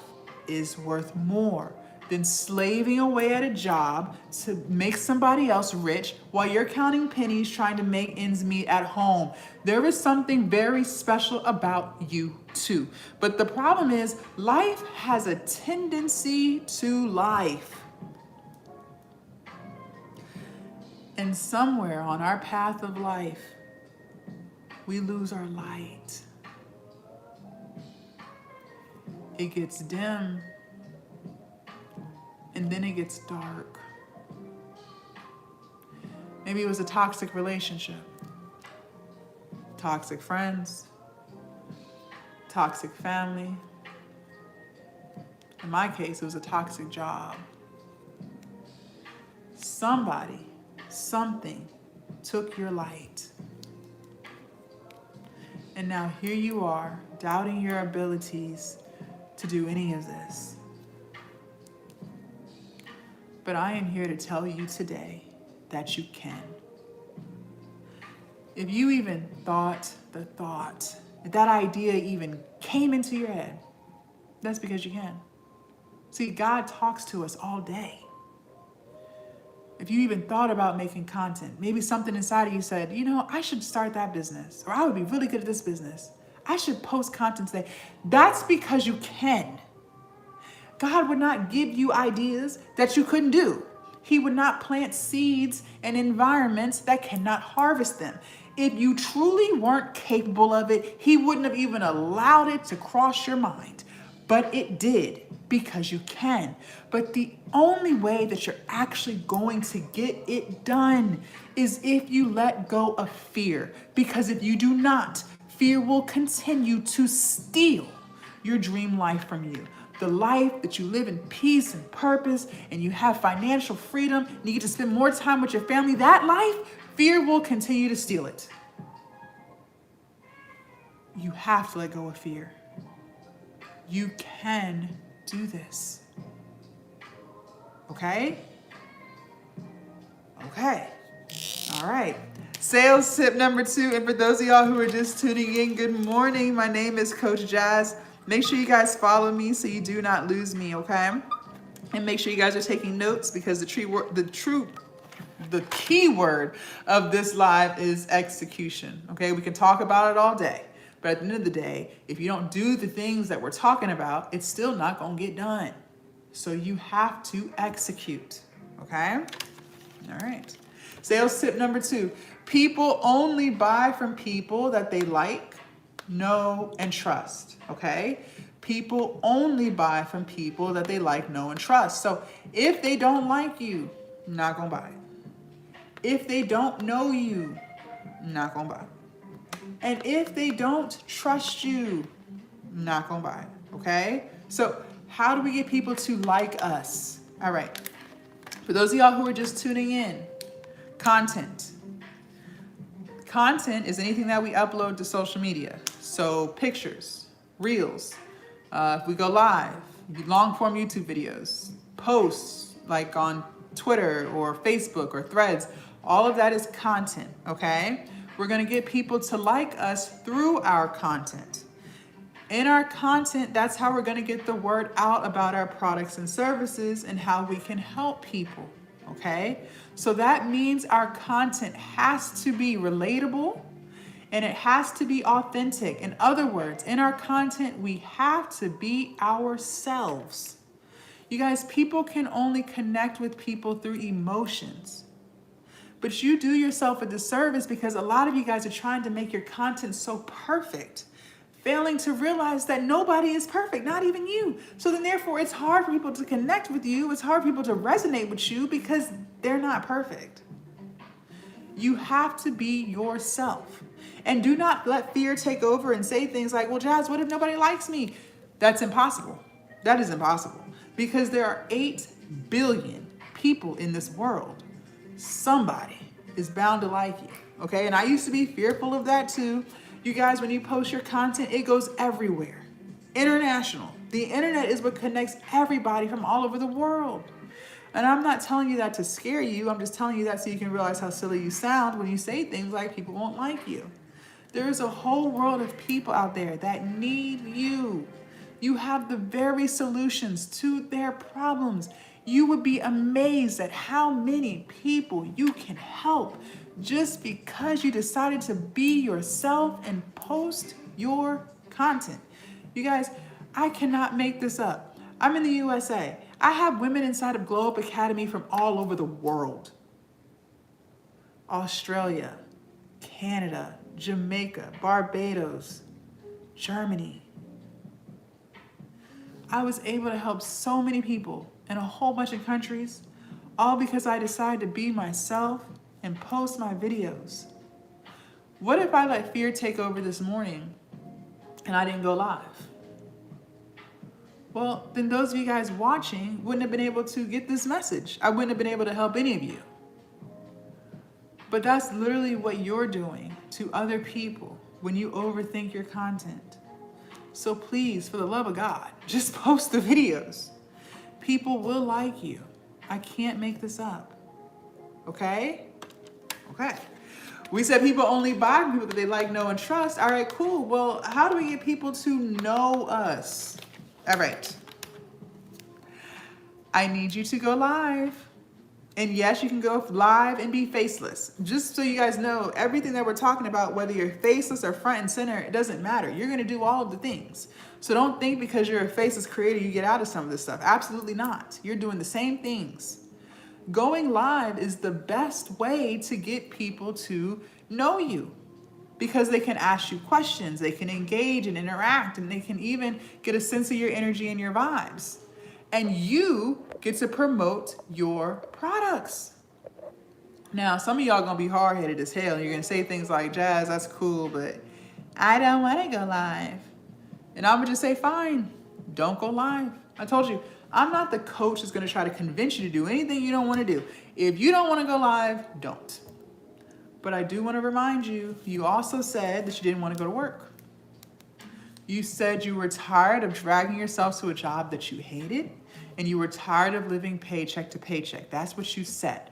Speaker 1: is worth more than slaving away at a job to make somebody else rich while you're counting pennies trying to make ends meet at home. There is something very special about you too. But the problem is, life has a tendency to life. And somewhere on our path of life, we lose our light. It gets dim, and then it gets dark. Maybe it was a toxic relationship, toxic friends, toxic family. In my case, it was a toxic job. Somebody, something took your light. And now here you are, doubting your abilities to do any of this. But I am here to tell you today that you can. If you even thought the thought, if that idea even came into your head, that's because you can. See, God talks to us all day. If you even thought about making content, maybe something inside of you said, you know, I should start that business, or I would be really good at this business. I should post content today. That's because you can. God would not give you ideas that you couldn't do. He would not plant seeds in environments that cannot harvest them. If you truly weren't capable of it, he wouldn't have even allowed it to cross your mind. But it did, because you can. But the only way that you're actually going to get it done is if you let go of fear. Because if you do not, fear will continue to steal your dream life from you. The life that you live in peace and purpose, and you have financial freedom, and you get to spend more time with your family, that life, fear will continue to steal it. You have to let go of fear. You can do this. Okay? Okay. All right. Sales tip number 2, and for those of y'all who are just tuning in, good morning. My name is Coach Jazz. Make sure you guys follow me so you do not lose me, okay? And make sure you guys are taking notes, because the key word of this live is execution, okay? We can talk about it all day, but at the end of the day, if you don't do the things that we're talking about, it's still not gonna get done. So you have to execute, okay? All right. Sales tip number 2, people only buy from people that they like, know, and trust, okay? People only buy from people that they like, know, and trust. So if they don't like you, not gonna buy. If they don't know you, not gonna buy. And if they don't trust you, not gonna buy, okay? So how do we get people to like us? All right, for those of y'all who are just tuning in, content. Content is anything that we upload to social media. So pictures, reels, if we go live, long form YouTube videos, posts like on Twitter or Facebook or Threads, all of that is content, okay? We're gonna get people to like us through our content. In our content, that's how we're gonna get the word out about our products and services and how we can help people, okay? So that means our content has to be relatable and it has to be authentic. In other words, in our content, we have to be ourselves. You guys, people can only connect with people through emotions. But you do yourself a disservice because a lot of you guys are trying to make your content so perfect, failing to realize that nobody is perfect, not even you. So then therefore, it's hard for people to connect with you. It's hard for people to resonate with you because they're not perfect. You have to be yourself. And do not let fear take over and say things like, well, Jazz, what if nobody likes me? That's impossible. That is impossible. Because there are 8 billion people in this world. Somebody is bound to like you. okay? And I used to be fearful of that too. You guys, when you post your content, it goes everywhere. International. The internet is what connects everybody from all over the world. And I'm not telling you that to scare you. I'm just telling you that so you can realize how silly you sound when you say things like people won't like you. There's a whole world of people out there that need you. You have the very solutions to their problems. You would be amazed at how many people you can help just because you decided to be yourself and post your content. You guys, I cannot make this up. I'm in the USA. I have women inside of Glowup Academy from all over the world. Australia, Canada, Jamaica, Barbados, Germany. I was able to help so many people in a whole bunch of countries, all because I decided to be myself and post my videos. What if I let fear take over this morning and I didn't go live? Well, then those of you guys watching wouldn't have been able to get this message. I wouldn't have been able to help any of you. But that's literally what you're doing to other people when you overthink your content. So please, for the love of God, just post the videos. People will like you. I can't make this up. Okay? Okay. We said people only buy from people that they like, know, and trust. All right, cool. Well, how do we get people to know us? All right. I need you to go live. And yes, you can go live and be faceless. Just so you guys know, everything that we're talking about, whether you're faceless or front and center, it doesn't matter. You're going to do all of the things. So don't think because you're a faceless creator, you get out of some of this stuff. Absolutely not. You're doing the same things. Going live is the best way to get people to know you because they can ask you questions, they can engage and interact, and they can even get a sense of your energy and your vibes. And you get to promote your products. Now, some of y'all gonna be hard-headed as hell. You're gonna say things like, Jazz, that's cool, but I don't wanna go live. And I'm gonna just say, fine, don't go live. I told you, I'm not the coach that's gonna try to convince you to do anything you don't wanna do. If you don't wanna go live, don't. But I do wanna remind you, you also said that you didn't wanna go to work. You said you were tired of dragging yourself to a job that you hated, and you were tired of living paycheck to paycheck. That's what you said.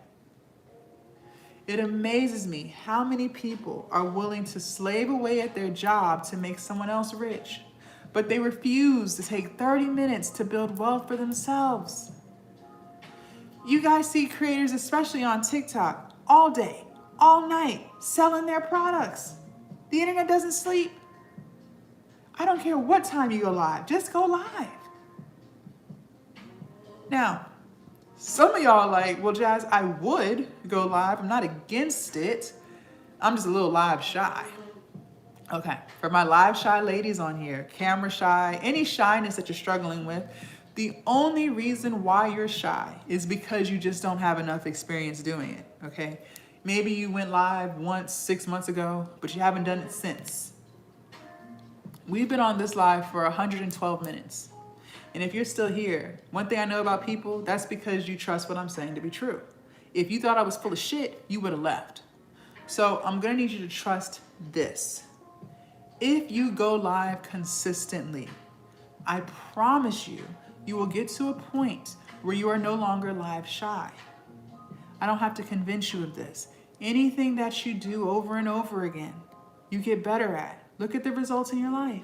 Speaker 1: It amazes me how many people are willing to slave away at their job to make someone else rich, but they refuse to take 30 minutes to build wealth for themselves. You guys see creators, especially on TikTok, all day, all night, selling their products. The internet doesn't sleep. I don't care what time you go live, just go live. Now, some of y'all are like, well, Jazz, I would go live. I'm not against it. I'm just a little live shy. Okay, for my live shy ladies on here, camera shy, any shyness that you're struggling with, the only reason why you're shy is because you just don't have enough experience doing it, okay? Maybe you went live once 6 months ago, but you haven't done it since. We've been on this live for 112 minutes. And if you're still here, one thing I know about people, that's because you trust what I'm saying to be true. If you thought I was full of shit, you would have left. So I'm gonna need you to trust this. If you go live consistently, I promise you, you will get to a point where you are no longer live shy. I don't have to convince you of this. Anything that you do over and over again, you get better at. Look at the results in your life.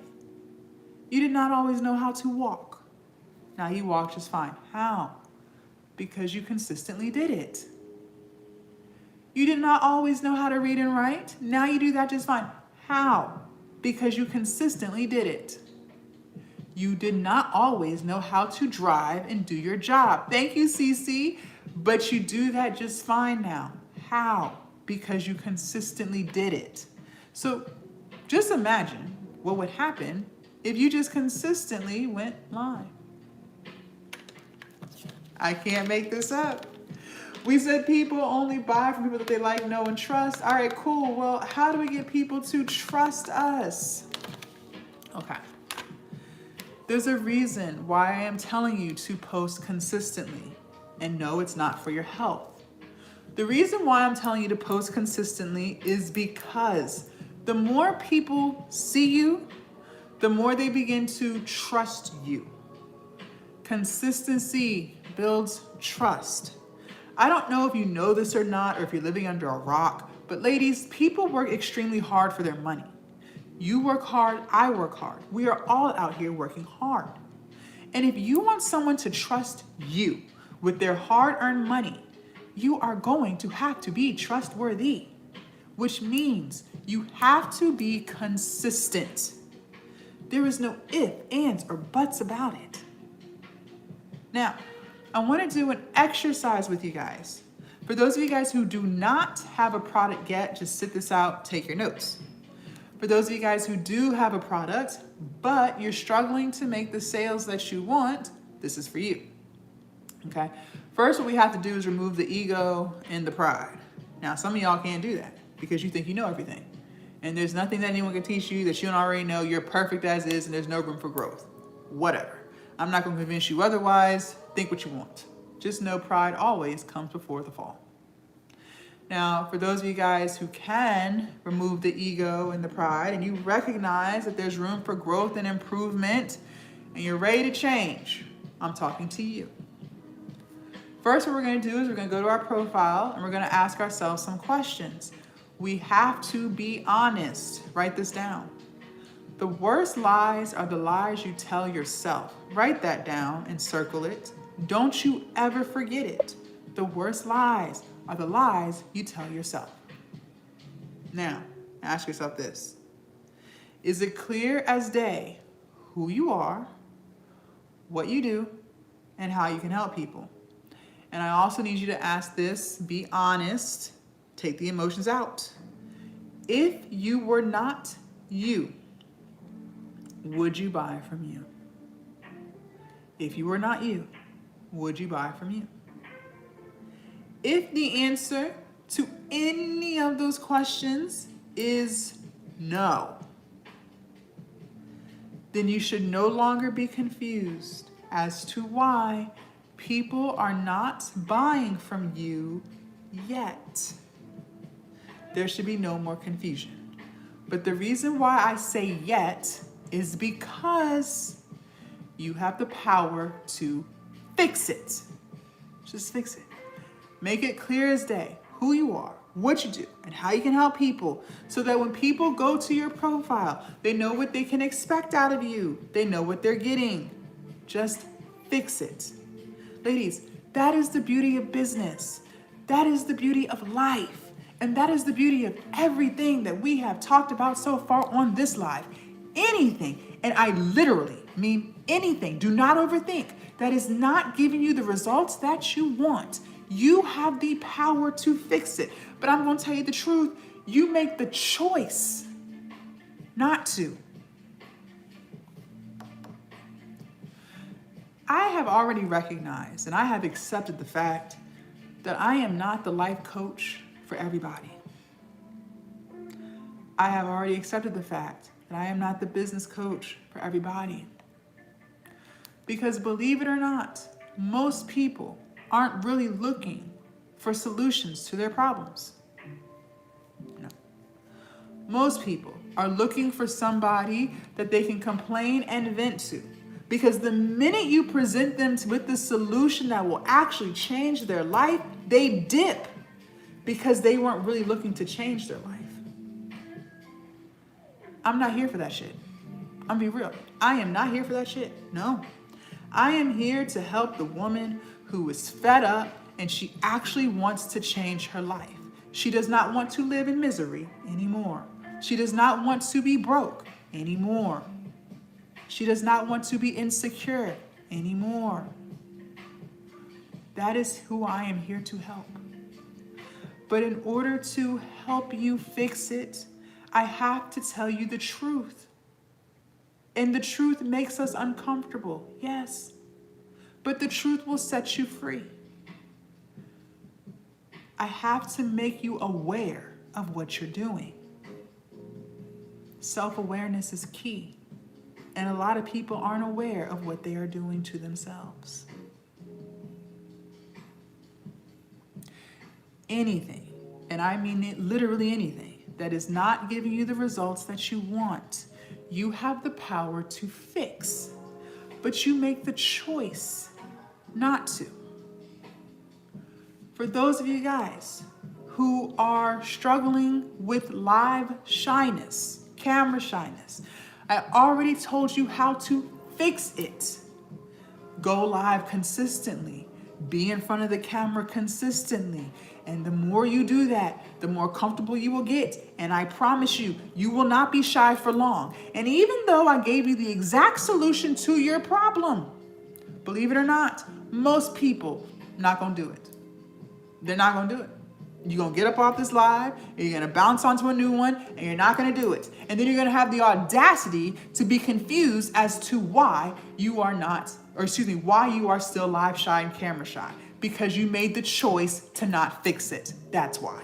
Speaker 1: You did not always know how to walk. Now you walk just fine. How? Because you consistently did it. You did not always know how to read and write. Now you do that just fine. How? Because you consistently did it. You did not always know how to drive and do your job. Thank you, CC. But you do that just fine now. How? Because you consistently did it. So just imagine what would happen if you just consistently went live. I can't make this up. We said people only buy from people that they like, know, and trust. All right, cool. Well, how do we get people to trust us? Okay. There's a reason why I am telling you to post consistently. And no, it's not for your health. The reason why I'm telling you to post consistently is because the more people see you, the more they begin to trust you. Consistency builds trust. I don't know if you know this or not, or if you're living under a rock, but ladies, people work extremely hard for their money. You work hard, I work hard. We are all out here working hard. And if you want someone to trust you with their hard-earned money, you are going to have to be trustworthy, which means you have to be consistent. There is no if, ands, or buts about it. Now, I want to do an exercise with you guys. For those of you guys who do not have a product yet, just sit this out, take your notes. For those of you guys who do have a product, but you're struggling to make the sales that you want, this is for you. Okay? First, what we have to do is remove the ego and the pride. Now, some of y'all can't do that because you think you know everything. And there's nothing that anyone can teach you that you don't already know. You're perfect as is, and there's no room for growth. Whatever. I'm not going to convince you otherwise. Think what you want. Just know pride always comes before the fall. Now, for those of you guys who can remove the ego and the pride, and you recognize that there's room for growth and improvement, and you're ready to change, I'm talking to you. First, what we're going to do is we're going to go to our profile, and we're going to ask ourselves some questions. We have to be honest. Write this down. The worst lies are the lies you tell yourself. Write that down and circle it. Don't you ever forget it. The worst lies are the lies you tell yourself. Now, ask yourself this. Is it clear as day who you are, what you do, and how you can help people? And I also need you to ask this, be honest, take the emotions out. If you were not you, would you buy from you? If you were not you, would you buy from you? If the answer to any of those questions is no, then you should no longer be confused as to why people are not buying from you yet. There should be no more confusion. But the reason why I say yet is because you have the power to fix it. Just fix it. Make it clear as day who you are, what you do, and how you can help people, so that when people go to your profile, they know what they can expect out of you. They know what they're getting. Just fix it. Ladies, that is the beauty of business. That is the beauty of life. And that is the beauty of everything that we have talked about so far on this live. Anything, and I literally mean anything, do not overthink, that is not giving you the results that you want. You have the power to fix it. But I'm going to tell you the truth. You make the choice not to. I have already recognized and I have accepted the fact that I am not the life coach for everybody. I have already accepted the fact that I am not the business coach for everybody. Because believe it or not, most people aren't really looking for solutions to their problems. No. Most people are looking for somebody that they can complain and vent to. Because the minute you present them with the solution that will actually change their life, they dip because they weren't really looking to change their life. I'm not here for that shit. I'm being real. I am not here for that shit. No. I am here to help the woman who is fed up and she actually wants to change her life. She does not want to live in misery anymore. She does not want to be broke anymore. She does not want to be insecure anymore. That is who I am here to help. But in order to help you fix it, I have to tell you the truth. And the truth makes us uncomfortable, yes. But the truth will set you free. I have to make you aware of what you're doing. Self-awareness is key. And a lot of people aren't aware of what they are doing to themselves. anything, and I mean it literally anything, that is not giving you the results that you want, you have the power to fix, but you make the choice not to. For those of you guys who are struggling with live shyness, camera shyness, I already told you how to fix it. Go live consistently. Be in front of the camera consistently. And the more you do that, the more comfortable you will get. And I promise you, you will not be shy for long. And even though I gave you the exact solution to your problem, believe it or not, most people not gonna do it. They're not gonna do it. You're gonna get up off this live, and you're gonna bounce onto a new one, and you're not gonna do it. And then you're gonna have the audacity to be confused as to why you are not, or excuse me, why you are still live shy and camera shy. Because you made the choice to not fix it. That's why.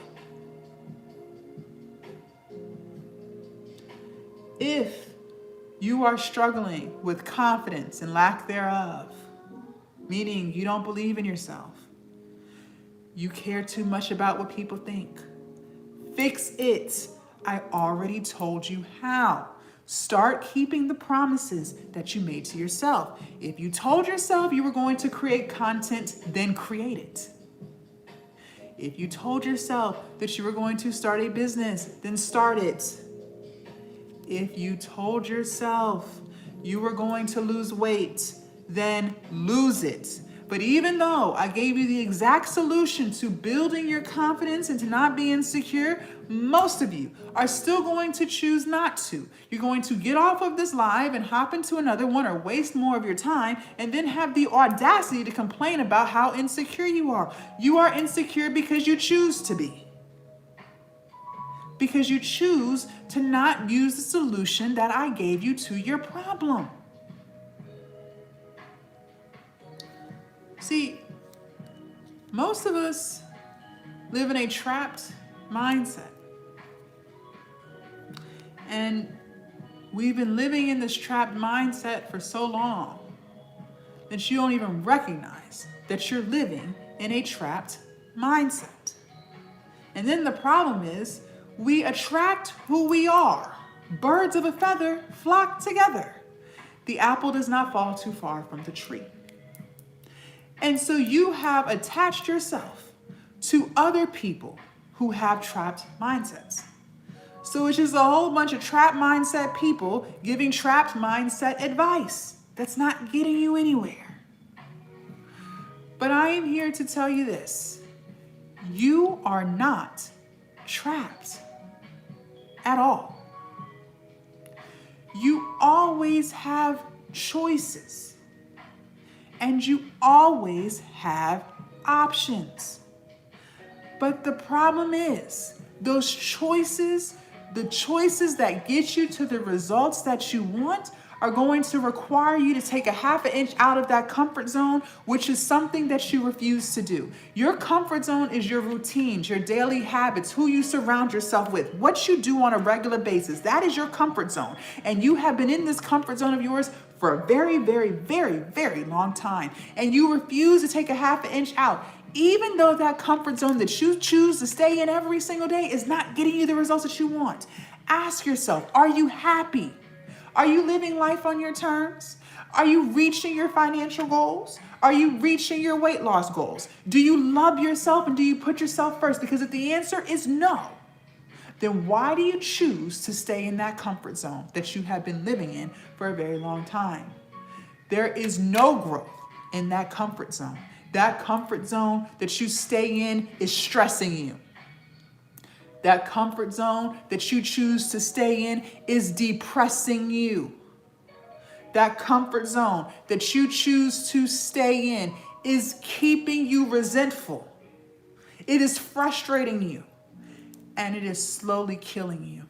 Speaker 1: If you are struggling with confidence and lack thereof, meaning you don't believe in yourself, you care too much about what people think, fix it. I already told you how. Start keeping the promises that you made to yourself. If you told yourself you were going to create content, then create it. If you told yourself that you were going to start a business, then start it. If you told yourself you were going to lose weight, then lose it. But even though I gave you the exact solution to building your confidence and to not be insecure, most of you are still going to choose not to. You're going to get off of this live and hop into another one or waste more of your time and then have the audacity to complain about how insecure you are. You are insecure because you choose to be. Because you choose to not use the solution that I gave you to your problem. See, most of us live in a trapped mindset. And we've been living in this trapped mindset for so long that you don't even recognize that you're living in a trapped mindset. And then the problem is we attract who we are. Birds of a feather flock together. The apple does not fall too far from the tree. And so you have attached yourself to other people who have trapped mindsets. So it's just a whole bunch of trapped mindset people giving trapped mindset advice that's not getting you anywhere. But I am here to tell you this. You are not trapped at all. You always have choices. And you always have options. But the problem is, those choices, the choices that get you to the results that you want, are going to require you to take a half an inch out of that comfort zone, which is something that you refuse to do. Your comfort zone is your routines, your daily habits, who you surround yourself with, what you do on a regular basis. That is your comfort zone. And you have been in this comfort zone of yours for a very, very, very, very long time. And you refuse to take a half an inch out, even though that comfort zone that you choose to stay in every single day is not getting you the results that you want. Ask yourself, are you happy? Are you living life on your terms? Are you reaching your financial goals? Are you reaching your weight loss goals? Do you love yourself and do you put yourself first? Because if the answer is no, then why do you choose to stay in that comfort zone that you have been living in for a very long time? There is no growth in that comfort zone. That comfort zone that you stay in is stressing you. That comfort zone that you choose to stay in is depressing you. That comfort zone that you choose to stay in is keeping you resentful. It is frustrating you. And it is slowly killing you.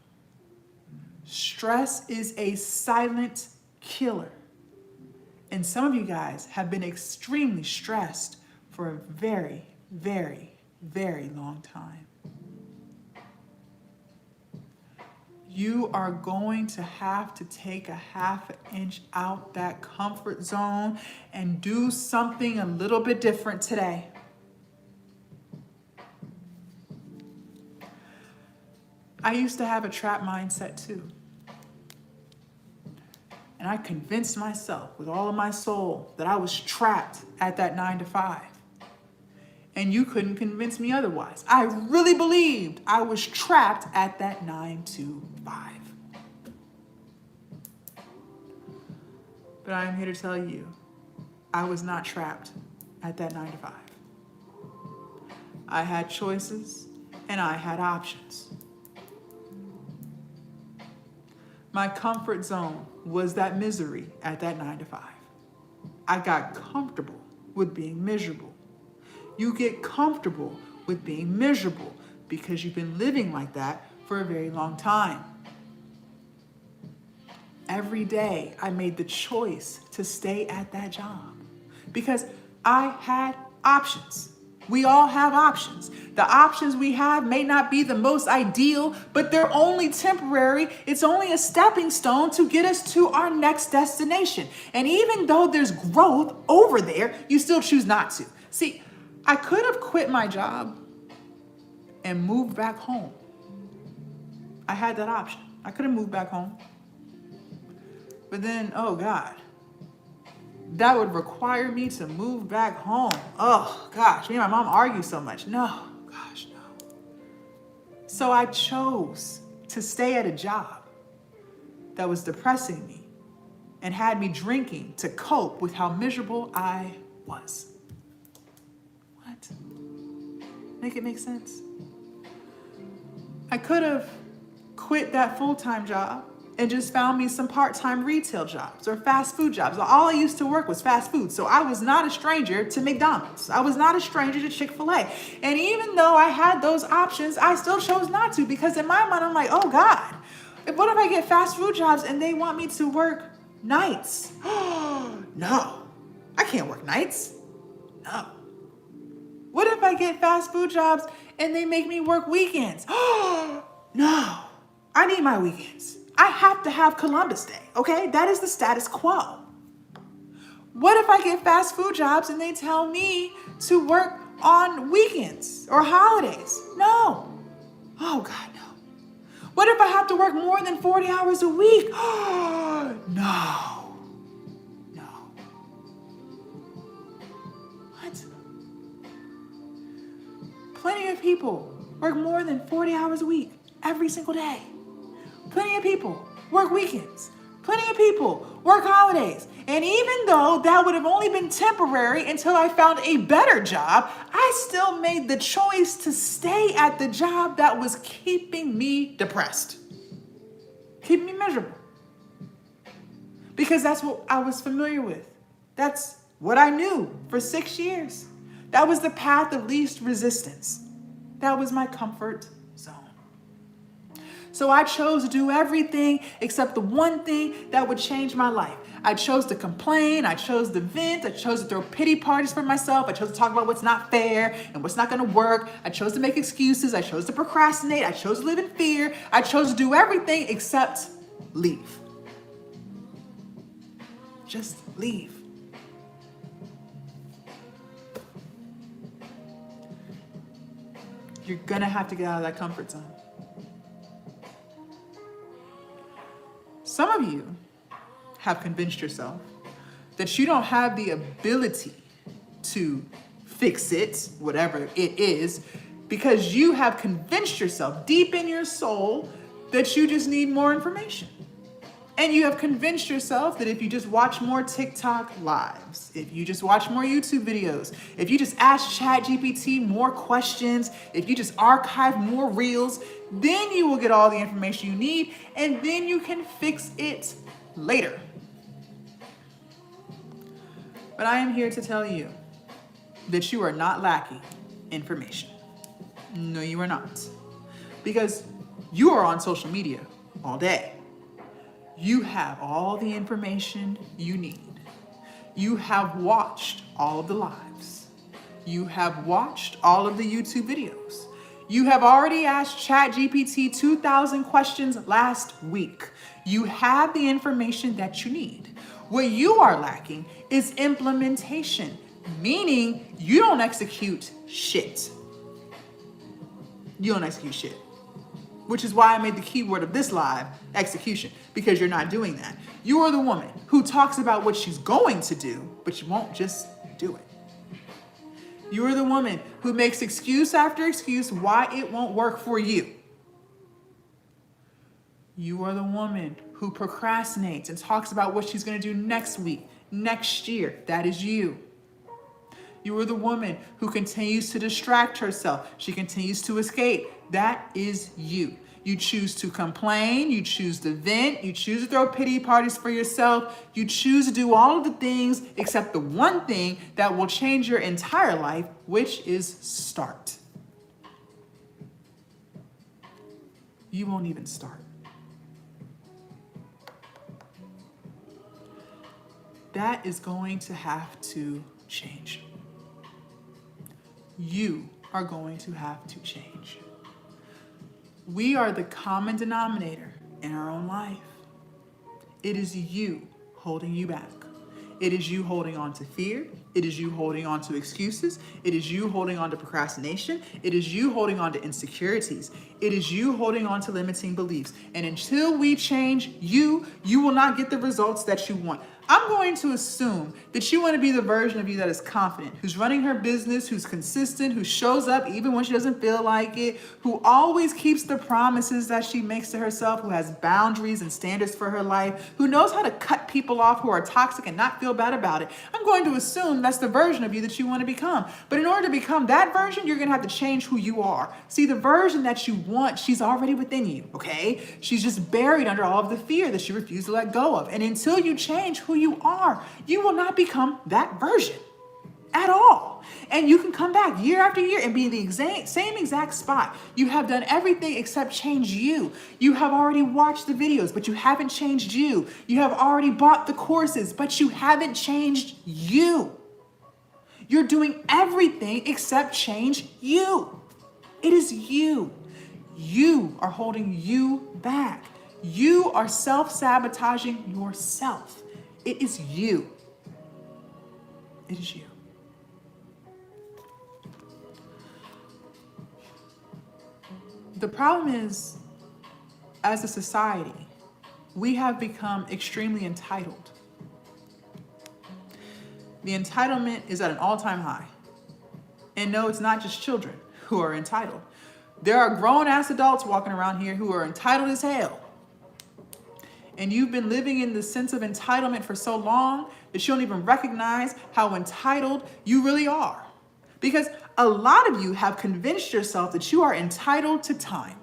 Speaker 1: Stress is a silent killer. And some of you guys have been extremely stressed for a very, very, very long time. You are going to have to take a half an inch out that comfort zone and do something a little bit different today. I used to have a trap mindset too. And I convinced myself with all of my soul that I was trapped at that 9 to 5. And you couldn't convince me otherwise. I really believed I was trapped at that 9 to 5. But I am here to tell you, I was not trapped at that 9 to 5. I had choices and I had options. My comfort zone was that misery at that 9 to 5. I got comfortable with being miserable. You get comfortable with being miserable because you've been living like that for a very long time. Every day I made the choice to stay at that job because I had options. We all have options. The options we have may not be the most ideal, but they're only temporary. It's only a stepping stone to get us to our next destination. And even though there's growth over there, you still choose not to. See, I could have quit my job and moved back home. I had that option. I could have moved back home. But then, oh God, that would require me to move back home. Oh gosh, me and my mom argue so much. No, gosh, no. So I chose to stay at a job that was depressing me and had me drinking to cope with how miserable I was. What? Make it make sense? I could have quit that full-time job and just found me some part-time retail jobs or fast food jobs. All I used to work was fast food. So I was not a stranger to McDonald's. I was not a stranger to Chick-fil-A. And even though I had those options, I still chose not to because in my mind, I'm like, oh God, what if I get fast food jobs and they want me to work nights? No, I can't work nights. No. What if I get fast food jobs and they make me work weekends? No, I need my weekends. I have to have Columbus Day, okay? That is the status quo. What if I get fast food jobs and they tell me to work on weekends or holidays? No. Oh God, no. What if I have to work more than 40 hours a week? No. No. What? Plenty of people work more than 40 hours a week every single day. Plenty of people work weekends. Plenty of people work holidays. And even though that would have only been temporary until I found a better job, I still made the choice to stay at the job that was keeping me depressed, keeping me miserable. Because that's what I was familiar with. That's what I knew for 6 years. That was the path of least resistance. That was my comfort zone. So I chose to do everything except the one thing that would change my life. I chose to complain. I chose to vent. I chose to throw pity parties for myself. I chose to talk about what's not fair and what's not going to work. I chose to make excuses. I chose to procrastinate. I chose to live in fear. I chose to do everything except leave. Just leave. You're going to have to get out of that comfort zone. Some of you have convinced yourself that you don't have the ability to fix it, whatever it is, because you have convinced yourself deep in your soul that you just need more information. And you have convinced yourself that if you just watch more TikTok lives, if you just watch more YouTube videos, if you just ask ChatGPT more questions, if you just archive more reels, then you will get all the information you need and then you can fix it later. But I am here to tell you that you are not lacking information. No, you are not. Because you are on social media all day. You have all the information you need. You have watched all of the lives. You have watched all of the YouTube videos. You have already asked ChatGPT 2,000 questions last week. You have the information that you need. What you are lacking is implementation, meaning you don't execute shit. You don't execute shit. which is why I made the keyword of this live execution, because you're not doing that. You are the woman who talks about what she's going to do, but she won't just do it. You are the woman who makes excuse after excuse why it won't work for you. You are the woman who procrastinates and talks about what she's going to do next week, next year. That is you. You are the woman who continues to distract herself. She continues to escape. That is you. You choose to complain. You choose to vent. You choose to throw pity parties for yourself. You choose to do all of the things except the one thing that will change your entire life, which is start. You won't even start. That is going to have to change. You are going to have to change. We are the common denominator in our own life. It is you holding you back. It is you holding on to fear. It is you holding on to excuses. It is you holding on to procrastination. It is you holding on to insecurities. It is you holding on to limiting beliefs. And until we change you, you will not get the results that you want. I'm going to assume that you want to be the version of you that is confident, who's running her business, who's consistent, who shows up even when she doesn't feel like it, who always keeps the promises that she makes to herself, who has boundaries and standards for her life, who knows how to cut people off who are toxic and not feel bad about it. I'm going to assume that's the version of you that you want to become. But in order to become that version, you're going to have to change who you are. See, the version that you want, she's already within you, okay? She's just buried under all of the fear that you refuse to let go of. And until you change who you are, you will not become that version at all. And you can come back year after year and be in the same exact spot. You have done everything except change you. You have already watched the videos, but you haven't changed you. You have already bought the courses, but you haven't changed you. You're doing everything except change you. It is you. You are holding you back. You are self-sabotaging yourself. It is you. It is you. The problem is, as a society, we have become extremely entitled. The entitlement is at an all-time high. And no, it's not just children who are entitled. There are grown-ass adults walking around here who are entitled as hell. And you've been living in the sense of entitlement for so long that you don't even recognize how entitled you really are. Because a lot of you have convinced yourself that you are entitled to time.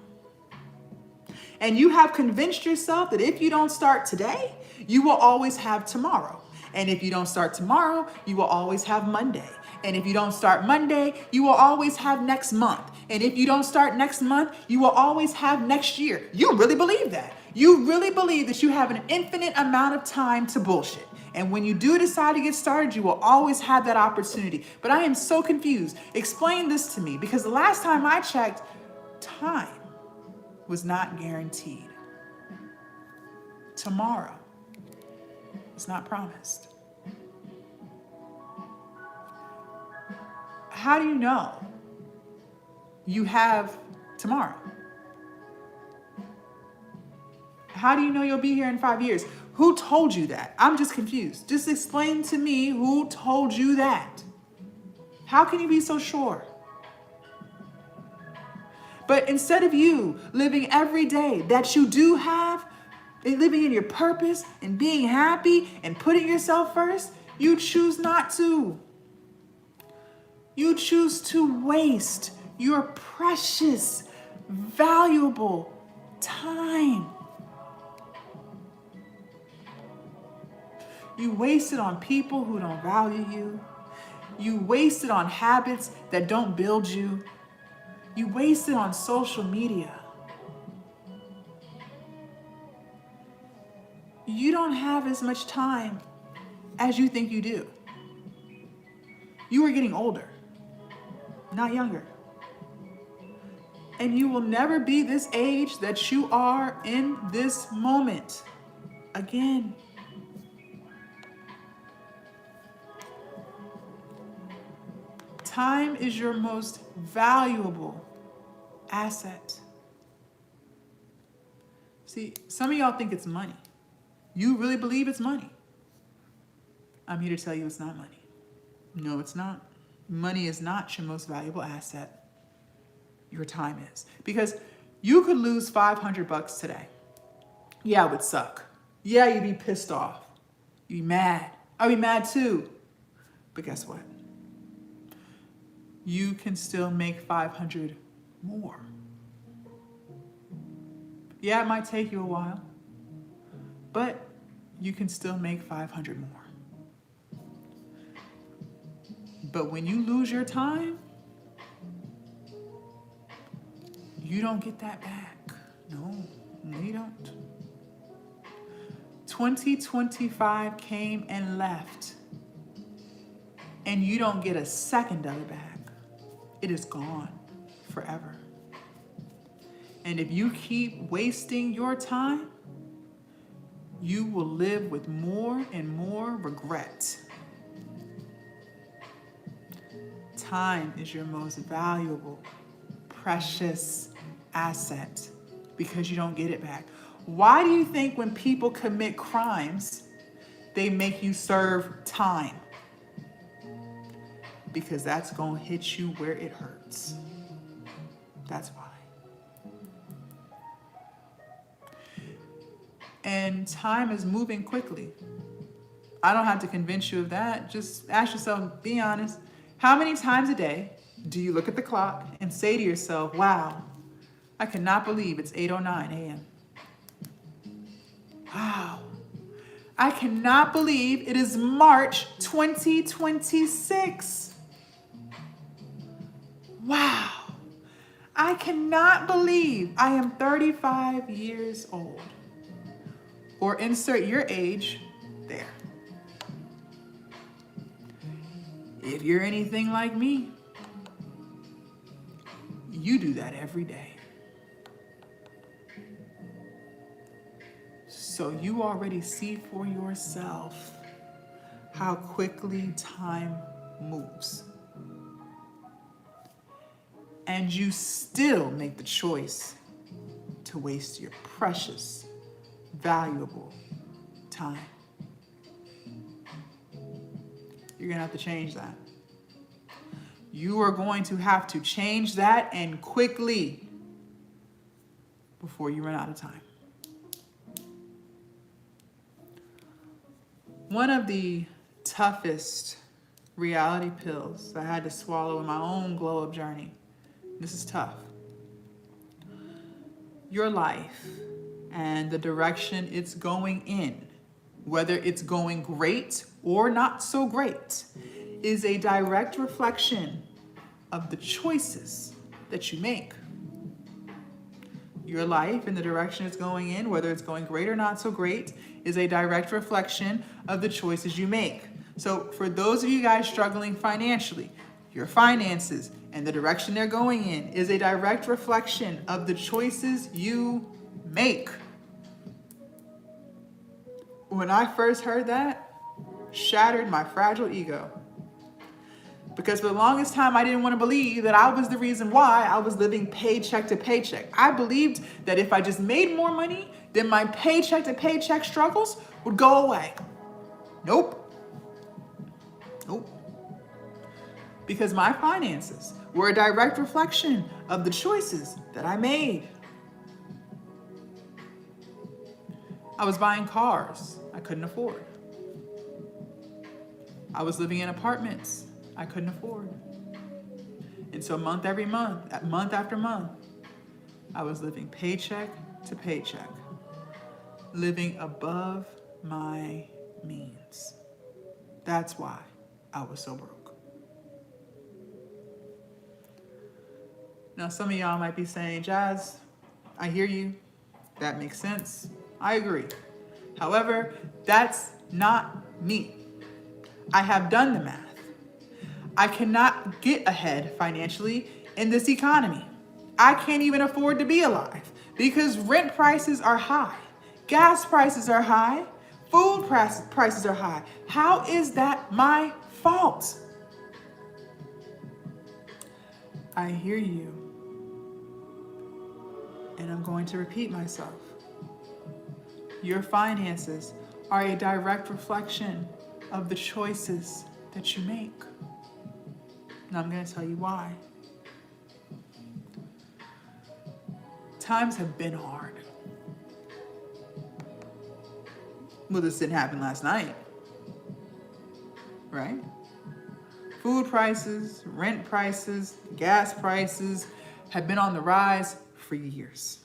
Speaker 1: And you have convinced yourself that if you don't start today, you will always have tomorrow. And if you don't start tomorrow, you will always have Monday. And if you don't start Monday, you will always have next month. And if you don't start next month, you will always have next year. You really believe that. You really believe that you have an infinite amount of time to bullshit. And when you do decide to get started, you will always have that opportunity. But I am so confused. Explain this to me, because the last time I checked, time was not guaranteed. Tomorrow is not promised. How do you know you have tomorrow? How do you know you'll be here in 5 years? Who told you that? I'm just confused. Just explain to me who told you that. How can you be so sure? But instead of you living every day that you do have, and living in your purpose and being happy and putting yourself first, you choose not to. You choose to waste your precious, valuable time. You waste it on people who don't value you. You waste it on habits that don't build you. You waste it on social media. You don't have as much time as you think you do. You are getting older, not younger. And you will never be this age that you are in this moment again. Time is your most valuable asset. See, some of y'all think it's money. You really believe it's money. I'm here to tell you it's not money. No, it's not. Money is not your most valuable asset. Your time is. Because you could lose $500 today. Yeah, it would suck. Yeah, you'd be pissed off. You'd be mad. I'd be mad too. But guess what? You can still make 500 more. Yeah, it might take you a while, but you can still make 500 more. But when you lose your time, you don't get that back. No, you don't. 2025 came and left, and you don't get a second of it back. It is gone forever. And if you keep wasting your time, you will live with more and more regret. Time is your most valuable, precious asset because you don't get it back. Why do you think when people commit crimes, they make you serve time? Because that's going to hit you where it hurts. That's why. And time is moving quickly. I don't have to convince you of that. Just ask yourself, be honest. How many times a day do you look at the clock and say to yourself, wow, I cannot believe it's 8:09 a.m. Wow, I cannot believe it is March 2026. Wow, I cannot believe I am 35 years old. Or insert your age there. If you're anything like me, you do that every day. So you already see for yourself how quickly time moves. And you still make the choice to waste your precious, valuable time. You're going to have to change that. You are going to have to change that, and quickly, before you run out of time. One of the toughest reality pills I had to swallow in my own glow up journey. This is tough. Your life and the direction it's going in, whether it's going great or not so great, is a direct reflection of the choices that you make. Your life and the direction it's going in, whether it's going great or not so great, is a direct reflection of the choices you make. So for those of you guys struggling financially, your finances and the direction they're going in is a direct reflection of the choices you make. When I first heard that, shattered my fragile ego. Because for the longest time, I didn't want to believe that I was the reason why I was living paycheck to paycheck. I believed that if I just made more money, then my paycheck to paycheck struggles would go away. Nope. Because my finances were a direct reflection of the choices that I made. I was buying cars I couldn't afford. I was living in apartments I couldn't afford. And so month after month, I was living paycheck to paycheck, living above my means. That's why I was so broke. Now, some of y'all might be saying, Jazz, I hear you. That makes sense. I agree. However, that's not me. I have done the math. I cannot get ahead financially in this economy. I can't even afford to be alive because rent prices are high, gas prices are high, food prices are high. How is that my fault? I hear you, and I'm going to repeat myself. Your finances are a direct reflection of the choices that you make. And I'm going to tell you why. Times have been hard. Well, this didn't happen last night, right? Food prices, rent prices, gas prices have been on the rise for years.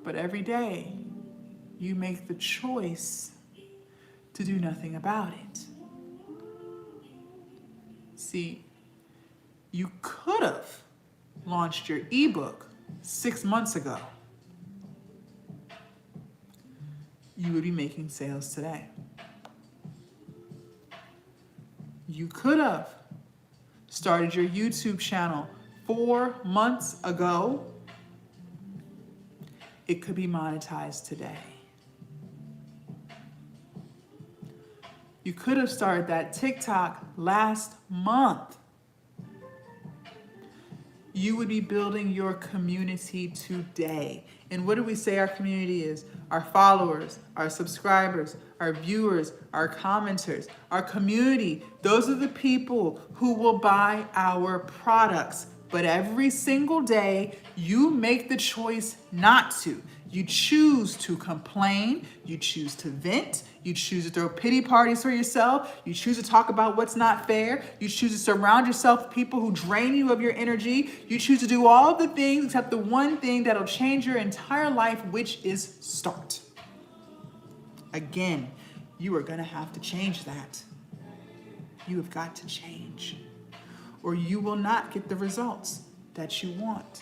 Speaker 1: But every day, you make the choice to do nothing about it. See, you could have launched your ebook 6 months ago. You would be making sales today. You could have started your YouTube channel 4 months ago. It could be monetized today. You could have started that TikTok last month. You would be building your community today. And what do we say our community is? Our followers, our subscribers, our viewers, our commenters, our community. Those are the people who will buy our products. But every single day, you make the choice not to. You choose to complain, you choose to vent, you choose to throw pity parties for yourself, you choose to talk about what's not fair, you choose to surround yourself with people who drain you of your energy, you choose to do all of the things except the one thing that'll change your entire life, which is start. Again, you are gonna have to change that. You have got to change, or you will not get the results that you want.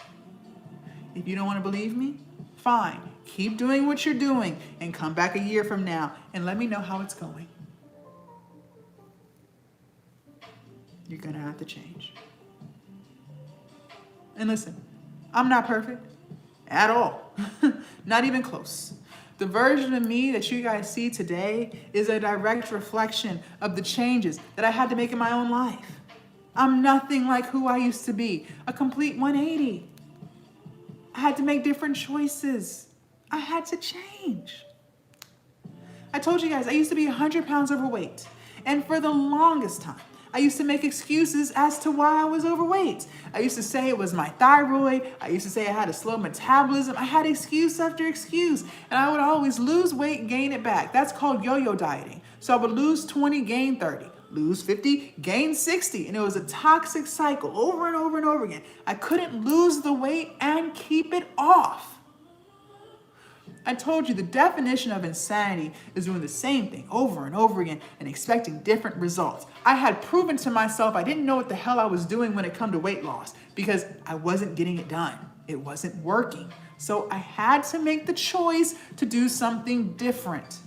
Speaker 1: If you don't want to believe me, fine. Keep doing what you're doing and come back a year from now and let me know how it's going. You're going to have to change. And listen, I'm not perfect at all. Not even close. The version of me that you guys see today is a direct reflection of the changes that I had to make in my own life. I'm nothing like who I used to be. A complete 180. I had to make different choices. I had to change. I told you guys, I used to be 100 pounds overweight. And for the longest time, I used to make excuses as to why I was overweight. I used to say it was my thyroid. I used to say I had a slow metabolism. I had excuse after excuse. And I would always lose weight, gain it back. That's called yo-yo dieting. So I would lose 20, gain 30. Lose 50, gain 60. And it was a toxic cycle over and over and over again. I couldn't lose the weight and keep it off. I told you the definition of insanity is doing the same thing over and over again and expecting different results. I had proven to myself I didn't know what the hell I was doing when it come to weight loss because I wasn't getting it done. It wasn't working. So I had to make the choice to do something different.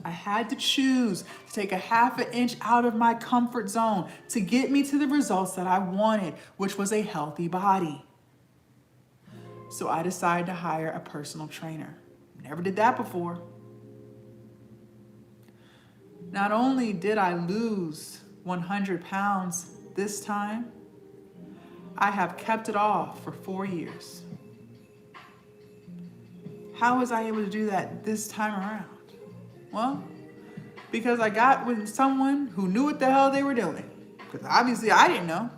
Speaker 1: I had to choose to take a half an inch out of my comfort zone to get me to the results that I wanted, which was a healthy body. So I decided to hire a personal trainer. Never did that before. Not only did I lose 100 pounds this time, I have kept it off for 4 years. How was I able to do that this time around? Well, because I got with someone who knew what the hell they were doing. Because obviously I didn't know.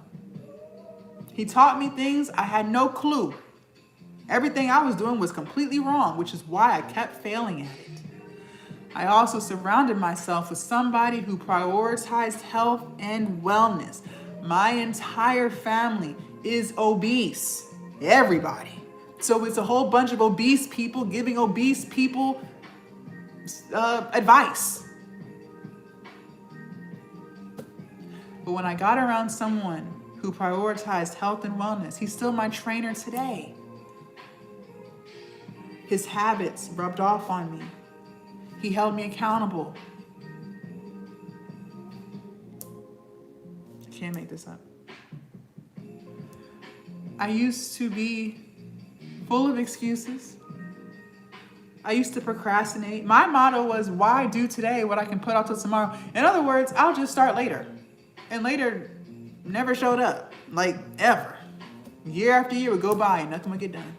Speaker 1: He taught me things I had no clue. Everything I was doing was completely wrong, which is why I kept failing at it. I also surrounded myself with somebody who prioritized health and wellness. My entire family is obese. Everybody. So it's a whole bunch of obese people giving obese people advice. But when I got around someone who prioritized health and wellness, he's still my trainer today. His habits rubbed off on me. He held me accountable. I can't make this up. I used to be full of excuses. I used to procrastinate. My motto was, why do today what I can put off till tomorrow? In other words, I'll just start later. And later never showed up, like ever. Year after year would go by and nothing would get done.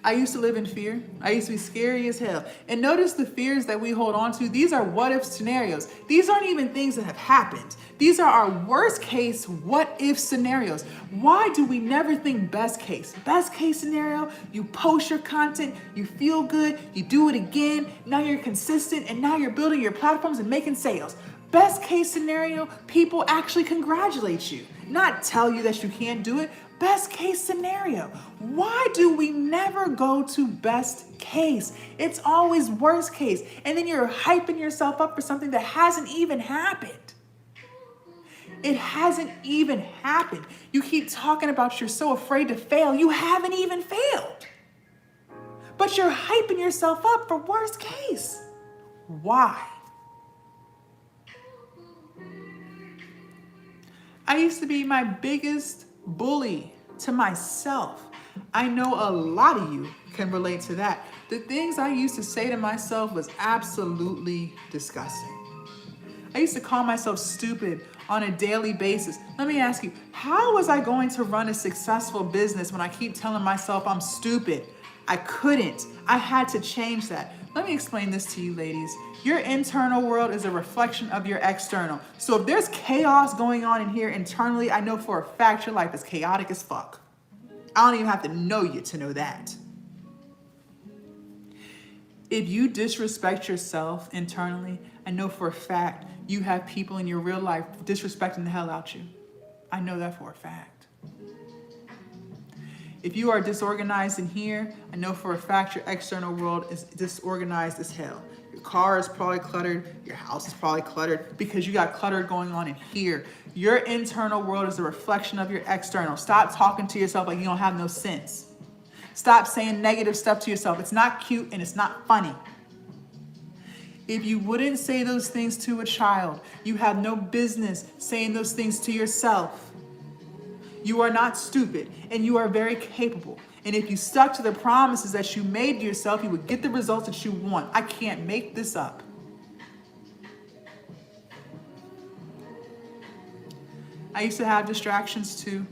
Speaker 1: I used to live in fear. I used to be scary as hell. And notice the fears that we hold on to. These are what if scenarios. These aren't even things that have happened. These are our worst case what if scenarios. Why do we never think best case? Best case scenario, you post your content, you feel good, you do it again, now you're consistent, and now you're building your platforms and making sales. Best case scenario, people actually congratulate you, not tell you that you can't do it. Best case scenario. Why do we never go to best case? It's always worst case. And then you're hyping yourself up for something that hasn't even happened. It hasn't even happened. You keep talking about you're so afraid to fail. You haven't even failed. But you're hyping yourself up for worst case. Why? I used to be my biggest bully to myself. I know a lot of you can relate to that. The things I used to say to myself was absolutely disgusting. I used to call myself stupid on a daily basis. Let me ask you, how was I going to run a successful business when I keep telling myself I'm stupid? I couldn't. I had to change that. Let me explain this to you, ladies. Your internal world is a reflection of your external. So if there's chaos going on in here internally, I know for a fact your life is chaotic as fuck. I don't even have to know you to know that. If you disrespect yourself internally, I know for a fact you have people in your real life disrespecting the hell out you. I know that for a fact. If you are disorganized in here, I know for a fact your external world is disorganized as hell. Your car is probably cluttered. Your house is probably cluttered because you got clutter going on in here. Your internal world is a reflection of your external. Stop talking to yourself like you don't have no sense. Stop saying negative stuff to yourself. It's not cute and it's not funny. If you wouldn't say those things to a child, you have no business saying those things to yourself. You are not stupid and you are very capable. And if you stuck to the promises that you made to yourself, you would get the results that you want. I can't make this up. I used to have distractions too.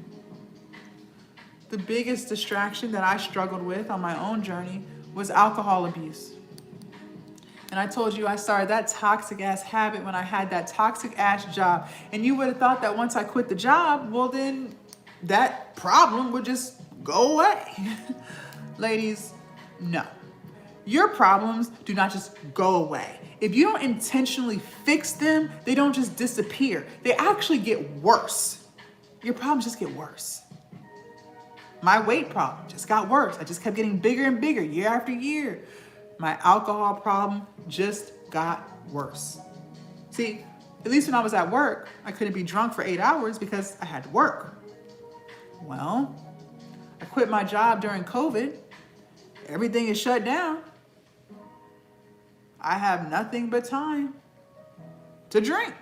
Speaker 1: The biggest distraction that I struggled with on my own journey was alcohol abuse. And I told you I started that toxic ass habit when I had that toxic ass job. And you would have thought that once I quit the job, well then that problem would just go away. Ladies, no. Your problems do not just go away. If you don't intentionally fix them, they don't just disappear. They actually get worse. Your problems just get worse. My weight problem just got worse. I just kept getting bigger and bigger year after year. My alcohol problem just got worse. See, at least when I was at work, I couldn't be drunk for 8 hours because I had to work. Well, I quit my job during COVID. Everything is shut down. I have nothing but time to drink.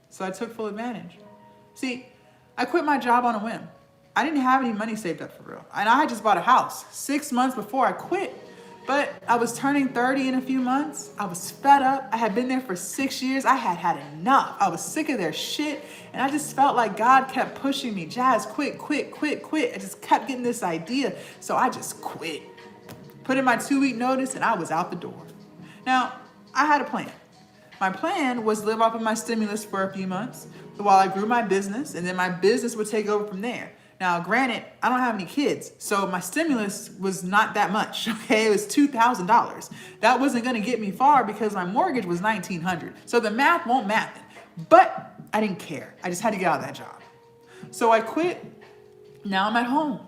Speaker 1: So I took full advantage. See, I quit my job on a whim. I didn't have any money saved up for real. And I had just bought a house 6 months before I quit. But I was turning 30 in a few months. I was fed up. I had been there for 6 years. I had had enough. I was sick of their shit. And I just felt like God kept pushing me. Jazz, quit, quit, quit, quit. I just kept getting this idea. So I just quit. Put in my 2-week notice and I was out the door. Now, I had a plan. My plan was to live off of my stimulus for a few months while I grew my business, and then my business would take over from there. Now, granted, I don't have any kids, so my stimulus was not that much, okay? It was $2,000. That wasn't gonna get me far because my mortgage was $1,900. So the math won't math. But I didn't care. I just had to get out of that job. So I quit. Now I'm at home,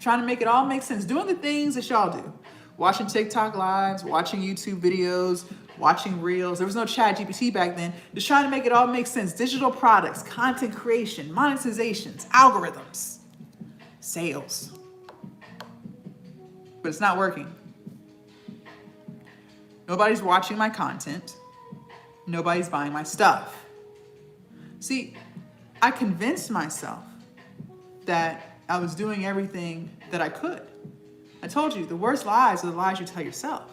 Speaker 1: trying to make it all make sense, doing the things that y'all do. Watching TikTok lives, watching YouTube videos, watching reels. There was no ChatGPT back then. Just trying to make it all make sense. Digital products, content creation, monetizations, algorithms, sales. But it's not working. Nobody's watching my content. Nobody's buying my stuff. See, I convinced myself that I was doing everything that I could. I told you, the worst lies are the lies you tell yourself.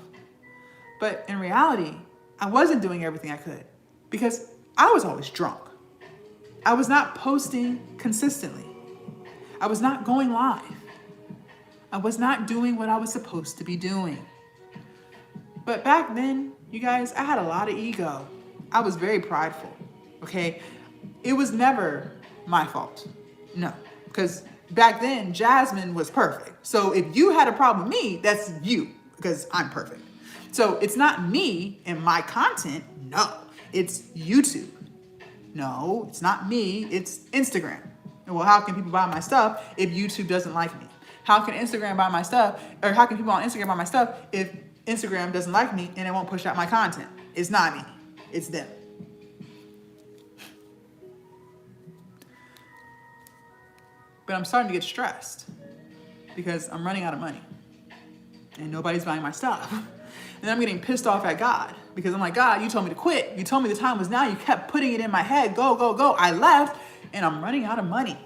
Speaker 1: But in reality, I wasn't doing everything I could because I was always drunk. I was not posting consistently. I was not going live. I was not doing what I was supposed to be doing. But back then, you guys, I had a lot of ego. I was very prideful, okay? It was never my fault. No, because back then, Jasmine was perfect. So if you had a problem with me, that's you, because I'm perfect. So it's not me and my content. No, it's YouTube. No, it's not me. It's Instagram. Well, how can people buy my stuff if YouTube doesn't like me? How can Instagram buy my stuff, or how can people on Instagram buy my stuff if Instagram doesn't like me and it won't push out my content? It's not me. It's them. But I'm starting to get stressed because I'm running out of money and nobody's buying my stuff. And I'm getting pissed off at God because I'm like, God, you told me to quit. You told me the time was now. You kept putting it in my head. Go, go, go. I left and I'm running out of money.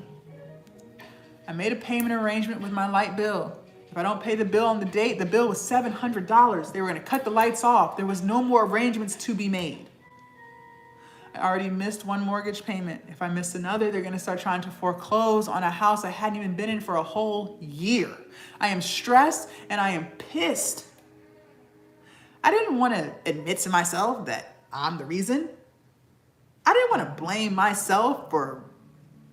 Speaker 1: I made a payment arrangement with my light bill. If I don't pay the bill on the date, the bill was $700. They were going to cut the lights off. There was no more arrangements to be made. I already missed one mortgage payment. If I miss another, they're going to start trying to foreclose on a house I hadn't even been in for a whole year. I am stressed and I am pissed. I didn't want to admit to myself that I'm the reason. I didn't want to blame myself for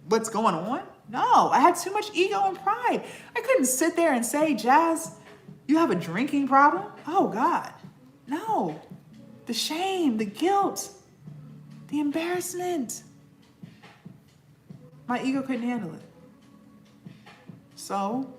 Speaker 1: what's going on. No, I had too much ego and pride. I couldn't sit there and say, Jazz, you have a drinking problem? Oh, God. No. The shame, the guilt, the embarrassment. My ego couldn't handle it. So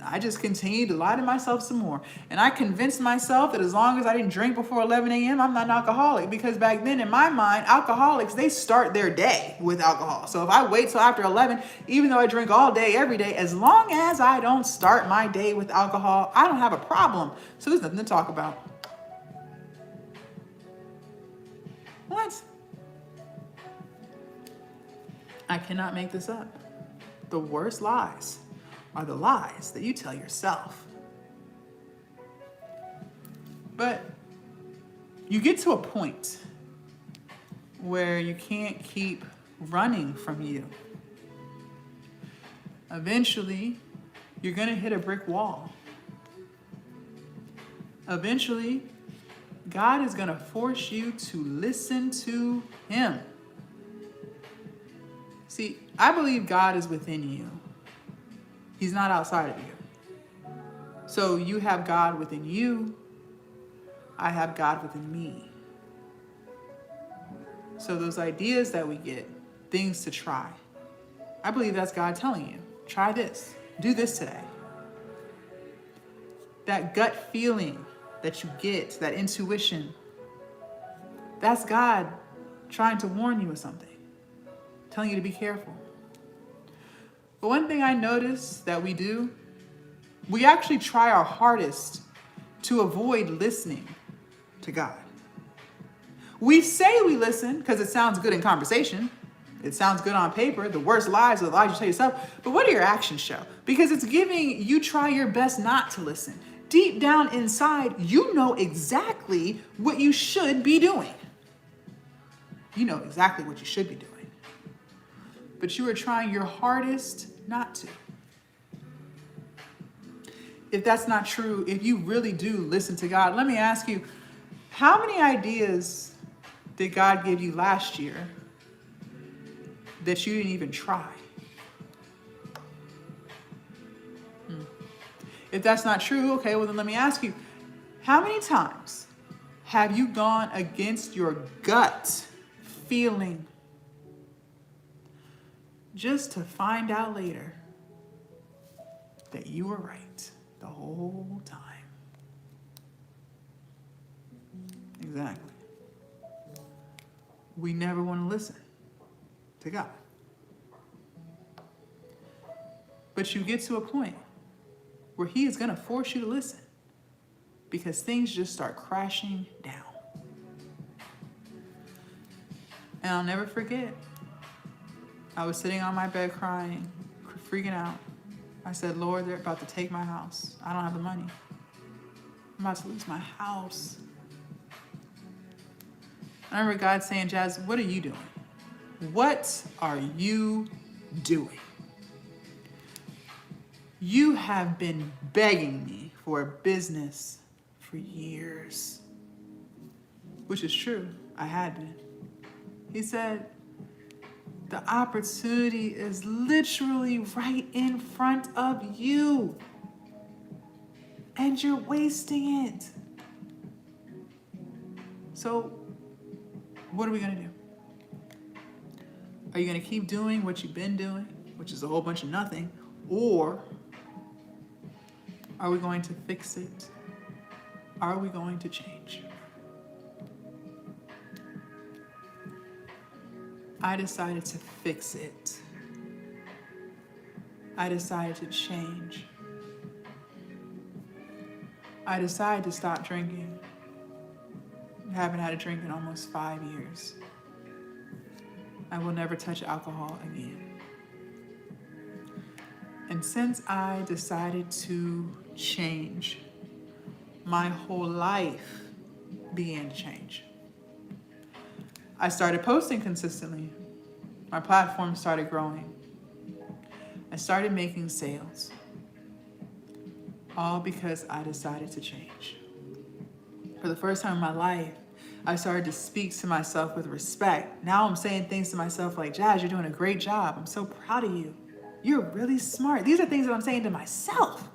Speaker 1: I just continued to lie to myself some more. And I convinced myself that as long as I didn't drink before 11 a.m., I'm not an alcoholic. Because back then, in my mind, alcoholics, they start their day with alcohol. So if I wait till after 11, even though I drink all day, every day, as long as I don't start my day with alcohol, I don't have a problem. So there's nothing to talk about. What? I cannot make this up. The worst lies are the lies that you tell yourself. But you get to a point where you can't keep running from you. Eventually, you're going to hit a brick wall. Eventually, God is going to force you to listen to Him. See, I believe God is within you. He's not outside of you. So you have God within you. I have God within me. So those ideas that we get, things to try, I believe that's God telling you, try this, do this today. That gut feeling that you get, that intuition, that's God trying to warn you of something, telling you to be careful. But one thing I noticed that we do, we actually try our hardest to avoid listening to God. We say we listen because it sounds good in conversation. It sounds good on paper. The worst lies are the lies you tell yourself. But what do your actions show? Because it's giving you try your best not to listen. Deep down inside, you know exactly what you should be doing. You know exactly what you should be doing. But you are trying your hardest not to. If that's not true, if you really do listen to God, let me ask you, how many ideas did God give you last year that you didn't even try? If that's not true, okay, well then let me ask you, how many times have you gone against your gut feeling just to find out later that you were right the whole time? Exactly. We never want to listen to God. But you get to a point where He is going to force you to listen because things just start crashing down. And I'll never forget, I was sitting on my bed crying, freaking out. I said, Lord, they're about to take my house. I don't have the money. I'm about to lose my house. I remember God saying, Jazz, what are you doing? What are you doing? You have been begging me for a business for years. Which is true, I had been. He said, the opportunity is literally right in front of you. And you're wasting it. So, what are we gonna do? Are you gonna keep doing what you've been doing, which is a whole bunch of nothing, or are we going to fix it? Are we going to change? I decided to fix it. I decided to change. I decided to stop drinking. I haven't had a drink in almost 5 years. I will never touch alcohol again. And since I decided to change, my whole life began to change. I started posting consistently. My platform started growing. I started making sales. All because I decided to change. For the first time in my life, I started to speak to myself with respect. Now I'm saying things to myself like, Jazz, you're doing a great job. I'm so proud of you. You're really smart. These are things that I'm saying to myself.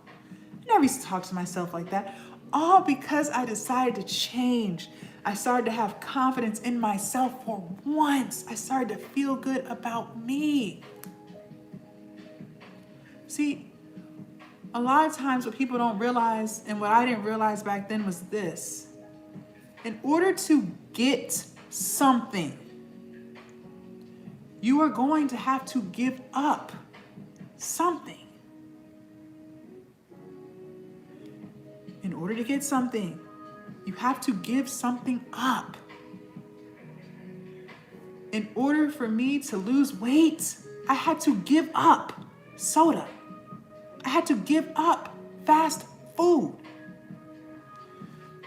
Speaker 1: I never used to talk to myself like that. All because I decided to change. I started to have confidence in myself for once. I started to feel good about me. See, a lot of times what people don't realize, and what I didn't realize back then, was this. In order to get something, you are going to have to give up something. In order to get something, you have to give something up. In order for me to lose weight, I had to give up soda. I had to give up fast food.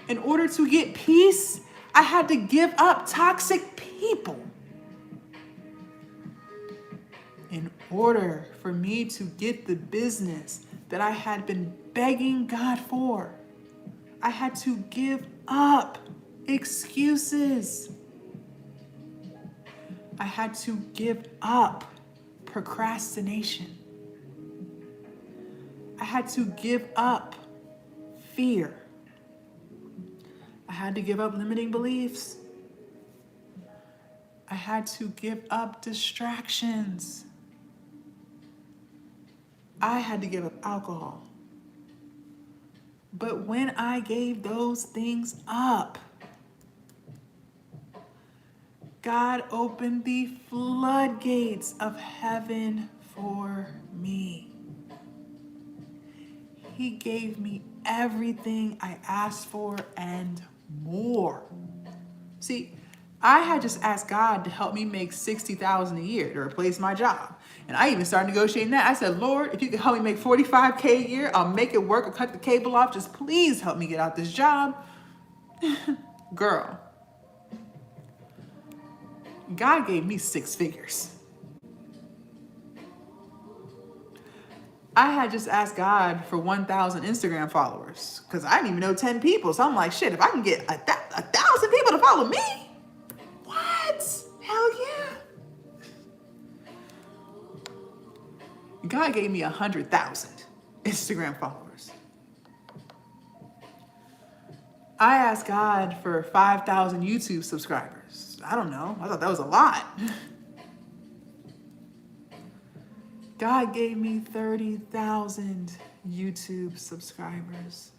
Speaker 1: In order to get peace, I had to give up toxic people. In order for me to get the business that I had been begging God for, I had to give up excuses. I had to give up procrastination. I had to give up fear. I had to give up limiting beliefs. I had to give up distractions. I had to give up alcohol. But when I gave those things up, God opened the floodgates of heaven for me. He gave me everything I asked for and more. See, I had just asked God to help me make $60,000 a year to replace my job. And I even started negotiating that. I said, Lord, if you could help me make $45K a year, I'll make it work or cut the cable off. Just please help me get out this job. Girl, God gave me 6 figures. I had just asked God for 1,000 Instagram followers because I didn't even know 10 people. So I'm like, shit, if I can get 1,000 people to follow me, what? Hell yeah. God gave me 100,000 Instagram followers. I asked God for 5,000 YouTube subscribers. I don't know. I thought that was a lot. God gave me 30,000 YouTube subscribers.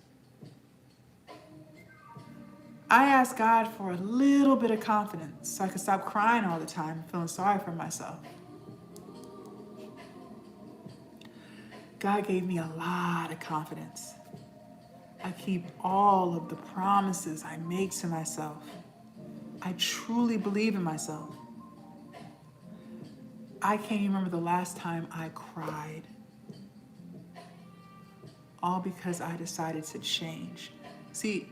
Speaker 1: I asked God for a little bit of confidence so I could stop crying all the time and feeling sorry for myself. God gave me a lot of confidence. I keep all of the promises I make to myself. I truly believe in myself. I can't even remember the last time I cried. All because I decided to change. See,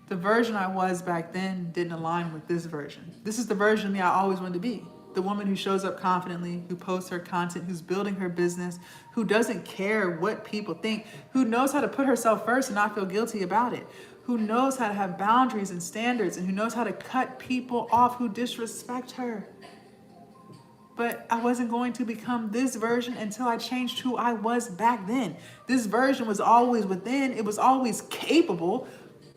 Speaker 1: the version I was back then didn't align with this version. This is the version of me I always wanted to be. The woman who shows up confidently, who posts her content, who's building her business, who doesn't care what people think, who knows how to put herself first and not feel guilty about it, who knows how to have boundaries and standards, and who knows how to cut people off who disrespect her. But I wasn't going to become this version until I changed who I was back then. This version was always within, it was always capable,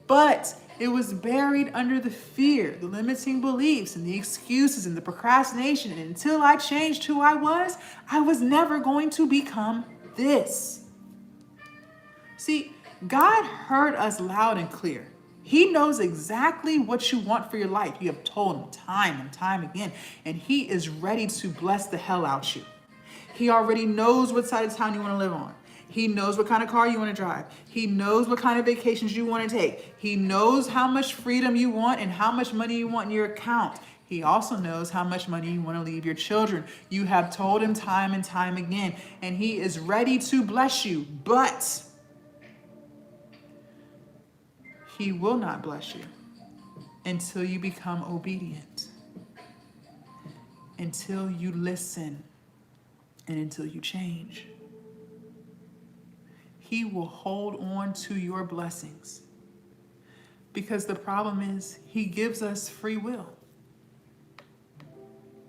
Speaker 1: but it was buried under the fear, the limiting beliefs, and the excuses, and the procrastination. And until I changed who I was never going to become this. See, God heard us loud and clear. He knows exactly what you want for your life. You have told him time and time again, and he is ready to bless the hell out you. He already knows what side of town you want to live on. He knows what kind of car you want to drive. He knows what kind of vacations you want to take. He knows how much freedom you want and how much money you want in your account. He also knows how much money you want to leave your children. You have told him time and time again, and he is ready to bless you, but he will not bless you until you become obedient, until you listen, and until you change. He will hold on to your blessings because the problem is he gives us free will.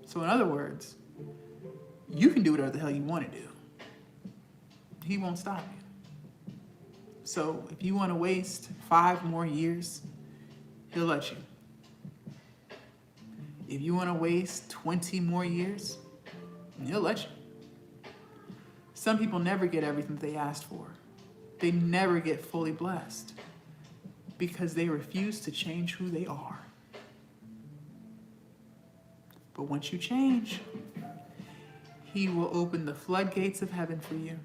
Speaker 1: So in other words, you can do whatever the hell you want to do. He won't stop you. So if you want to waste 5 more years, he'll let you. If you want to waste 20 more years, he'll let you. Some people never get everything they asked for. They never get fully blessed because they refuse to change who they are. But once you change, he will open the floodgates of heaven for you.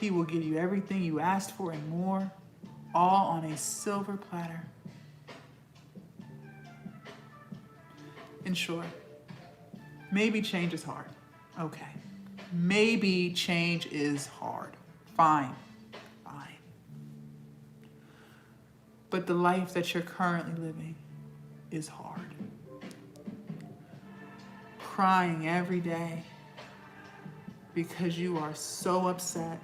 Speaker 1: He will give you everything you asked for and more, all on a silver platter. In short, maybe change is hard. Okay. Maybe change is hard. Fine. But the life that you're currently living is hard. Crying every day because you are so upset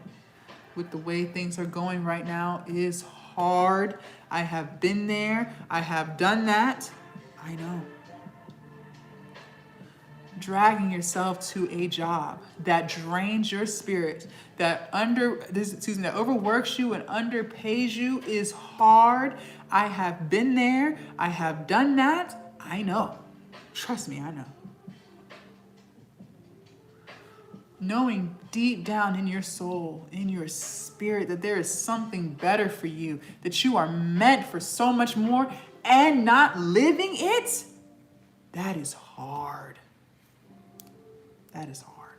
Speaker 1: with the way things are going right now is hard. I have been there. I have done that. I know. Dragging yourself to a job that drains your spirit, that overworks you and underpays you is hard. I have been there. I have done that. I know. Trust me, I know. Knowing deep down in your soul, in your spirit, that there is something better for you, that you are meant for so much more, and not living it, that is hard. That is hard.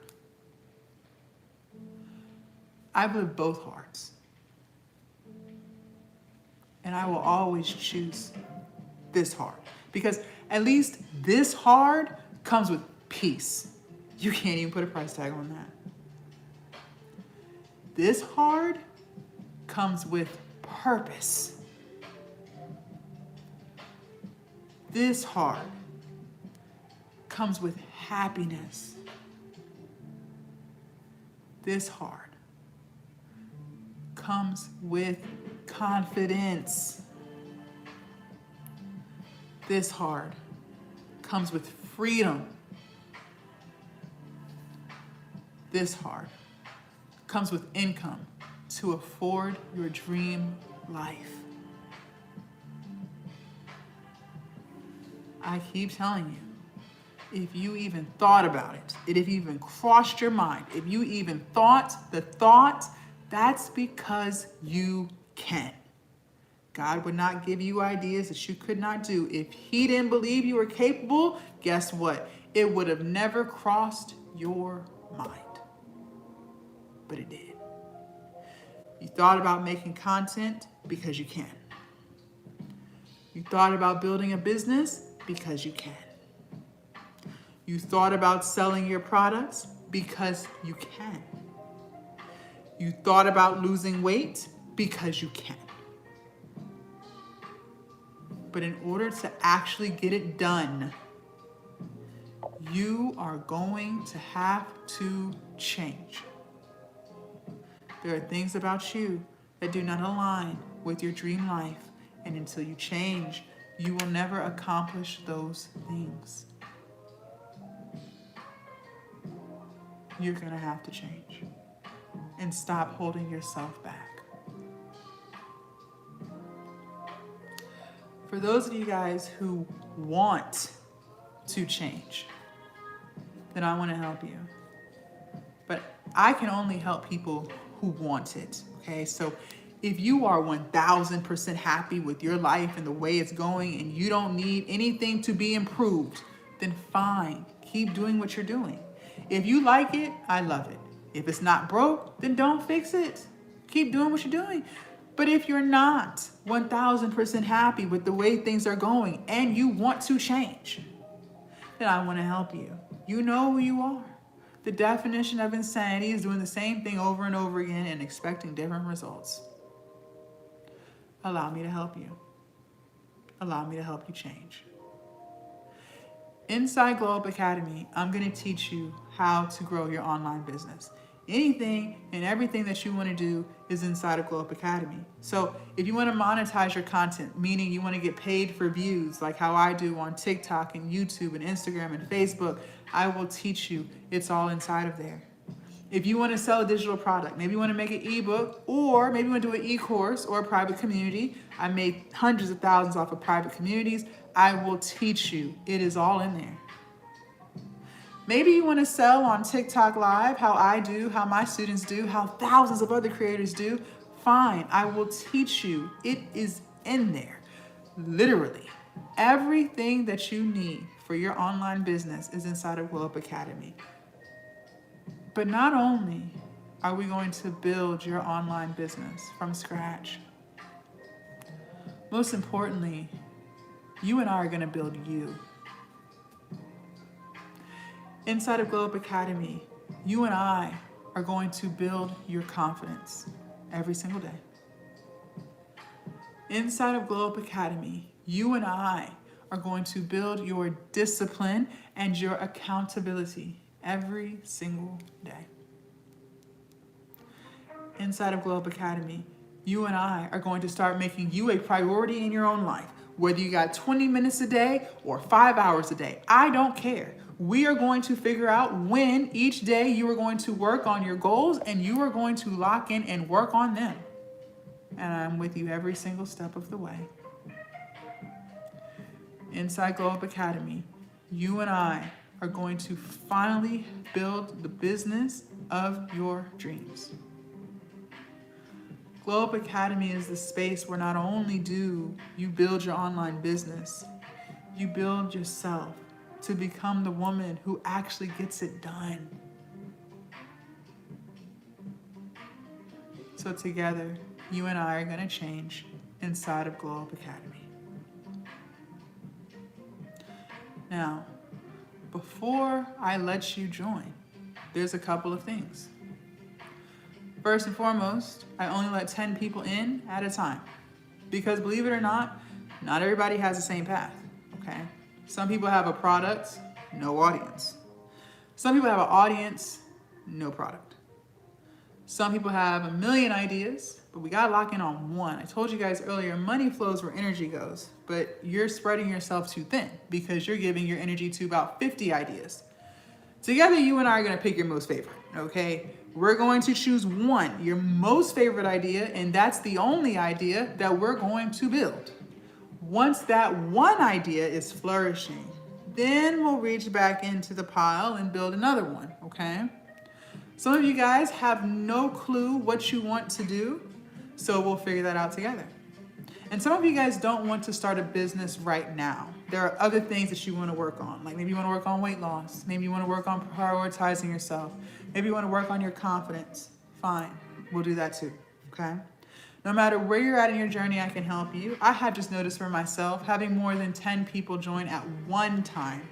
Speaker 1: I've lived both hearts. And I will always choose this hard. Because at least this hard comes with peace. You can't even put a price tag on that. This hard comes with purpose. This hard comes with happiness. This hard comes with confidence. This hard comes with freedom. This hard comes with income to afford your dream life. I keep telling you, if you even thought about it, if it even crossed your mind, if you even thought the thought, that's because you can. God would not give you ideas that you could not do. If he didn't believe you were capable, guess what? It would have never crossed your mind. But it did. You thought about making content because you can. You thought about building a business because you can. You thought about selling your products because you can. You thought about losing weight because you can. But in order to actually get it done, You are going to have to change. There are things about you that do not align with your dream life, and until you change, you will never accomplish those things. You're going to have to change and stop holding yourself back. For those of you guys who want to change, then I want to help you. But I can only help people who want it, okay? So if you are 1000% happy with your life and the way it's going and you don't need anything to be improved, then fine, keep doing what you're doing. If you like it, I love it. If it's not broke, then don't fix it. Keep doing what you're doing. But if you're not 1000% happy with the way things are going and you want to change, then I want to help you. You know who you are. The definition of insanity is doing the same thing over and over again and expecting different results. Allow me to help you. Allow me to help you change. Inside Glowup Academy, I'm going to teach you how to grow your online business. Anything and everything that you want to do is inside of Glowup Academy. So if you want to monetize your content, meaning you want to get paid for views like how I do on TikTok and YouTube and Instagram and Facebook, I will teach you. It's all inside of there. If you want to sell a digital product, maybe you want to make an ebook, or maybe you want to do an e-course or a private community. I made hundreds of thousands off of private communities. I will teach you. It is all in there. Maybe you want to sell on TikTok Live, how I do, how my students do, how thousands of other creators do. Fine, I will teach you. It is in there. Literally, everything that you need for your online business is inside of Glowup Academy. But not only are we going to build your online business from scratch, most importantly, you and I are going to build you. Inside of Glowup Academy, you and I are going to build your confidence every single day. Inside of Glowup Academy, you and I are going to build your discipline and your accountability every single day. Inside of Glowup Academy, you and I are going to start making you a priority in your own life. Whether you got 20 minutes a day or 5 hours a day, I don't care. We are going to figure out when each day you are going to work on your goals and you are going to lock in and work on them. And I'm with you every single step of the way. Inside Glowup Academy, you and I are going to finally build the business of your dreams. Glowup Academy is the space where not only do you build your online business, you build yourself to become the woman who actually gets it done. So together, you and I are going to change inside of Glowup Academy. Now, before I let you join, there's a couple of things. First and foremost, I only let 10 people in at a time. Because believe it or not everybody has the same path, okay? Some people have a product, no audience. Some people have an audience, no product. Some people have a million ideas, but we gotta lock in on one. I told you guys earlier, money flows where energy goes, but you're spreading yourself too thin because you're giving your energy to about 50 ideas. Together, you and I are gonna pick your most favorite, okay? We're going to choose one, your most favorite idea, and that's the only idea that we're going to build. Once that one idea is flourishing, then we'll reach back into the pile and build another one, okay? Some of you guys have no clue what you want to do, so we'll figure that out together. And some of you guys don't want to start a business right now. There are other things that you want to work on. Like maybe you want to work on weight loss. Maybe you want to work on prioritizing yourself. Maybe you want to work on your confidence. Fine, we'll do that too, okay? No matter where you're at in your journey, I can help you. I have just noticed for myself, having more than 10 people join at one time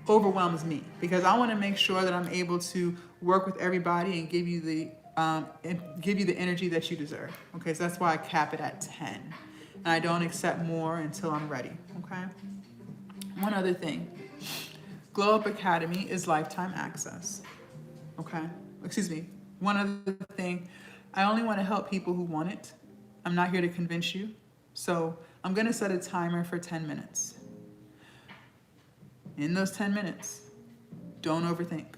Speaker 1: overwhelms me because I want to make sure that I'm able to work with everybody and give you the energy that you deserve. Okay, so that's why I cap it at 10. And I don't accept more until I'm ready, okay? One other thing. Glowup Academy is lifetime access. Okay? Excuse me. One other thing, I only want to help people who want it. I'm not here to convince you. So I'm going to set a timer for 10 minutes. In those 10 minutes, don't overthink.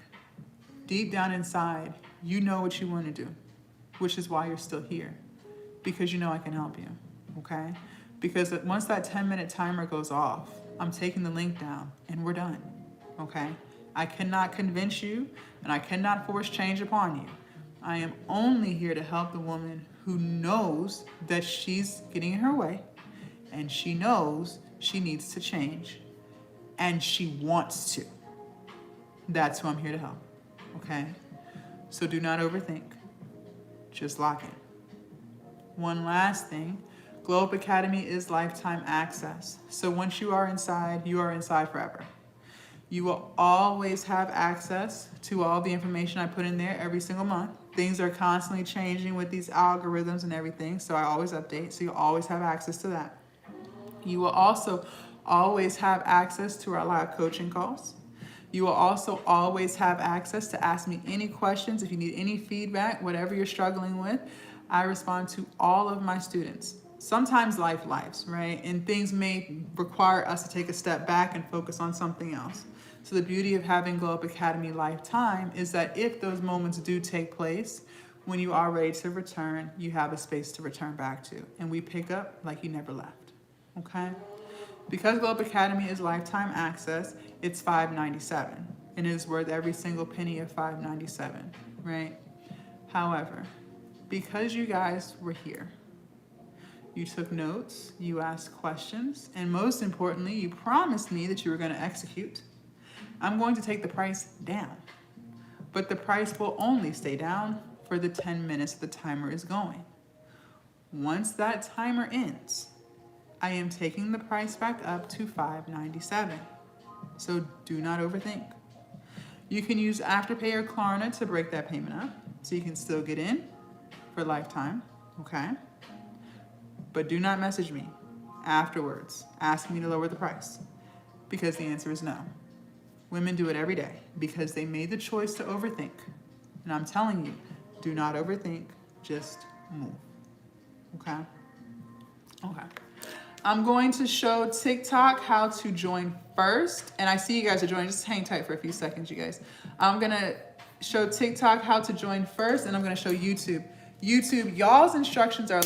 Speaker 1: Deep down inside, you know what you want to do, which is why you're still here, because you know I can help you, okay? Because once that 10-minute timer goes off, I'm taking the link down and we're done, okay? I cannot convince you and I cannot force change upon you. I am only here to help the woman who knows that she's getting in her way and she knows she needs to change and she wants to. That's who I'm here to help, okay? So do not overthink, just lock in. One last thing, Glowup Academy is lifetime access. So once you are inside forever. You will always have access to all the information I put in there every single month. Things are constantly changing with these algorithms and everything, so I always update, so you'll always have access to that. You will also always have access to our live coaching calls. You will also always have access to ask me any questions. If you need any feedback, whatever you're struggling with, I respond to all of my students. Sometimes life lives, right? And things may require us to take a step back and focus on something else. So the beauty of having Glowup Academy Lifetime is that if those moments do take place, when you are ready to return, you have a space to return back to. And we pick up like you never left, okay? Because Glowup Academy is lifetime access, it's $5.97, and it is worth every single penny of $5.97, right? However, because you guys were here, you took notes, you asked questions, and most importantly, you promised me that you were going to execute, I'm going to take the price down. But the price will only stay down for the 10 minutes the timer is going. Once that timer ends, I am taking the price back up to $5.97. So do not overthink. You can use Afterpay or Klarna to break that payment up so you can still get in for lifetime, okay? But do not message me afterwards asking me to lower the price, because the answer is no. Women do it every day because they made the choice to overthink. And I'm telling you, do not overthink, just move, okay? Okay. I'm going to show TikTok how to join first. And I see you guys are joining. Just hang tight for a few seconds, you guys. I'm going to show TikTok how to join first, and I'm going to show YouTube. YouTube, y'all's instructions are a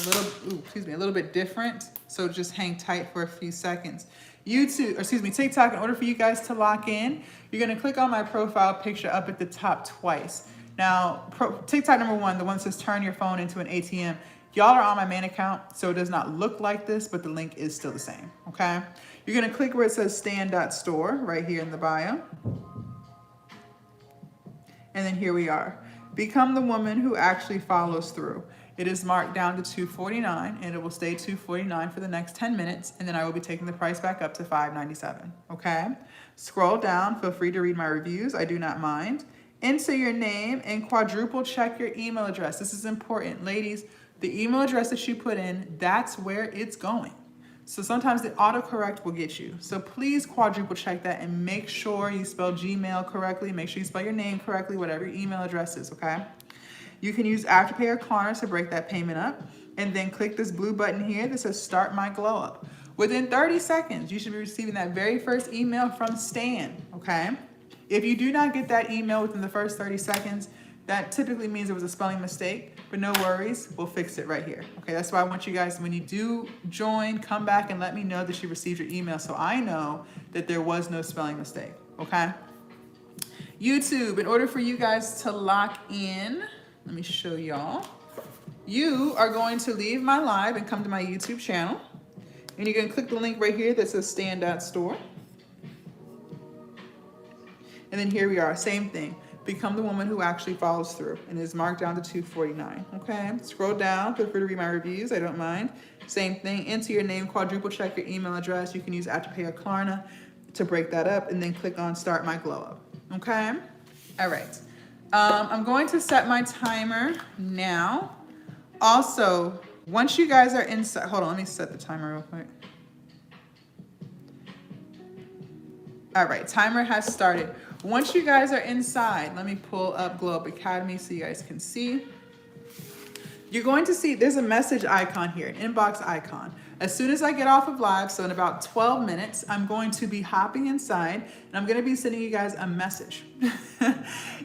Speaker 1: little bit different. So just hang tight for a few seconds. TikTok, in order for you guys to lock in, you're going to click on my profile picture up at the top twice. Now, TikTok number 1, the one that says turn your phone into an ATM. Y'all are on my main account, so it does not look like this, but the link is still the same, okay? You're gonna click where it says stand.store right here in the bio. And then here we are. Become the woman who actually follows through. It is marked down to $249, and it will stay $249 for the next 10 minutes, and then I will be taking the price back up to $5.97, okay? Scroll down, feel free to read my reviews, I do not mind. Enter your name and quadruple check your email address. This is important, ladies. The email address that you put in, that's where it's going. So sometimes the autocorrect will get you. So please quadruple check that and make sure you spell Gmail correctly. Make sure you spell your name correctly, whatever your email address is, okay? You can use Afterpay or Klarna to break that payment up. And then click this blue button here that says Start My Glowup. Within 30 seconds, you should be receiving that very first email from Stan, okay? If you do not get that email within the first 30 seconds, that typically means it was a spelling mistake, but no worries, we'll fix it right here. Okay, that's why I want you guys, when you do join, come back and let me know that you received your email so I know that there was no spelling mistake, okay? YouTube, in order for you guys to lock in, let me show y'all. You are going to leave my live and come to my YouTube channel, and you're gonna click the link right here that says stand.store. And then here we are, same thing. Become the woman who actually follows through, and is marked down to $249, okay? Scroll down, feel free to read my reviews, I don't mind. Same thing, enter your name, quadruple check your email address. You can use Afterpay or Klarna to break that up, and then click on Start My Glowup, okay? All right, I'm going to set my timer now. Also, once you guys are inside, hold on, let me set the timer real quick. All right, timer has started. Once you guys are inside, let me pull up Glowup Academy so you guys can see. You're going to see there's a message icon here, an inbox icon. As soon as I get off of live, so in about 12 minutes, I'm going to be hopping inside and I'm going to be sending you guys a message.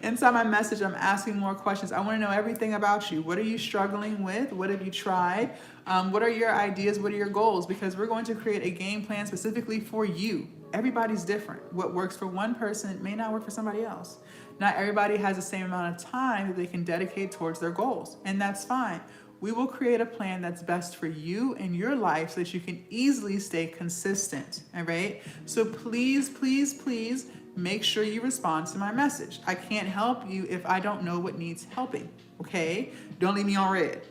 Speaker 1: Inside my message, I'm asking more questions. I want to know everything about you. What are you struggling with? What have you tried? What are your ideas? What are your goals? Because we're going to create a game plan specifically for you. Everybody's different. What works for one person may not work for somebody else. Not everybody has the same amount of time that they can dedicate towards their goals, and that's fine. We will create a plan that's best for you and your life so that you can easily stay consistent, all right? So please, please, please make sure you respond to my message. I can't help you if I don't know what needs helping, okay? Don't leave me on red.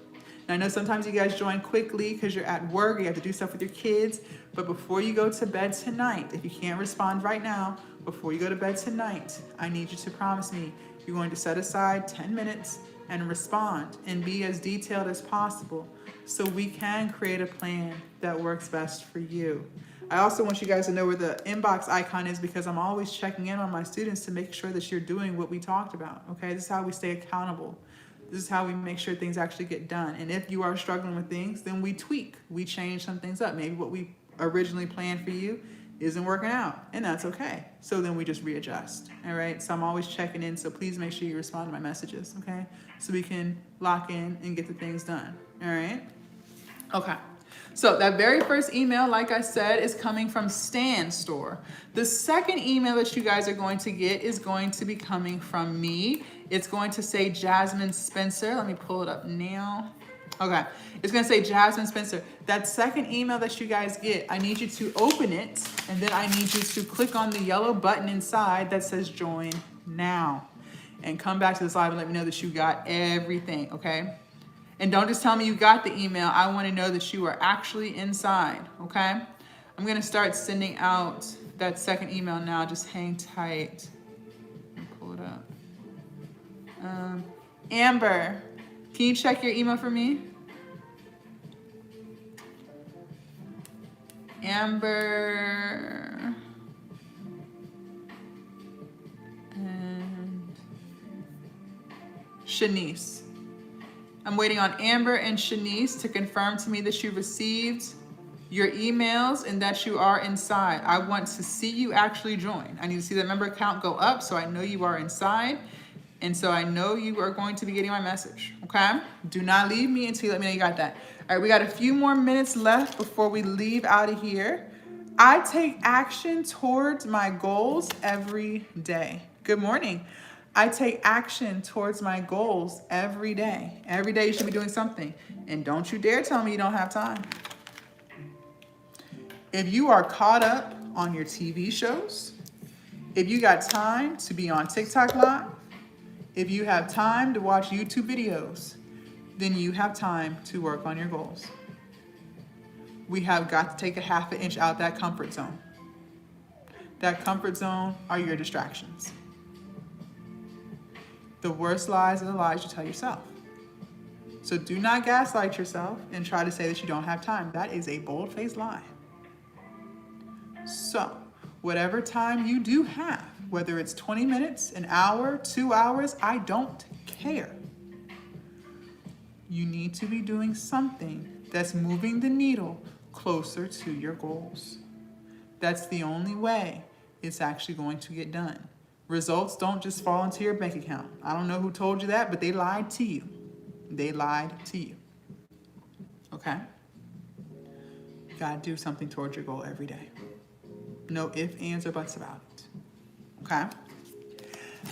Speaker 1: Now, I know sometimes you guys join quickly because you're at work, you have to do stuff with your kids, but before you go to bed tonight, if you can't respond right now, before you go to bed tonight, I need you to promise me you're going to set aside 10 minutes and respond and be as detailed as possible so we can create a plan that works best for you. I also want you guys to know where the inbox icon is because I'm always checking in on my students to make sure that you're doing what we talked about, okay? This is how we stay accountable. This is how we make sure things actually get done. And if you are struggling with things, then we tweak, we change some things up. Maybe what we originally planned for you isn't working out, and that's okay. So then we just readjust, all right? So I'm always checking in, so please make sure you respond to my messages, okay? So we can lock in and get the things done, all right? Okay, so that very first email, like I said, is coming from Stan Store. The second email that you guys are going to get is going to be coming from me. It's going to say Jasmine Spencer. Let me pull it up now. Okay, it's gonna say Jasmine Spencer. That second email that you guys get, I need you to open it, and then I need you to click on the yellow button inside that says join now. And come back to this live and let me know that you got everything, okay? And don't just tell me you got the email. I wanna know that you are actually inside, okay? I'm gonna start sending out that second email now. Just hang tight. Let me pull it up. Amber, can you check your email for me? Amber and Shanice. I'm waiting on Amber and Shanice to confirm to me that you received your emails and that you are inside. I want to see you actually join. I need to see that member count go up so I know you are inside. And so I know you are going to be getting my message, okay? Do not leave me until you let me know you got that. All right, we got a few more minutes left before we leave out of here. I take action towards my goals every day. Good morning. I take action towards my goals every day. Every day you should be doing something. And don't you dare tell me you don't have time. If you are caught up on your TV shows, if you got time to be on TikTok Live, if you have time to watch YouTube videos, then you have time to work on your goals. We have got to take a half an inch out that comfort zone. That comfort zone are your distractions. The worst lies are the lies you tell yourself. So do not gaslight yourself and try to say that you don't have time. That is a bold-faced lie. So whatever time you do have, whether it's 20 minutes, an hour, 2 hours, I don't care. You need to be doing something that's moving the needle closer to your goals. That's the only way it's actually going to get done. Results don't just fall into your bank account. I don't know who told you that, but they lied to you. They lied to you. Okay? You gotta do something towards your goal every day. No ifs, ands, or buts about it. Okay?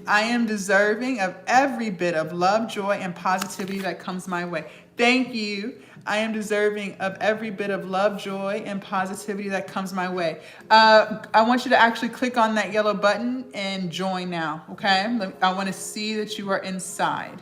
Speaker 1: I am deserving of every bit of love, joy, and positivity that comes my way. Thank you. I am deserving of every bit of love, joy, and positivity that comes my way. I want you to actually click on that yellow button and join now, okay? I want to see that you are inside.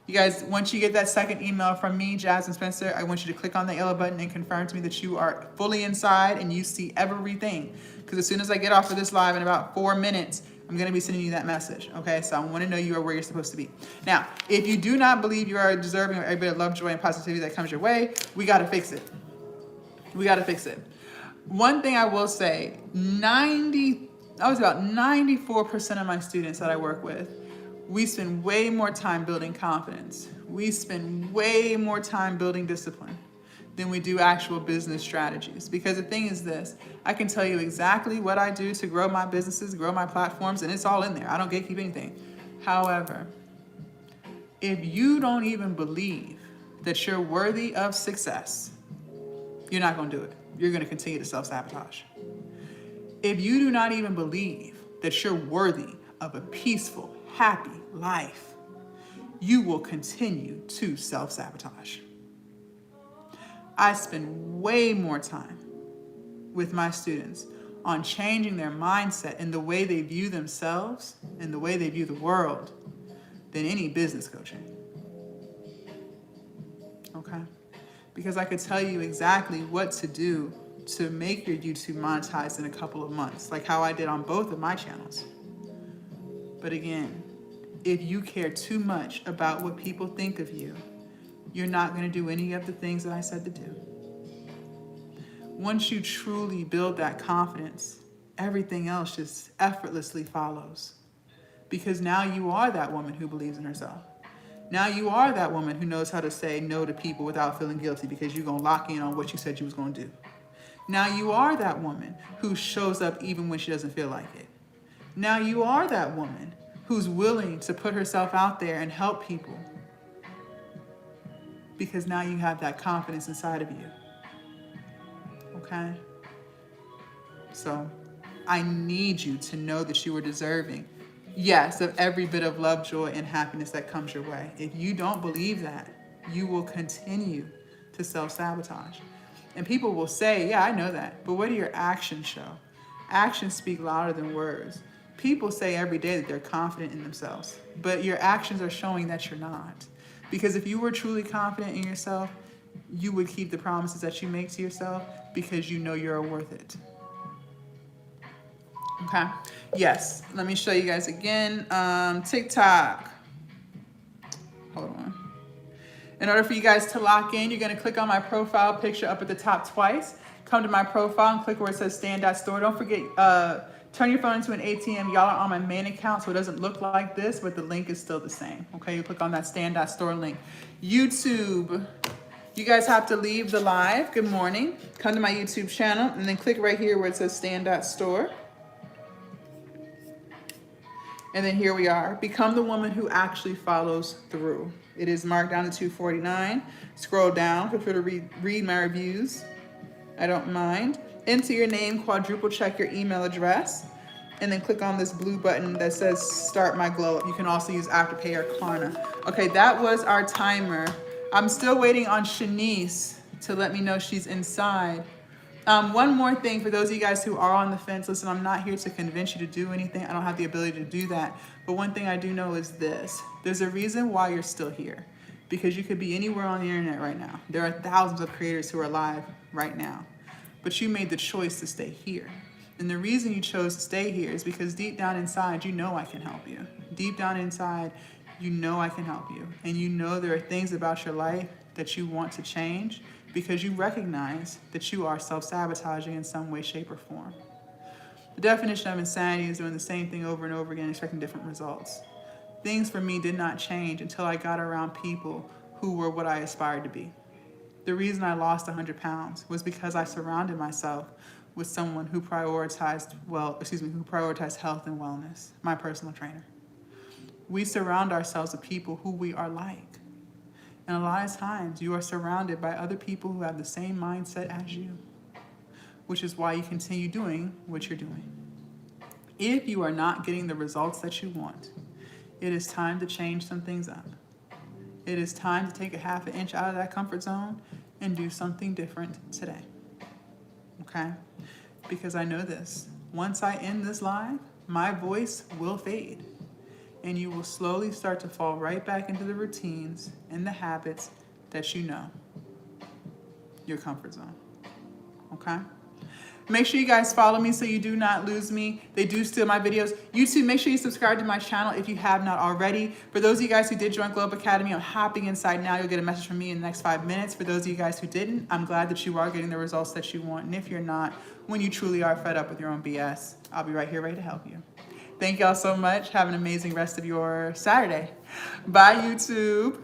Speaker 1: You guys, once you get that second email from me, Jasmine Spencer, I want you to click on that yellow button and confirm to me that you are fully inside and you see everything. Because as soon as I get off of this live in about 4 minutes, I'm going to be sending you that message, okay? So I want to know you are where you're supposed to be. Now, if you do not believe you are deserving of every bit of love, joy, and positivity that comes your way, we got to fix it. We got to fix it. One thing I will say, 90 I was about 94% of my students that I work with, we spend way more time building confidence. We spend way more time building discipline than we do actual business strategies. Because the thing is this, I can tell you exactly what I do to grow my businesses, grow my platforms, and it's all in there. I don't gatekeep anything. However, if you don't even believe that you're worthy of success, you're not going to do it. You're going to continue to self-sabotage. If you do not even believe that you're worthy of a peaceful, happy life, you will continue to self-sabotage. I spend way more time with my students on changing their mindset and the way they view themselves and the way they view the world than any business coaching. Okay? Because I could tell you exactly what to do to make your YouTube monetized in a couple of months, like how I did on both of my channels. But again, if you care too much about what people think of you, you're not going to do any of the things that I said to do. Once you truly build that confidence, everything else just effortlessly follows. Because now you are that woman who believes in herself. Now you are that woman who knows how to say no to people without feeling guilty because you're going to lock in on what you said you was going to do. Now you are that woman who shows up even when she doesn't feel like it. Now you are that woman who's willing to put herself out there and help people. Because now you have that confidence inside of you. Okay? So I need you to know that you are deserving, yes, of every bit of love, joy, and happiness that comes your way. If you don't believe that, you will continue to self-sabotage. And people will say, yeah, I know that. But what do your actions show? Actions speak louder than words. People say every day that they're confident in themselves, but your actions are showing that you're not. Because if you were truly confident in yourself, you would keep the promises that you make to yourself because you know you're worth it. Okay. Yes. Let me show you guys again. TikTok. Hold on. In order for you guys to lock in, you're going to click on my profile picture up at the top twice. Come to my profile and click where it says stand.store. Don't forget, turn your phone into an ATM. Y'all are on my main account, so it doesn't look like this, but the link is still the same. Okay, you click on that stand.store link. YouTube, you guys have to leave the live. Good morning. Come to my YouTube channel and then click right here where it says stand.store. And then here we are. Become the woman who actually follows through. It is marked down to 249. Scroll down. Feel free to read my reviews. I don't mind. Enter your name, quadruple check your email address, and then click on this blue button that says Start My Glowup. You can also use Afterpay or Klarna. Okay, that was our timer. I'm still waiting on Shanice to let me know she's inside. One more thing for those of you guys who are on the fence. Listen, I'm not here to convince you to do anything. I don't have the ability to do that. But one thing I do know is this. There's a reason why you're still here. Because you could be anywhere on the internet right now. There are thousands of creators who are live right now. But you made the choice to stay here. And the reason you chose to stay here is because deep down inside, you know I can help you. Deep down inside, you know I can help you. And you know there are things about your life that you want to change because you recognize that you are self-sabotaging in some way, shape, or form. The definition of insanity is doing the same thing over and over again, expecting different results. Things for me did not change until I got around people who were what I aspired to be. The reason I lost 100 pounds was because I surrounded myself with someone who prioritized health and wellness, my personal trainer. We surround ourselves with people who we are like. And a lot of times you are surrounded by other people who have the same mindset as you, which is why you continue doing what you're doing. If you are not getting the results that you want, it is time to change some things up. It is time to take a half an inch out of that comfort zone and do something different today. Okay? Because I know this. Once I end this live, my voice will fade. And you will slowly start to fall right back into the routines and the habits that you know. Your comfort zone. Okay? Make sure you guys follow me so you do not lose me. They do steal my videos. YouTube, make sure you subscribe to my channel if you have not already. For those of you guys who did join Glowup Academy, I'm hopping inside now. You'll get a message from me in the next 5 minutes. For those of you guys who didn't, I'm glad that you are getting the results that you want. And if you're not, when you truly are fed up with your own BS. I'll be right here ready to help you. Thank y'all so much. Have an amazing rest of your Saturday. Bye, YouTube.